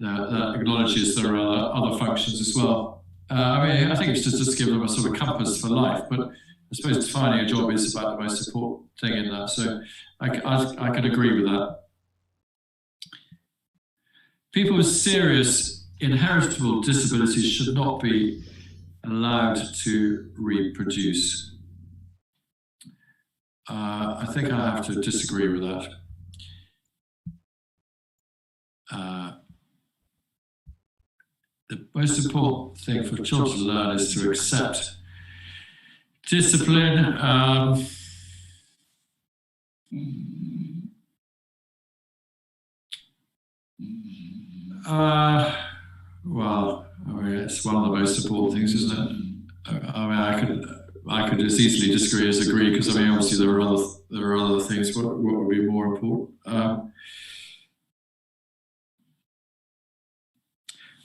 that acknowledges there are other functions as well. I think it's just to give them a sort of compass for life, but I suppose finding a job is about the most important thing in that. So I can agree with that. People with serious inheritable disabilities should not be allowed to reproduce. I think I have to disagree with that. The most important thing for children to learn is to accept discipline. Well, it's one of the most important things, isn't it? I could as easily disagree as agree, because obviously there are other things. What would be more important?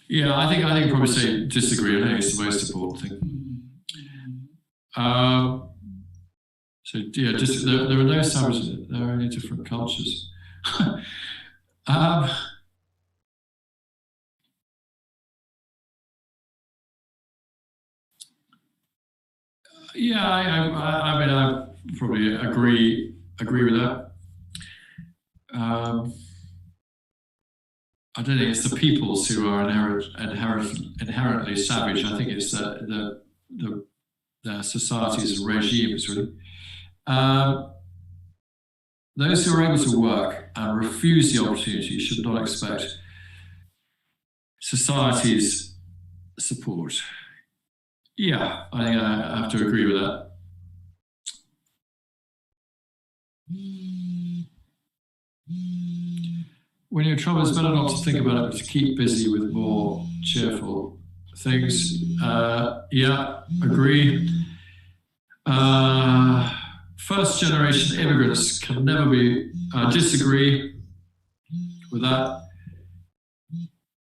Yeah, I think I'd probably say disagree. I think it's the most important thing. So yeah, just there are no savages. There are only different cultures. Yeah, I probably agree with that. I don't think it's the peoples who are inherently savage. I think it's the societies and regimes, really. Those who are able to work and refuse the opportunity should not expect society's support. Yeah, I think I have to agree with that. When you're in trouble, it's better not to think about it, but to keep busy with more cheerful things. Yeah, agree. First generation immigrants can never be, disagree with that.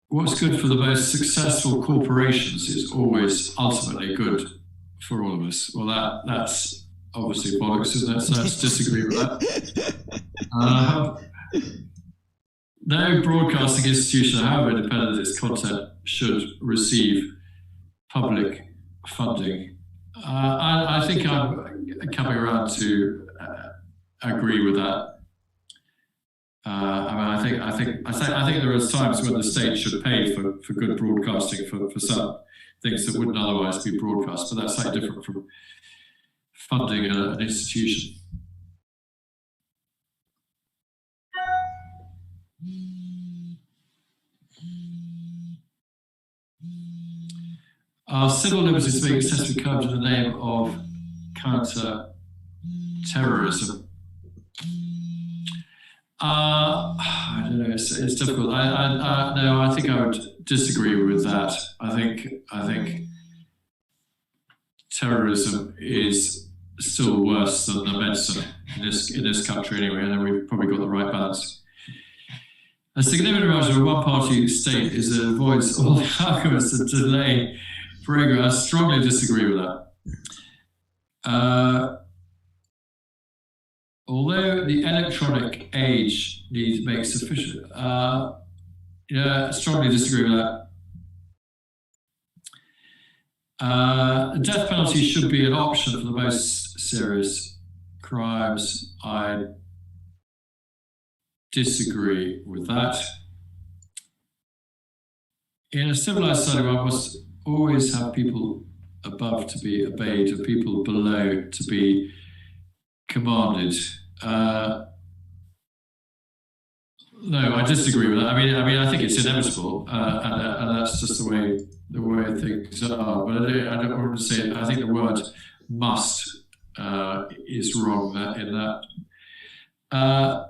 What's good for the most successful corporations is always ultimately good for all of us. Well, that's obviously bollocks, isn't it? So let's disagree with that. No broadcasting institution, however independent its content, should receive public funding. I think I'm coming around to agree with that. I think there are times when the state should pay for good broadcasting for some things that wouldn't otherwise be broadcast, but that's slightly different from funding an institution. Are civil liberties being excessively curbed in the name of counter-terrorism? I don't know. It's difficult. No, I think I would disagree with that. I think terrorism is still worse than the medicine in this country anyway, and we've probably got the right balance. A significant measure of a one-party state is that it avoids all the arguments that delay progress. I strongly disagree with that. Although the electronic age needs make sufficient, yeah, strongly disagree with that. The death penalty should be an option for the most serious crimes. I disagree with that. In a civilized society, one must always have people above to be obeyed and people below to be commanded. No, I disagree with that. I mean, I think it's inevitable, and that's just the way things are. But I don't want to say it. I think the word "must" is wrong in that.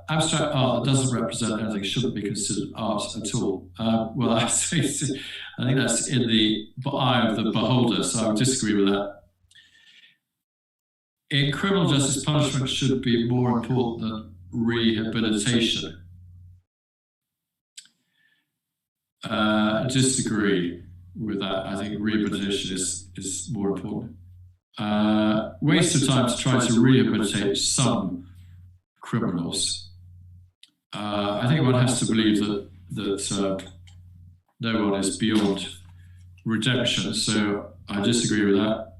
Abstract art that doesn't represent anything shouldn't be considered art at all. Well, I think that's in the eye of the beholder, so I would disagree with that. in criminal justice, punishment should be more important than rehabilitation. Disagree with that. I think rehabilitation is more important. Waste of time to try to rehabilitate some criminals. I think one has to believe that no one is beyond redemption, so I disagree with that.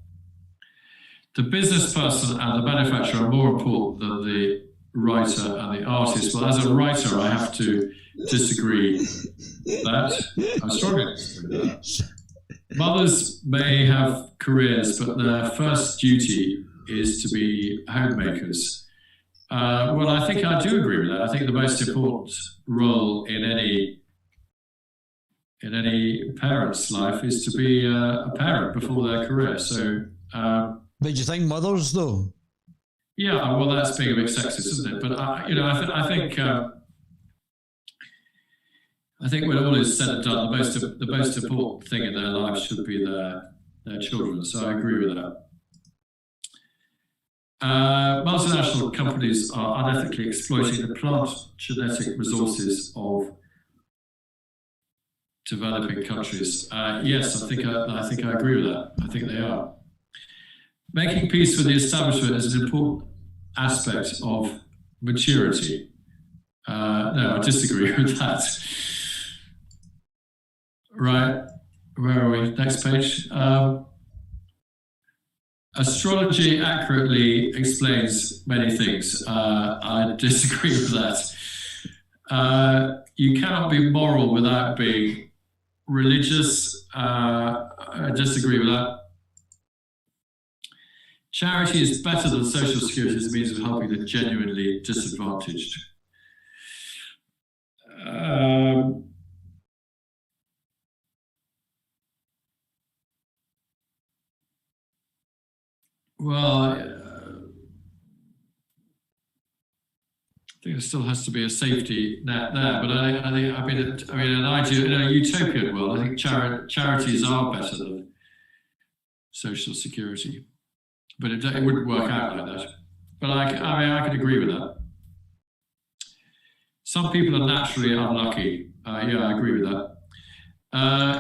The business person and the manufacturer are more important than the writer and the artist. Well, as a writer, I have to disagree with that. I strongly disagree with that. Mothers may have careers, but their first duty is to be homemakers. Well, I think I do agree with that. I think the most important role in any parent's life is to be a parent before their career. So, but do you think mothers, though? Yeah, well, that's being a bit sexist, isn't it? But I think when all is said and done, the most important thing in their life should be their children. So I agree with that. Multinational companies are unethically exploiting the plant genetic resources of developing countries. Yes, I think I agree with that. I think they are. Making peace with the establishment is an important aspect of maturity. No, I disagree with that. Right, where are we? Next page. Astrology accurately explains many things. I disagree with that. You cannot be moral without being religious. I disagree with that. Charity is better than social security as a means of helping the genuinely disadvantaged. Well, I think there still has to be a safety net there, but I mean, in a utopian world, I think charities are better than social security. But it wouldn't work out like that. But I can agree with that. Some people are naturally unlucky. Yeah, I agree with that.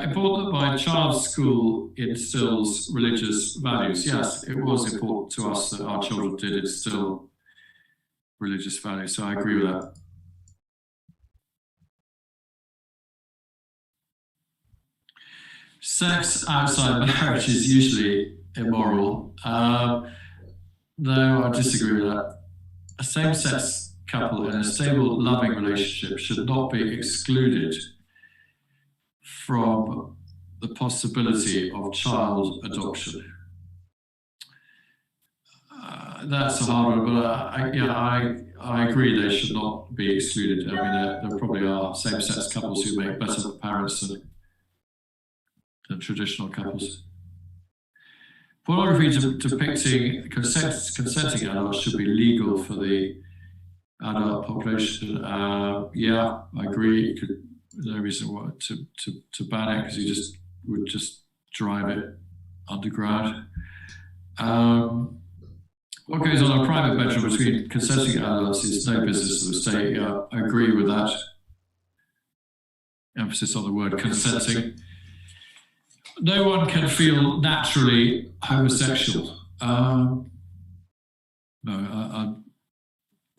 Important that my child's school instills religious values. Yes, it was important to us that our children did instill religious values, so I agree with that. Sex outside marriage is usually immoral. No, I disagree with that. A same-sex couple in a stable, loving relationship should not be excluded from the possibility of child adoption. That's a hard one, but I agree they should not be excluded. I mean, there probably are same-sex couples who make better parents than traditional couples. Pornography depicting consenting adults should be legal for the adult population. Yeah, I agree. There's no reason to ban it because you would just drive it underground. What goes on in a private bedroom between consenting adults is no business of the state. Yeah, I agree with that. Emphasis on the word consenting. No one can feel naturally homosexual. No, I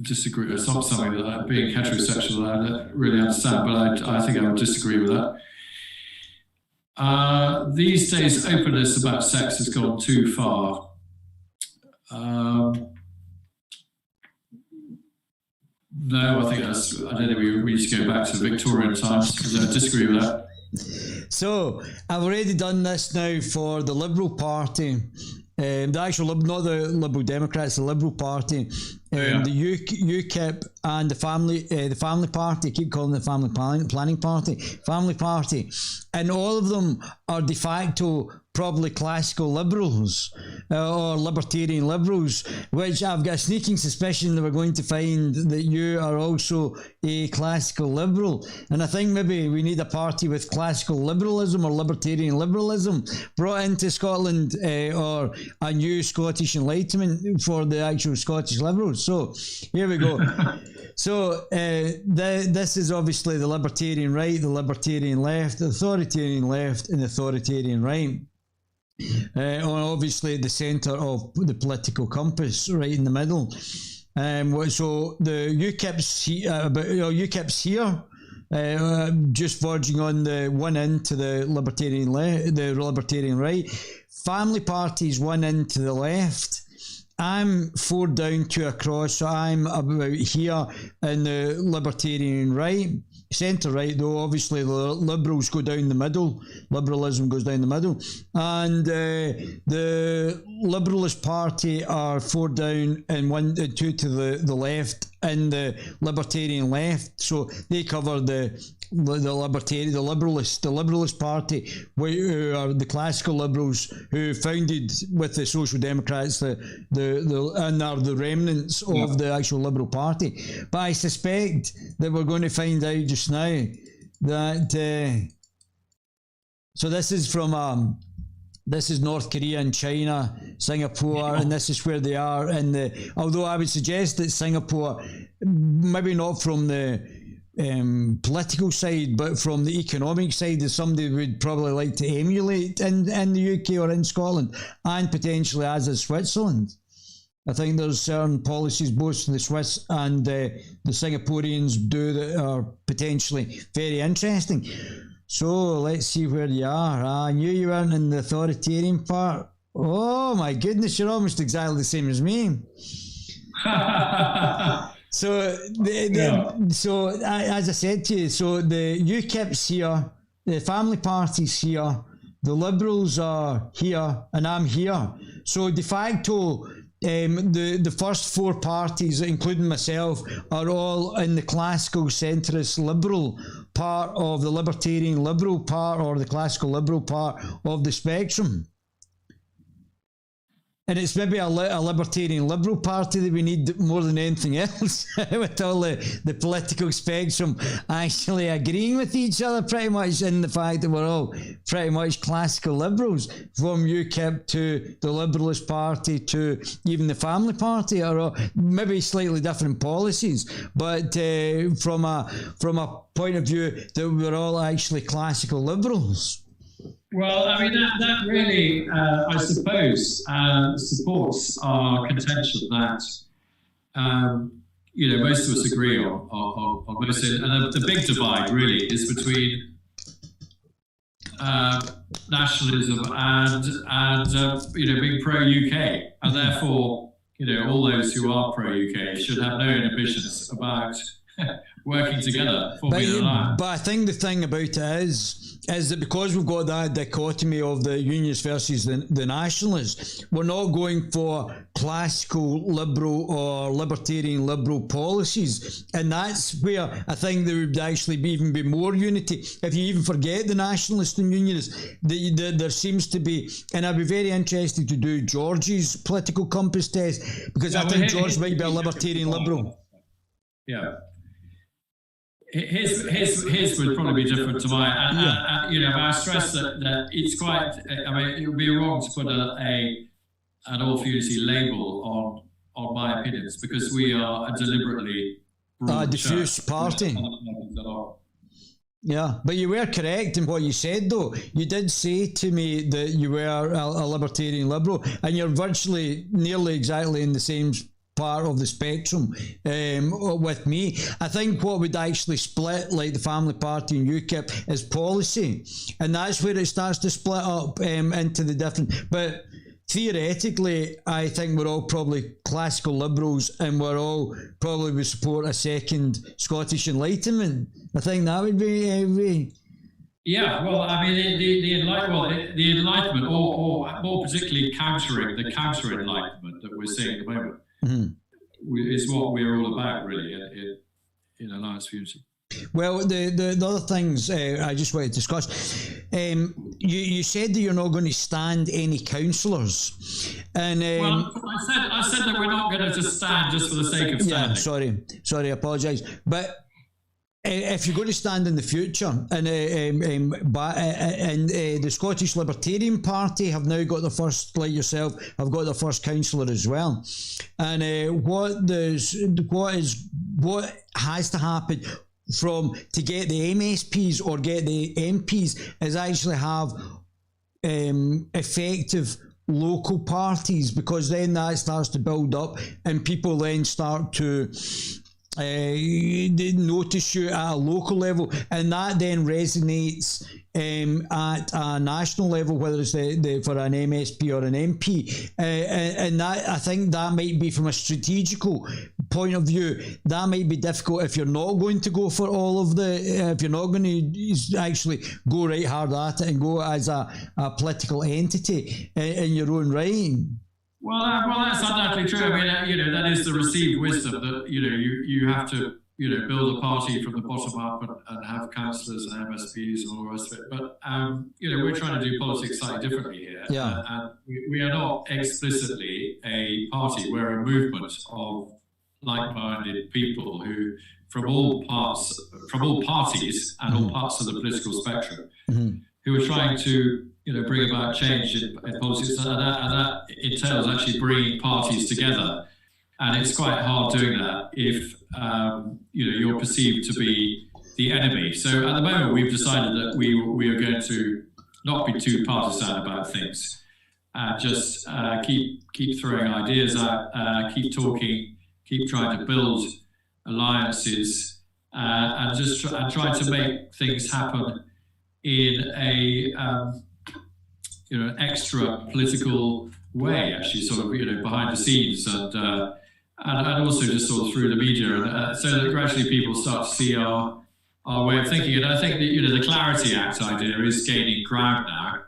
disagree. It's not something that being heterosexual I don't really understand, but I think I would disagree with that. These days, openness about sex has gone too far. No, I don't think we need to go back to Victorian times because I disagree with that. So I've already done this now for the Liberal Party, the actual not the Liberal Democrats, the Liberal Party, the UKIP and the Family Party. I keep calling it the Family Planning Party, Family Party, and all of them are de facto probably classical liberals or libertarian liberals, which I've got a sneaking suspicion that we're going to find that you are also a classical liberal. And I think maybe we need a party with classical liberalism or libertarian liberalism brought into Scotland, or a new Scottish Enlightenment for the actual Scottish liberals. So here we go. So this is obviously the libertarian right, the libertarian left, the authoritarian left, and the authoritarian right. Obviously at the centre of the political compass, right in the middle. So the UKIP's here, just verging on the one end to the libertarian the libertarian right. Family parties one end to the left. I'm 4 down, 2 across, so I'm about here in the libertarian right. Centre right, though, obviously the Liberals go down the middle. Liberalism goes down the middle. And the Liberalist Party are 4 down and 1 and 2 to the left in the Libertarian left. So they cover the Liberalist Party, who are the classical Liberals who founded with the Social Democrats, and are the remnants of the actual Liberal Party. But I suspect that we're going to find out just now that so this is from this is North Korea and China, Singapore, and this is where they are. Although I would suggest that Singapore, maybe not from the political side, but from the economic side, is somebody would probably like to emulate in the UK or in Scotland, and potentially as is Switzerland. I think there's certain policies both the Swiss and the Singaporeans do that are potentially very interesting. So let's see where you are. I knew you weren't in the authoritarian part. Oh my goodness, you're almost exactly the same as me. So, as I said to you, so the UKIP's here, the family party's here, the Liberals are here, and I'm here. So de facto, the first 4 parties, including myself, are all in the classical centrist liberal part of the libertarian liberal part, or the classical liberal part of the spectrum. And it's maybe a libertarian liberal party that we need more than anything else, with all the political spectrum actually agreeing with each other pretty much, in the fact that we're all pretty much classical liberals, from UKIP to the Liberalist Party to even the Family Party, are all maybe slightly different policies, but from a point of view that we're all actually classical liberals. Well, I mean, that really, I suppose, supports our contention that, most of us agree on most of it. And the big divide really is between nationalism and being pro-UK. And therefore, all those who are pro-UK should have no inhibitions about working together, forming an alliance. But I think the thing about it is that because we've got that dichotomy of the Unionists versus the Nationalists, we're not going for classical liberal or libertarian liberal policies. And that's where I think there would actually even be more unity. If you even forget the Nationalists and Unionists, there seems to be, and I'd be very interested to do George's political compass test, because I think George might be a libertarian liberal. Yeah. His would probably be different to mine. And I stress that it's quite, it would be wrong to put an all for unity label on my opinions, because we are a deliberately diffuse party. Yeah, but you were correct in what you said, though. You did say to me that you were a libertarian liberal, and you're virtually nearly exactly in the same part of the spectrum with me. I think what would actually split, like the Family Party and UKIP, is policy, and that's where it starts to split up into the different. But theoretically, I think we're all probably classical liberals, and we're all probably would support a second Scottish Enlightenment. I think that would be. Yeah, well, I mean, the Enlightenment, or more particularly countering the counter-Enlightenment that we're seeing at the moment, is what we're all about, really, in Alliance for Unity. Well, the other things I just wanted to discuss. you said that you're not going to stand any councillors, and well, I said that we're not going to just stand just for the sake of standing. Yeah, sorry, I apologise, but. If you're going to stand in the future, and the Scottish Libertarian Party have now got their first, like yourself, have got their first councillor as well, and what has to happen to get the MSPs or get the MPs is actually have effective local parties, because then that starts to build up and people then start to notice you at a local level, and that then resonates at a national level, whether it's for an MSP or an MP, and that, I think that might be, from a strategical point of view, that might be difficult if you're not going to go for all of if you're not going to actually go right hard at it and go as a political entity in your own right. Well, that's undoubtedly true. I mean, that is the received wisdom that, you have to, build a party from the bottom up and have councillors and MSPs and all the rest of it. But, we're trying to do politics slightly differently here. Yeah. And we are not explicitly a party. We're a movement of like-minded people who, from all parties and all parts of the political spectrum, who are trying to bring about change in politics, and that entails actually bringing parties together. And it's quite hard doing that if you're perceived to be the enemy. So at the moment, we've decided that we are going to not be too partisan about things, just keep throwing ideas out, keep talking, keep trying to build alliances, and just try to make things happen in a an extra political way, actually, sort of behind the scenes, and also just sort of through the media, so that gradually people start to see our way of thinking. And I think that the Clarity Act idea is gaining ground now,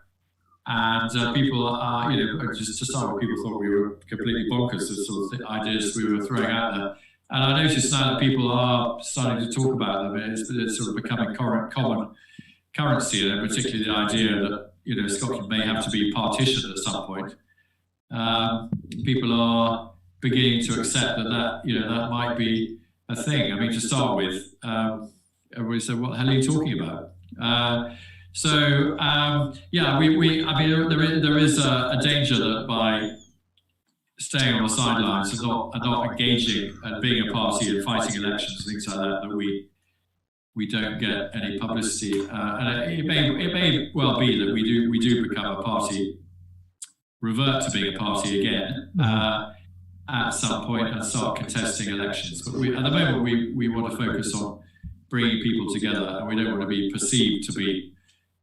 and people are just to start with, people thought we were completely bonkers, the sort of ideas we were throwing out there. And I notice now that people are starting to talk about them. It's sort of becoming common currency, and particularly the idea that Scotland may have to be partitioned at some point. People are beginning to accept that might be a thing. I mean, to start with, everybody said, "What the hell are you talking about?" There is a danger that by staying on the sidelines and not engaging and being a party and fighting elections and things like that, we don't get any publicity, and it may well be that we do become a party, revert to being a party again at some point and start contesting elections. But at the moment, we want to focus on bringing people together, and we don't want to be perceived to be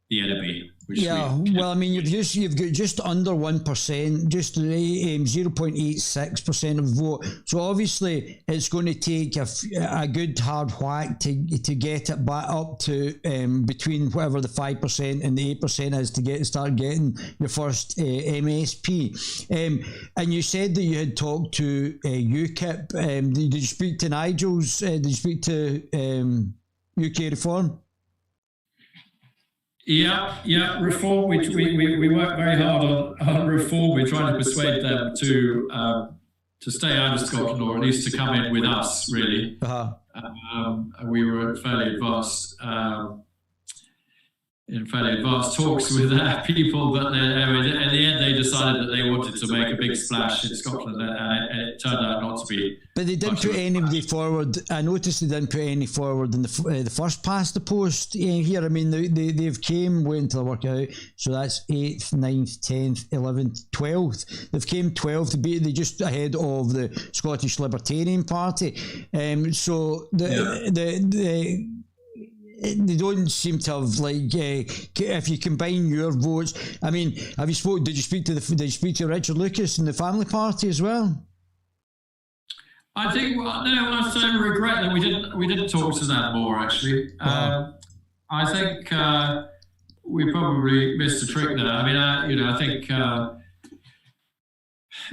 the enemy. Well, I mean, you've got just under 1%, just 0.86% of the vote. So obviously, it's going to take a good hard whack to get it back up to between whatever the 5% and the 8% is to start getting your first MSP. And you said that you had talked to UKIP. Did you speak to Nigel's? Did you speak to UK Reform? Yeah, Reform. We work very hard on Reform. We're trying to persuade them to stay out of Scotland, or at least to come in with us, really. We were fairly advanced talks with people, but in the end they decided that they wanted to make a big splash in Scotland, and it turned out not to be. But they didn't put anybody forward. I noticed they didn't put any forward in the first past the post here. I mean, they've came, wait until I work out, so that's 8th, 9th, 10th, 11th, 12th. They've came 12th to be, they just ahead of the Scottish Libertarian Party. So they don't seem to have, like, if you combine your votes. I mean, did you speak to Richard Lucas and the Family Party as well? I think, no, I certainly regret that we didn't talk to them more, actually. I think we probably missed a trick there. I mean, I think at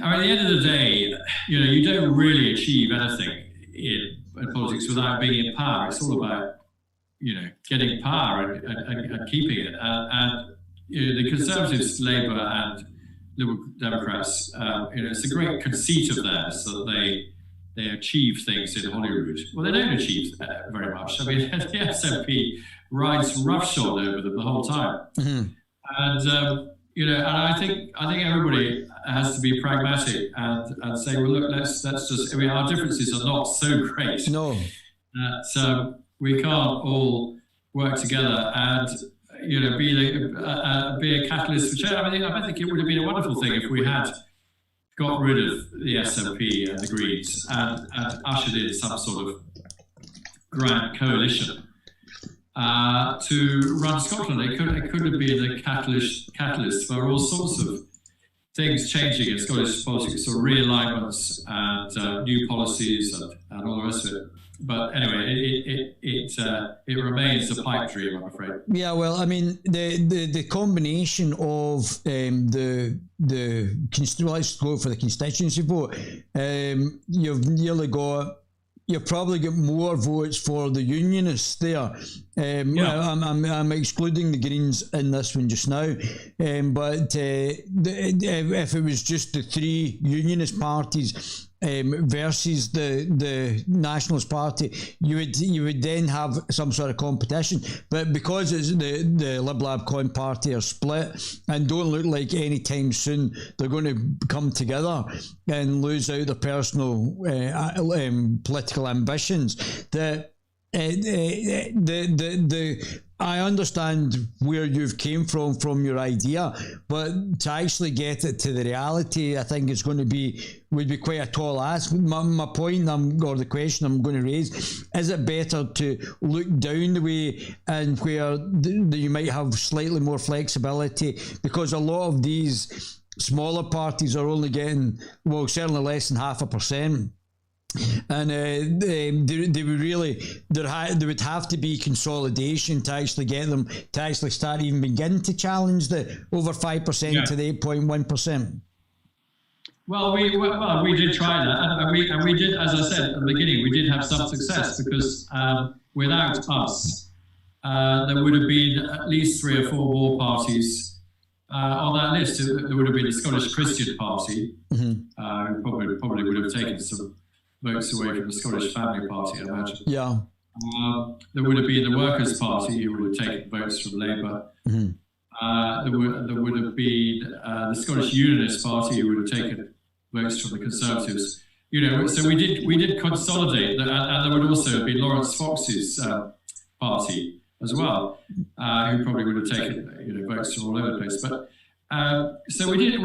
the end of the day, you don't really achieve anything in politics without being in power. It's all about getting power and keeping it. And the Conservatives, Labour and Liberal Democrats, it's a great conceit of theirs that they achieve things in Holyrood. Well, they don't achieve very much. I mean, the SNP rides roughshod over them the whole time. Mm-hmm. And and I think everybody has to be pragmatic and say, well, look, let's just. I mean, our differences are not so great. No. That we can't all work together and be a catalyst for change. I think it would have been a wonderful thing if we had got rid of the SNP and the Greens and ushered in some sort of grand coalition to run Scotland. It could have been the catalyst for all sorts of things changing in Scottish politics, so realignments and new policies and all the rest of it. But anyway, it remains a pipe dream, I'm afraid. Yeah, well, I mean, the combination of let's go for the constituency vote. You've probably got more votes for the Unionists there. I'm excluding the Greens in this one just now, but if it was just the three Unionist parties versus the Nationalist Party, you would then have some sort of competition. But because it's the Lib Lab Con Party are split and don't look like any time soon they're going to come together and lose out their personal political ambitions, I understand where you've came from your idea, but to actually get it to the reality, I think it's would be quite a tall ask. My point, or the question I'm going to raise, is it better to look down the way and where you might have slightly more flexibility, because a lot of these smaller parties are only getting, well, certainly less than 0.5%. And there would have to be consolidation to actually get them to actually start even begin to challenge the over 5% to the 8.1%. Well, we did try that, and we did, as I said at the beginning, we did have some success because without us, there would have been at least 3 or 4 more parties on that list. There would have been the Scottish Christian Party, who probably would have taken some votes away from the Scottish Family Party, I imagine. Yeah. There would have been the Workers' Party, who would have taken votes from Labour. Mm-hmm. There would have been the Scottish Unionist Party, who would have taken votes from the Conservatives. So we did consolidate, and there would also have been Lawrence Fox's party as well, who probably would have taken votes from all over the place. But so we did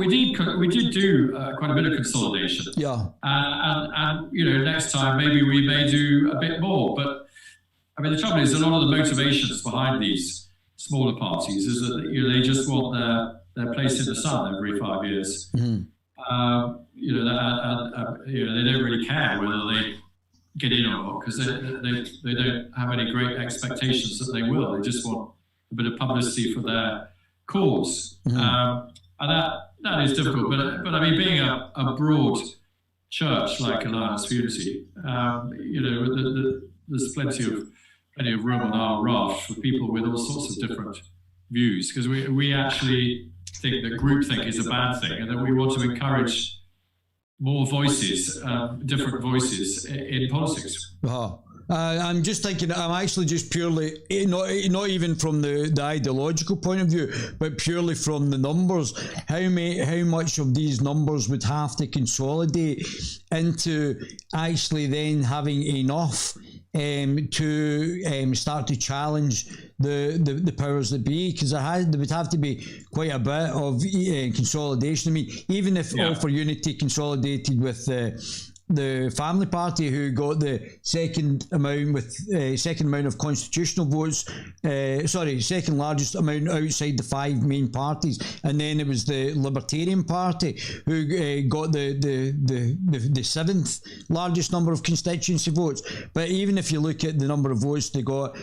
do quite a bit of consolidation. Yeah. And next time maybe we may do a bit more. But I mean, the trouble is, a lot of the motivations behind these smaller parties is that they just want their place in the sun every 5 years. Mm-hmm. They don't really care whether they get in or not, because they don't have any great expectations that they will. They just want a bit of publicity for their cause. Mm-hmm. And that is difficult. But I mean, being a broad church like Alliance for Unity, there's plenty of room on our raft for people with all sorts of different views, because we actually think that groupthink is a bad thing, and that we want to encourage more voices, different voices in politics. I'm just thinking, I'm actually just purely, not even from the ideological point of view, but purely from the numbers. How much of these numbers would have to consolidate into actually then having enough to start to challenge the powers that be? Because there would have to be quite a bit of consolidation. I mean, even if All for Unity consolidated with the Family Party, who got the second amount of constitutional votes, second largest amount outside the 5 main parties, and then it was the Libertarian Party who got the 7th largest number of constituency votes. But even if you look at the number of votes they got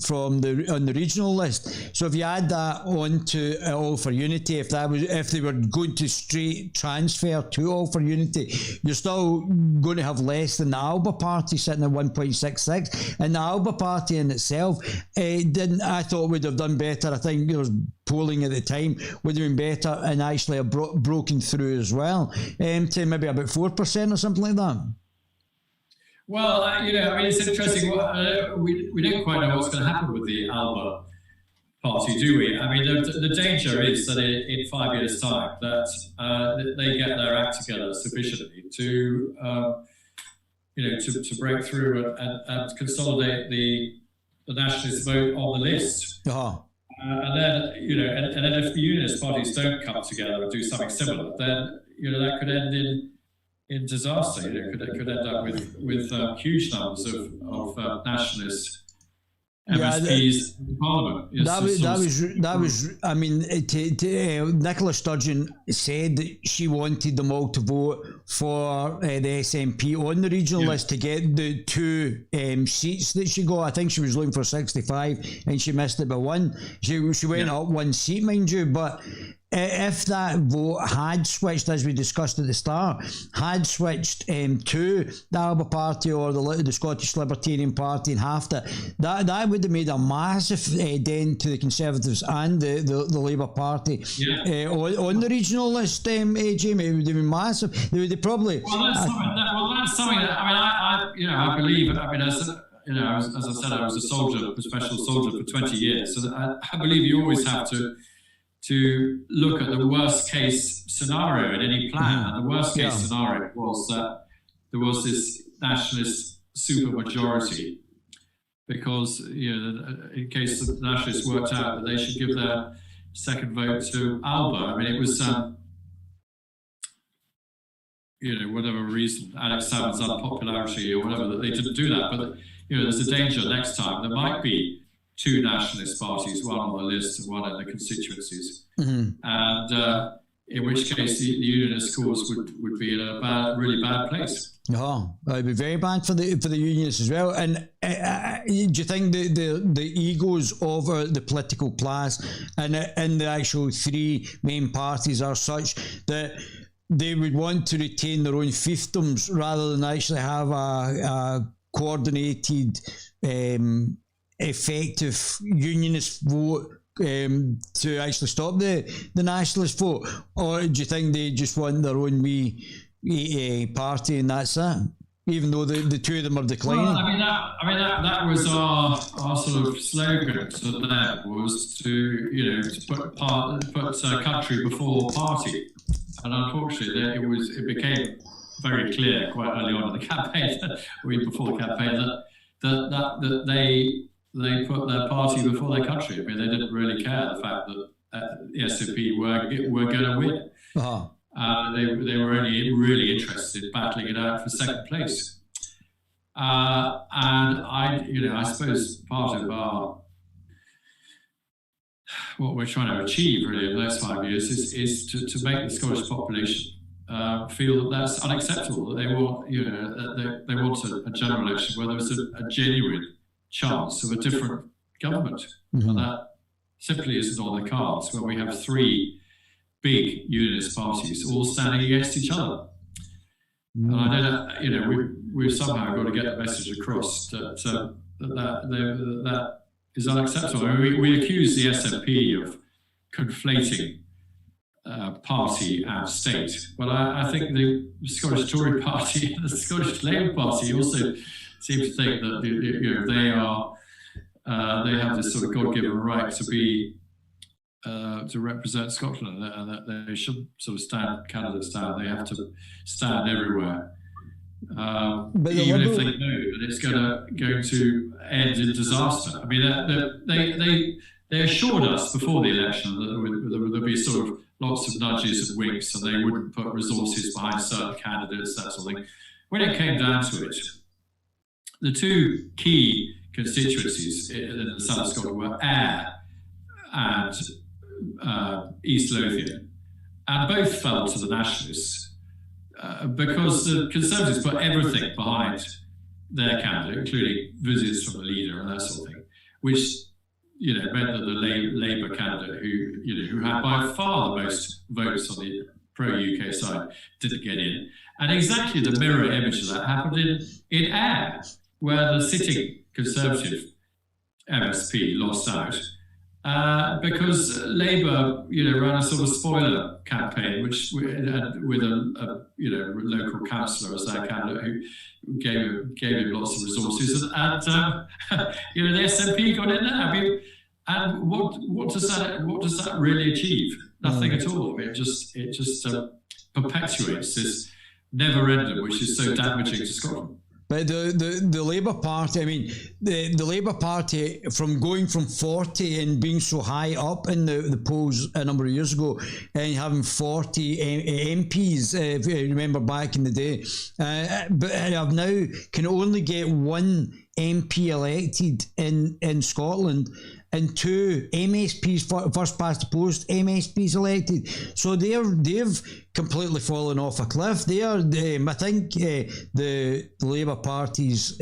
from on the regional list. So if you add that on to All for Unity, if they were going to straight transfer to All for Unity, you're still going to have less than the Alba Party sitting at 1.66, and the Alba Party in itself I thought would have done better. I think there was polling at the time would have been better and actually have broken through as well, to maybe about 4% or something like that. Well, it's interesting. We don't quite know what's going to happen with the Alba Party, do we? I mean, the danger is that in 5 years' time that they get their act together sufficiently to break through and consolidate the nationalist vote on the list. Uh-huh. And then if the Unionist parties don't come together and do something similar, then that could end in disaster. It could end up with huge numbers of nationalist MSPs in Parliament. That was. I mean, Nicola Sturgeon said that she wanted them all to vote for the SNP on the regional list to get the 2 seats that she got. I think she was looking for 65 and she missed it by 1. She went up 1 seat, mind you, but if that vote had switched, as we discussed at the start, had switched to the Alba Party or the Scottish Libertarian Party and half that would have made a massive dent to the Conservatives and the Labour Party on the regional list, Jamie. It would have been massive. They would have probably... that's something that, I believe, as I said, I was a soldier, a professional soldier for 20 years, so I believe you always have to look at the worst case scenario in any plan. And the worst case scenario was that there was this nationalist supermajority, because in case the nationalists worked out that they should give their second vote to Alba. I mean, it was whatever reason, Alex Salmond's unpopularity or whatever, that they didn't do that. But there's a danger next time there might be 2 nationalist parties, one on the list and one in the constituencies, and in which case the Unionist cause would be in a really bad place. Oh, it would be very bad for the Unionists as well. And do you think the egos of the political class and the actual 3 main parties are such that they would want to retain their own fiefdoms rather than actually have a coordinated effective Unionist vote to actually stop the nationalist vote? Or do you think they just want their own wee party and that's it, even though the 2 of them are declining? Well, that was our sort of slogan to them, was to put country before party, and unfortunately it became very clear quite early on in the campaign, before the campaign, that they put their party before their country. I mean, they didn't really care the fact that the SNP were going to win. They were only really interested in battling it out for second place. And I suppose part of what we're trying to achieve really in the next 5 years is to make the Scottish population feel that that's unacceptable. That they want, they want a general election where there's a genuine chance of a different government, and that simply isn't on the cards. Where we have 3 big Unionist parties all standing against each other, and I don't, we've somehow got to get the message across that is unacceptable. I mean, we accuse the SNP of conflating party and state, but I think the Scottish Tory Party and the Scottish Labour Party also seem to think that they have this sort of God-given right to be to represent Scotland, and that they should sort of stand candidates down. They have to stand everywhere, even if they know that it's going to end in disaster. I mean, they assured us before the election that there would be sort of lots of nudges and winks, and they wouldn't put resources behind certain candidates, that sort of thing. When it came down to it, the 2 key constituencies in the south of Scotland were Ayr and East Lothian, and both fell to the nationalists because the Conservatives put everything behind their candidate, including visits from the leader and that sort of thing. which meant that the Labour candidate, who had by far the most votes on the pro-UK side, didn't get in. And exactly the mirror image of that happened in Ayr, where the sitting Conservative MSP lost out because Labour, ran a sort of spoiler campaign, which with a local councillor as their candidate who gave him lots of resources, and the SNP got in there. I mean, and what does that really achieve? Nothing at all. It just perpetuates this never-ending, which is so damaging to Scotland. But the Labour Party, I mean, the Labour Party, from going from 40 and being so high up in the polls a number of years ago, and having 40 MPs, if you remember back in the day, but have now can only get one MP elected in Scotland, and two MSPs, first past the post MSPs elected. So they've completely fallen off a cliff. I think the Labour Party's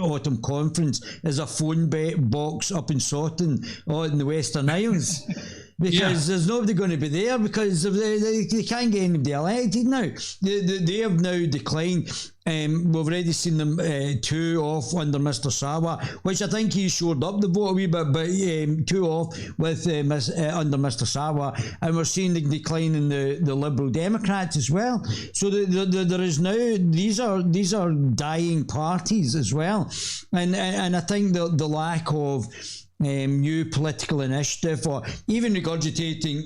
autumn conference is a phone box up in Sutton or in the Western Isles. Because there's nobody going to be there because they can't get anybody elected now. They have now declined. We've already seen them two off under Mr. Sawa, which I think he shored up the vote a wee bit, but two off with under Mr. Sawa, and we're seeing the decline in the Liberal Democrats as well. So there is now these are dying parties as well, and I think the lack of new political initiative, or even regurgitating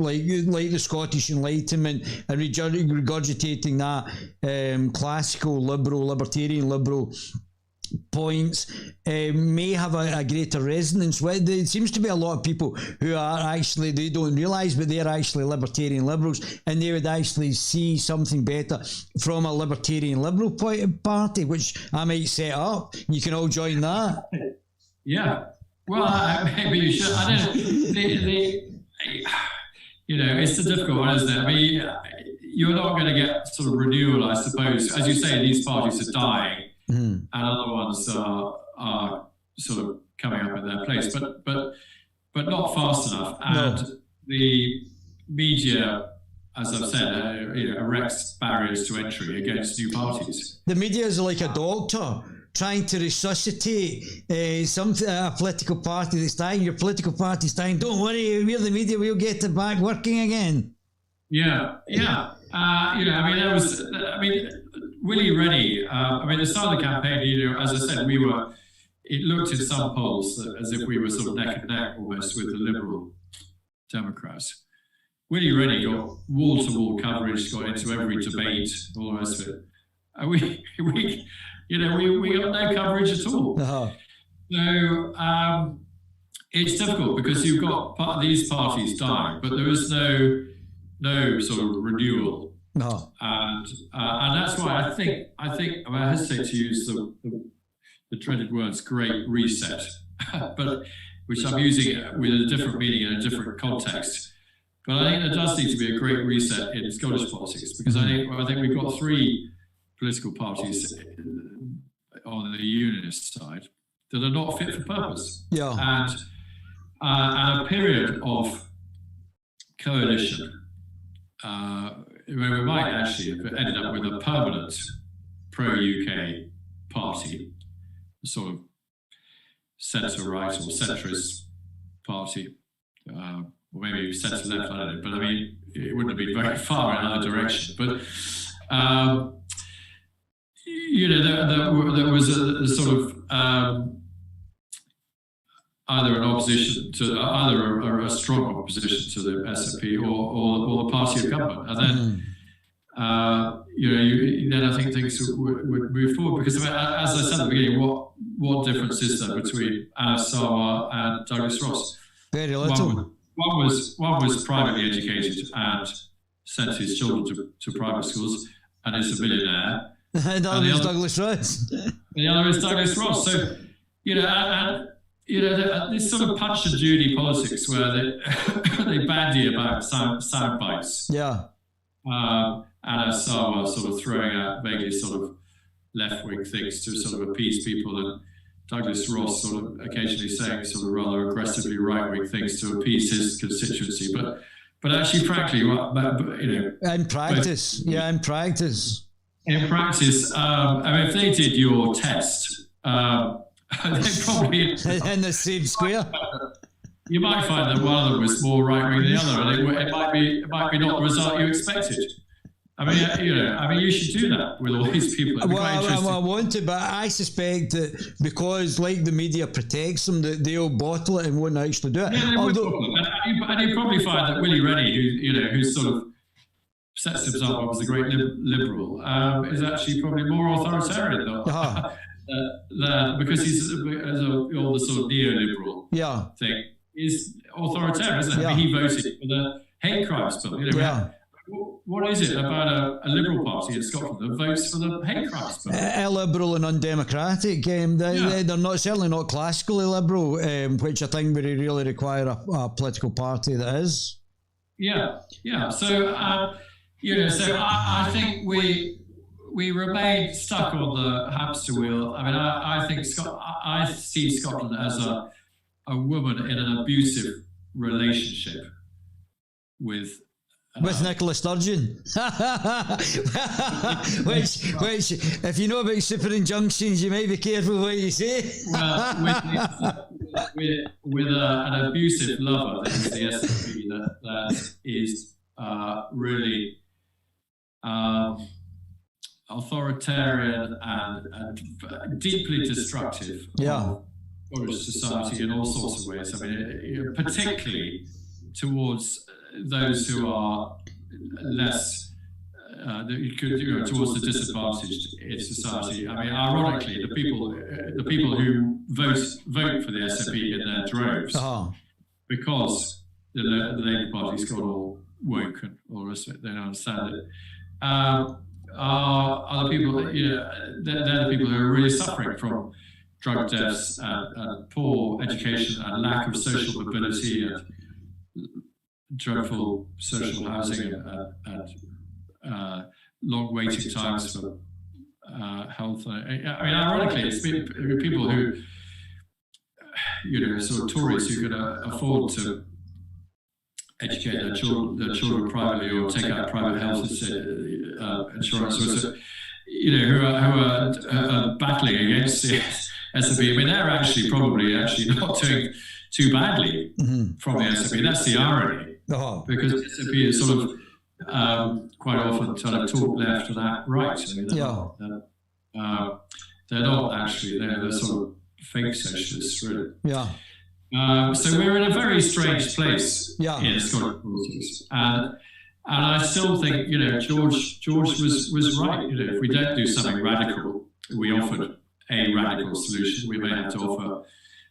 like the Scottish Enlightenment and regurgitating that classical libertarian liberal points may have a greater resonance with. There seems to be a lot of people who are actually, they don't realise, but they're actually libertarian liberals, and they would actually see something better from a libertarian liberal party, which I might set up. You can all join that. Yeah. Well, maybe you should. I don't know. It's a difficult one, isn't it? I mean, you're not going to get sort of renewal, I suppose. As you say, these parties are dying, and other ones are sort of coming up in their place, but not fast enough. And the media, as I've said, erects barriers to entry against new parties. The media is like a doctor trying to resuscitate a political party that's dying. Your political party's dying. Don't worry, we're the media. We'll get it back working again. Yeah. Willie Rennie. The start of the campaign. As I said, it looked in some polls as if we were sort of neck and neck almost with the Liberal Democrats. Willie Rennie got wall-to-wall coverage, got into every debate, all the rest of it. We got no coverage at all. Uh-huh. So it's difficult because you've got these parties dying, but there is no sort of renewal. No. And that's why I think I hesitate to use the dreaded words "great reset," but which I'm using with a different meaning in a different context. But I think there does need to be a great reset in Scottish politics, because I think we've got three political parties on the Unionist side that are not fit for purpose. Yeah. And a period of coalition where we might actually have ended up with a permanent pro-UK party, a sort of centre-right or centrist party, or maybe centre-left, I don't know. But I mean, it wouldn't have been very far in either direction. But there was a sort of either an opposition to a strong opposition to the SNP or the party of government, and then then I think things would move forward, because as I said at the beginning, what difference is there between Alice Sawa and Douglas Ross? Very little. One was privately educated and sent his children to private schools and is a millionaire. And the other is Douglas Ross. And the other is Douglas Ross. So, this sort of Punch and Judy politics where they bandy about sound bites. Yeah. Anna Sawa sort of throwing out vaguely sort of left-wing things to sort of appease people, and Douglas Ross sort of occasionally saying sort of rather aggressively right-wing things to appease his constituency, but actually, frankly, in practice, in practice. In practice, I mean, if they did your test, they probably in the same square. You might find that one of them was more right-wing than the other, and it might be not the result you expected. I mean, you should do that with all these people. Well, I want to, but I suspect that because, like, the media protects them, that they'll bottle it and won't actually do it. Yeah, and you probably find that Willie Rennie, who sort of sets himself up as a great liberal, is actually probably more authoritarian than because he's all the sort of neoliberal thing is authoritarian, isn't it? Yeah. He voted for the hate crimes bill. What is it about a Liberal Party in Scotland that votes for the hate crimes bill? Illiberal and undemocratic. They're not certainly not classically liberal, which I think would really require a political party that is. Yeah. So so I think we remain stuck on the hamster wheel. I mean, I think I see Scotland as a woman in an abusive relationship with Nicola Sturgeon, which, if you know about super injunctions, you might be careful what you say. with an abusive lover, that is the SNP, that is really authoritarian and deeply destructive of Scottish society in all sorts of ways. I mean, particularly towards those who are less towards the disadvantaged in society. I mean, ironically, the people who vote for the SNP in their droves because the Labour Party's got all woke and all the rest of it. They don't understand it. Are the people? They're the people who are really suffering from drug deaths and poor education and lack of social mobility and dreadful social housing and long waiting times for health. I mean, ironically, it's people who, sort of Tories who can afford to educate their children privately or take out private health insurance, who are battling against the SNP. I mean, they're actually not doing too badly from the SNP. That's the irony. Because the SNP is sort of quite often trying to talk left and act right. I mean, they're not actually, they're sort of fake socialists, really. So we're in a very strange place in Scottish politics. And I still think, George was right. If we don't do something radical, we offered a radical solution. We may have to offer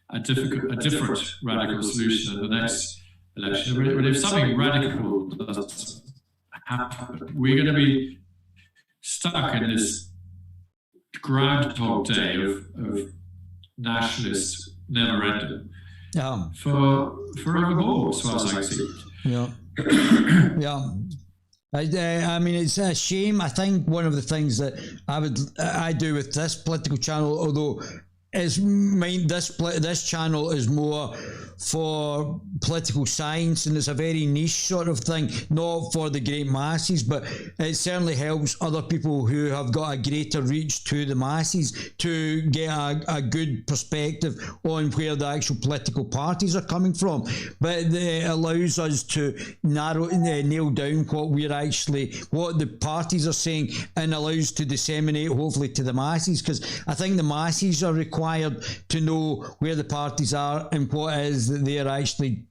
a different radical solution in the next election. But if something radical doesn't happen, we're going to be stuck in this Groundhog Day of nationalist never-ending forevermore, as far as I can see. I mean, it's a shame. I think one of the things that I do with this political channel, although this channel is more for political science and it's a very niche sort of thing, not for the great masses, but it certainly helps other people who have got a greater reach to the masses to get a good perspective on where the actual political parties are coming from. But it allows us to nail down what the parties are saying, and allows to disseminate hopefully to the masses, because I think the masses are required to know where the parties are and what it is that they're actually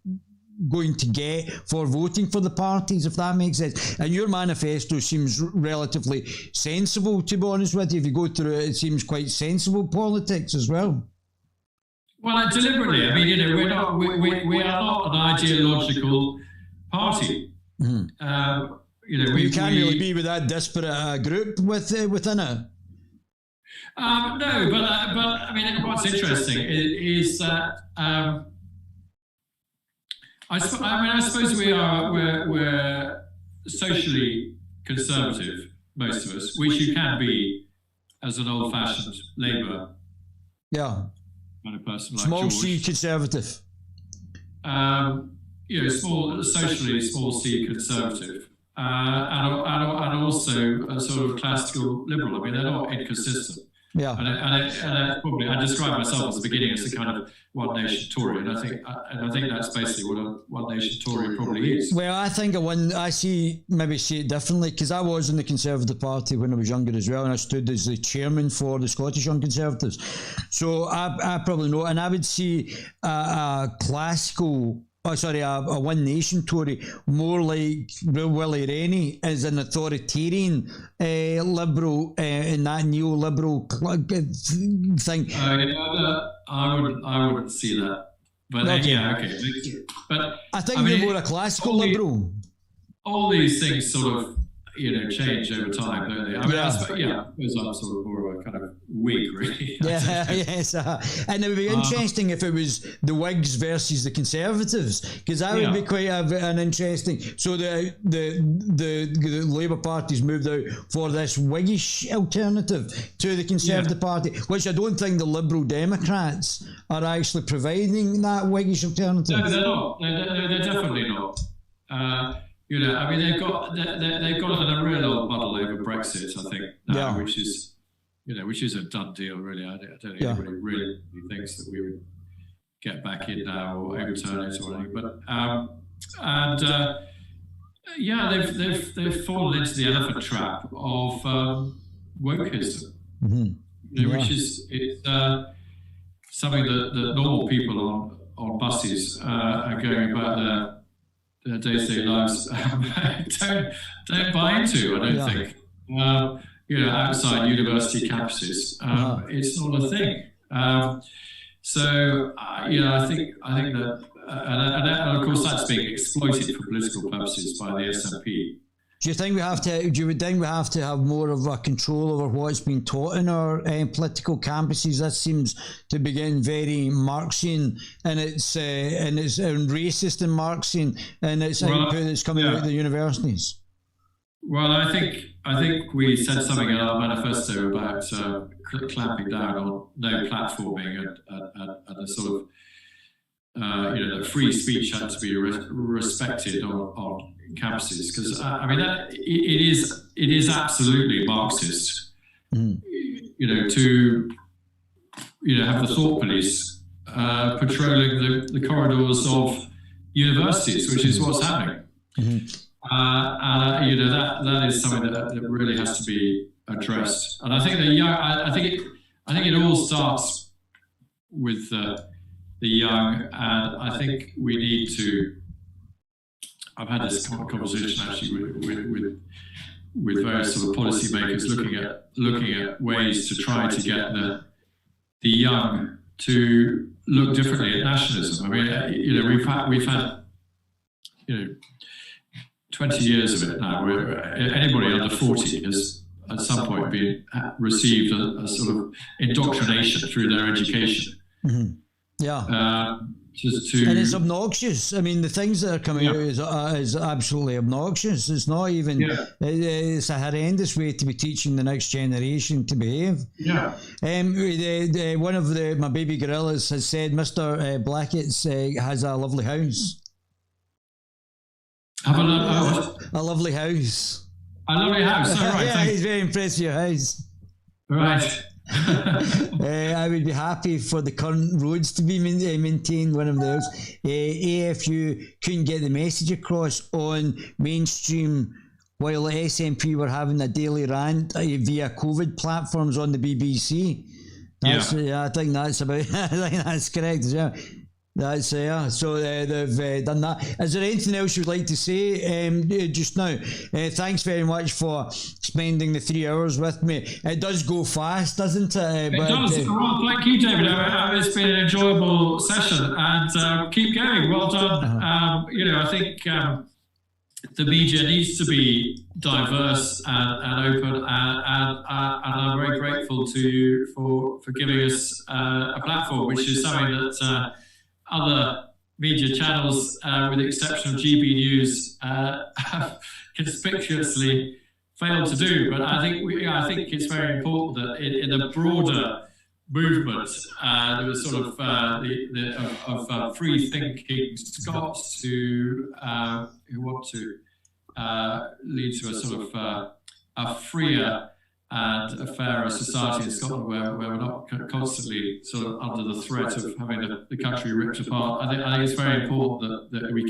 going to get for voting for the parties, if that makes sense. And your manifesto seems relatively sensible, to be honest with you. If you go through it, it seems quite sensible politics as well. Well, deliberately. I mean, we are not an ideological party. Mm-hmm. You can't really be with that disparate group within it. No, but I mean, what's interesting is that I suppose we're socially conservative, most of us, which you can be as an old-fashioned Labour kind of person like Small George. C conservative. Small, socially small C conservative, and also a sort of classical liberal. I mean, they're not inconsistent. Yeah, and probably I describe myself at the beginning as a kind of One Nation Tory, and I think that's basically what a One Nation Tory probably is. Well, I think I see it differently, because I was in the Conservative Party when I was younger as well, and I stood as the chairman for the Scottish Young Conservatives. So I probably know, and I would see a One Nation Tory more like Willie Rennie as an authoritarian liberal in that neoliberal thing. I wouldn't see that, but okay. But I think you're more a classical liberal. All these things sort of change over time, don't they? I mean, I suppose I'm sort of more of a kind of Whig, really. Yes. And it would be interesting if it was the Whigs versus the Conservatives, because that would be quite an interesting. So the Labour Party's moved out for this Whiggish alternative to the Conservative Party, which I don't think the Liberal Democrats are actually providing that Whiggish alternative. No, they're not. They're definitely not. I mean, they've got in a real old muddle over Brexit, I think, now, which is a done deal, really. I don't think anybody really thinks that we would get back in now or overturn it or anything. But they've fallen into the elephant trap of wokeism, which is something that normal people on buses are going about their day-to-day lives don't buy into, I don't think. Outside university campuses, it's not a thing. I think that, and of course that's being exploited for political purposes by the SNP. Do you think we have to have more of a control over what's being taught in our political campuses? That seems to be getting very Marxian, and it's racist and Marxian, and it's output that's coming out of the universities. Well, I think we said something in our manifesto about clamping down on no platforming and the sort of the free speech had to be respected on campuses, because I mean it is absolutely Marxist, to have the thought police patrolling the corridors of universities, which is what's happening. That is something that really has to be addressed. And I think I think it all starts with the young, and I think we need to. I've had this conversation actually with various sort of policymakers looking at ways to try to get the young to look differently at nationalism. I mean, we've had 20 years of it now, where anybody under 40 has at some point received a sort of indoctrination through their education. And it's obnoxious. I mean, the things that are coming out is absolutely obnoxious. It's not even. It's a horrendous way to be teaching the next generation to behave. One of my baby gorillas has said Mr. Blackett has a lovely house. A lovely house. A lovely house. Oh, right, he's very impressed with your house. Right. I would be happy for the current roads to be maintained, one of those. AFU couldn't get the message across on mainstream while the SNP were having a daily rant via COVID platforms on the BBC. I think that's about. I think that's correct as well. That's so they've done that. Is there anything else you'd like to say just now? Thanks very much for spending the 3 hours with me. It does go fast, doesn't it? It does. Well, thank you, David. It's been an enjoyable session, and keep going. Well done. I think the media needs to be diverse and open, and I'm very grateful to you for giving us a platform, which is something that other media channels, with the exception of GB News, have conspicuously failed to do. But I think it's very important that in the broader movement. There was sort of free-thinking Scots who want to lead to a sort of a freer and a fairer society in Scotland, where we're not constantly sort of under the threat of having the country ripped apart. I think it's very important that we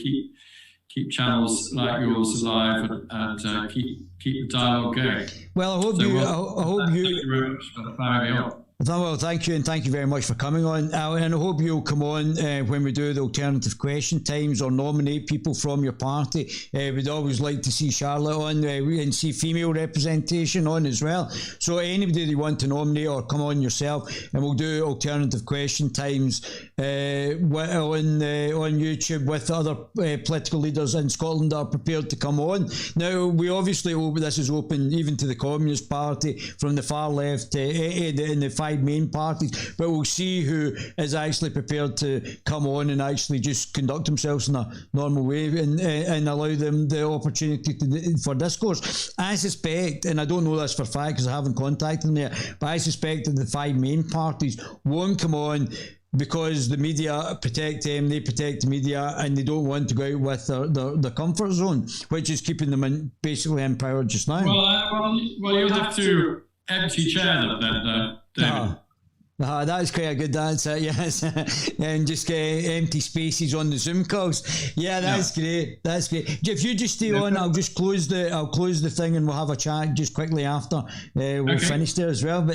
keep channels like yours alive and keep the dialogue going. Well, I hope you. Thank you very much for having me on. Well, thank you, and thank you very much for coming on. And I hope you'll come on when we do the alternative question times, or nominate people from your party. We'd always like to see Charlotte on and see female representation on as well. So anybody that you want to nominate, or come on yourself, and we'll do alternative question times on YouTube with other political leaders in Scotland that are prepared to come on. Now, we obviously this is open even to the Communist Party, from the far left in the five main parties, but we'll see who is actually prepared to come on and actually just conduct themselves in a normal way and allow them the opportunity for discourse. I suspect, and I don't know this for a fact because I haven't contacted them yet, but I suspect that the five main parties won't come on because the media protect them, they protect the media, and they don't want to go out with their comfort zone, which is keeping them basically in power just now. Well, you'll have to empty chair them then, David. That's quite a good answer, yes. And just get empty spaces on the Zoom calls. Yeah, that's great. That's great. If you just stay on, I'll close the thing and we'll have a chat just quickly after we'll finish there as well. But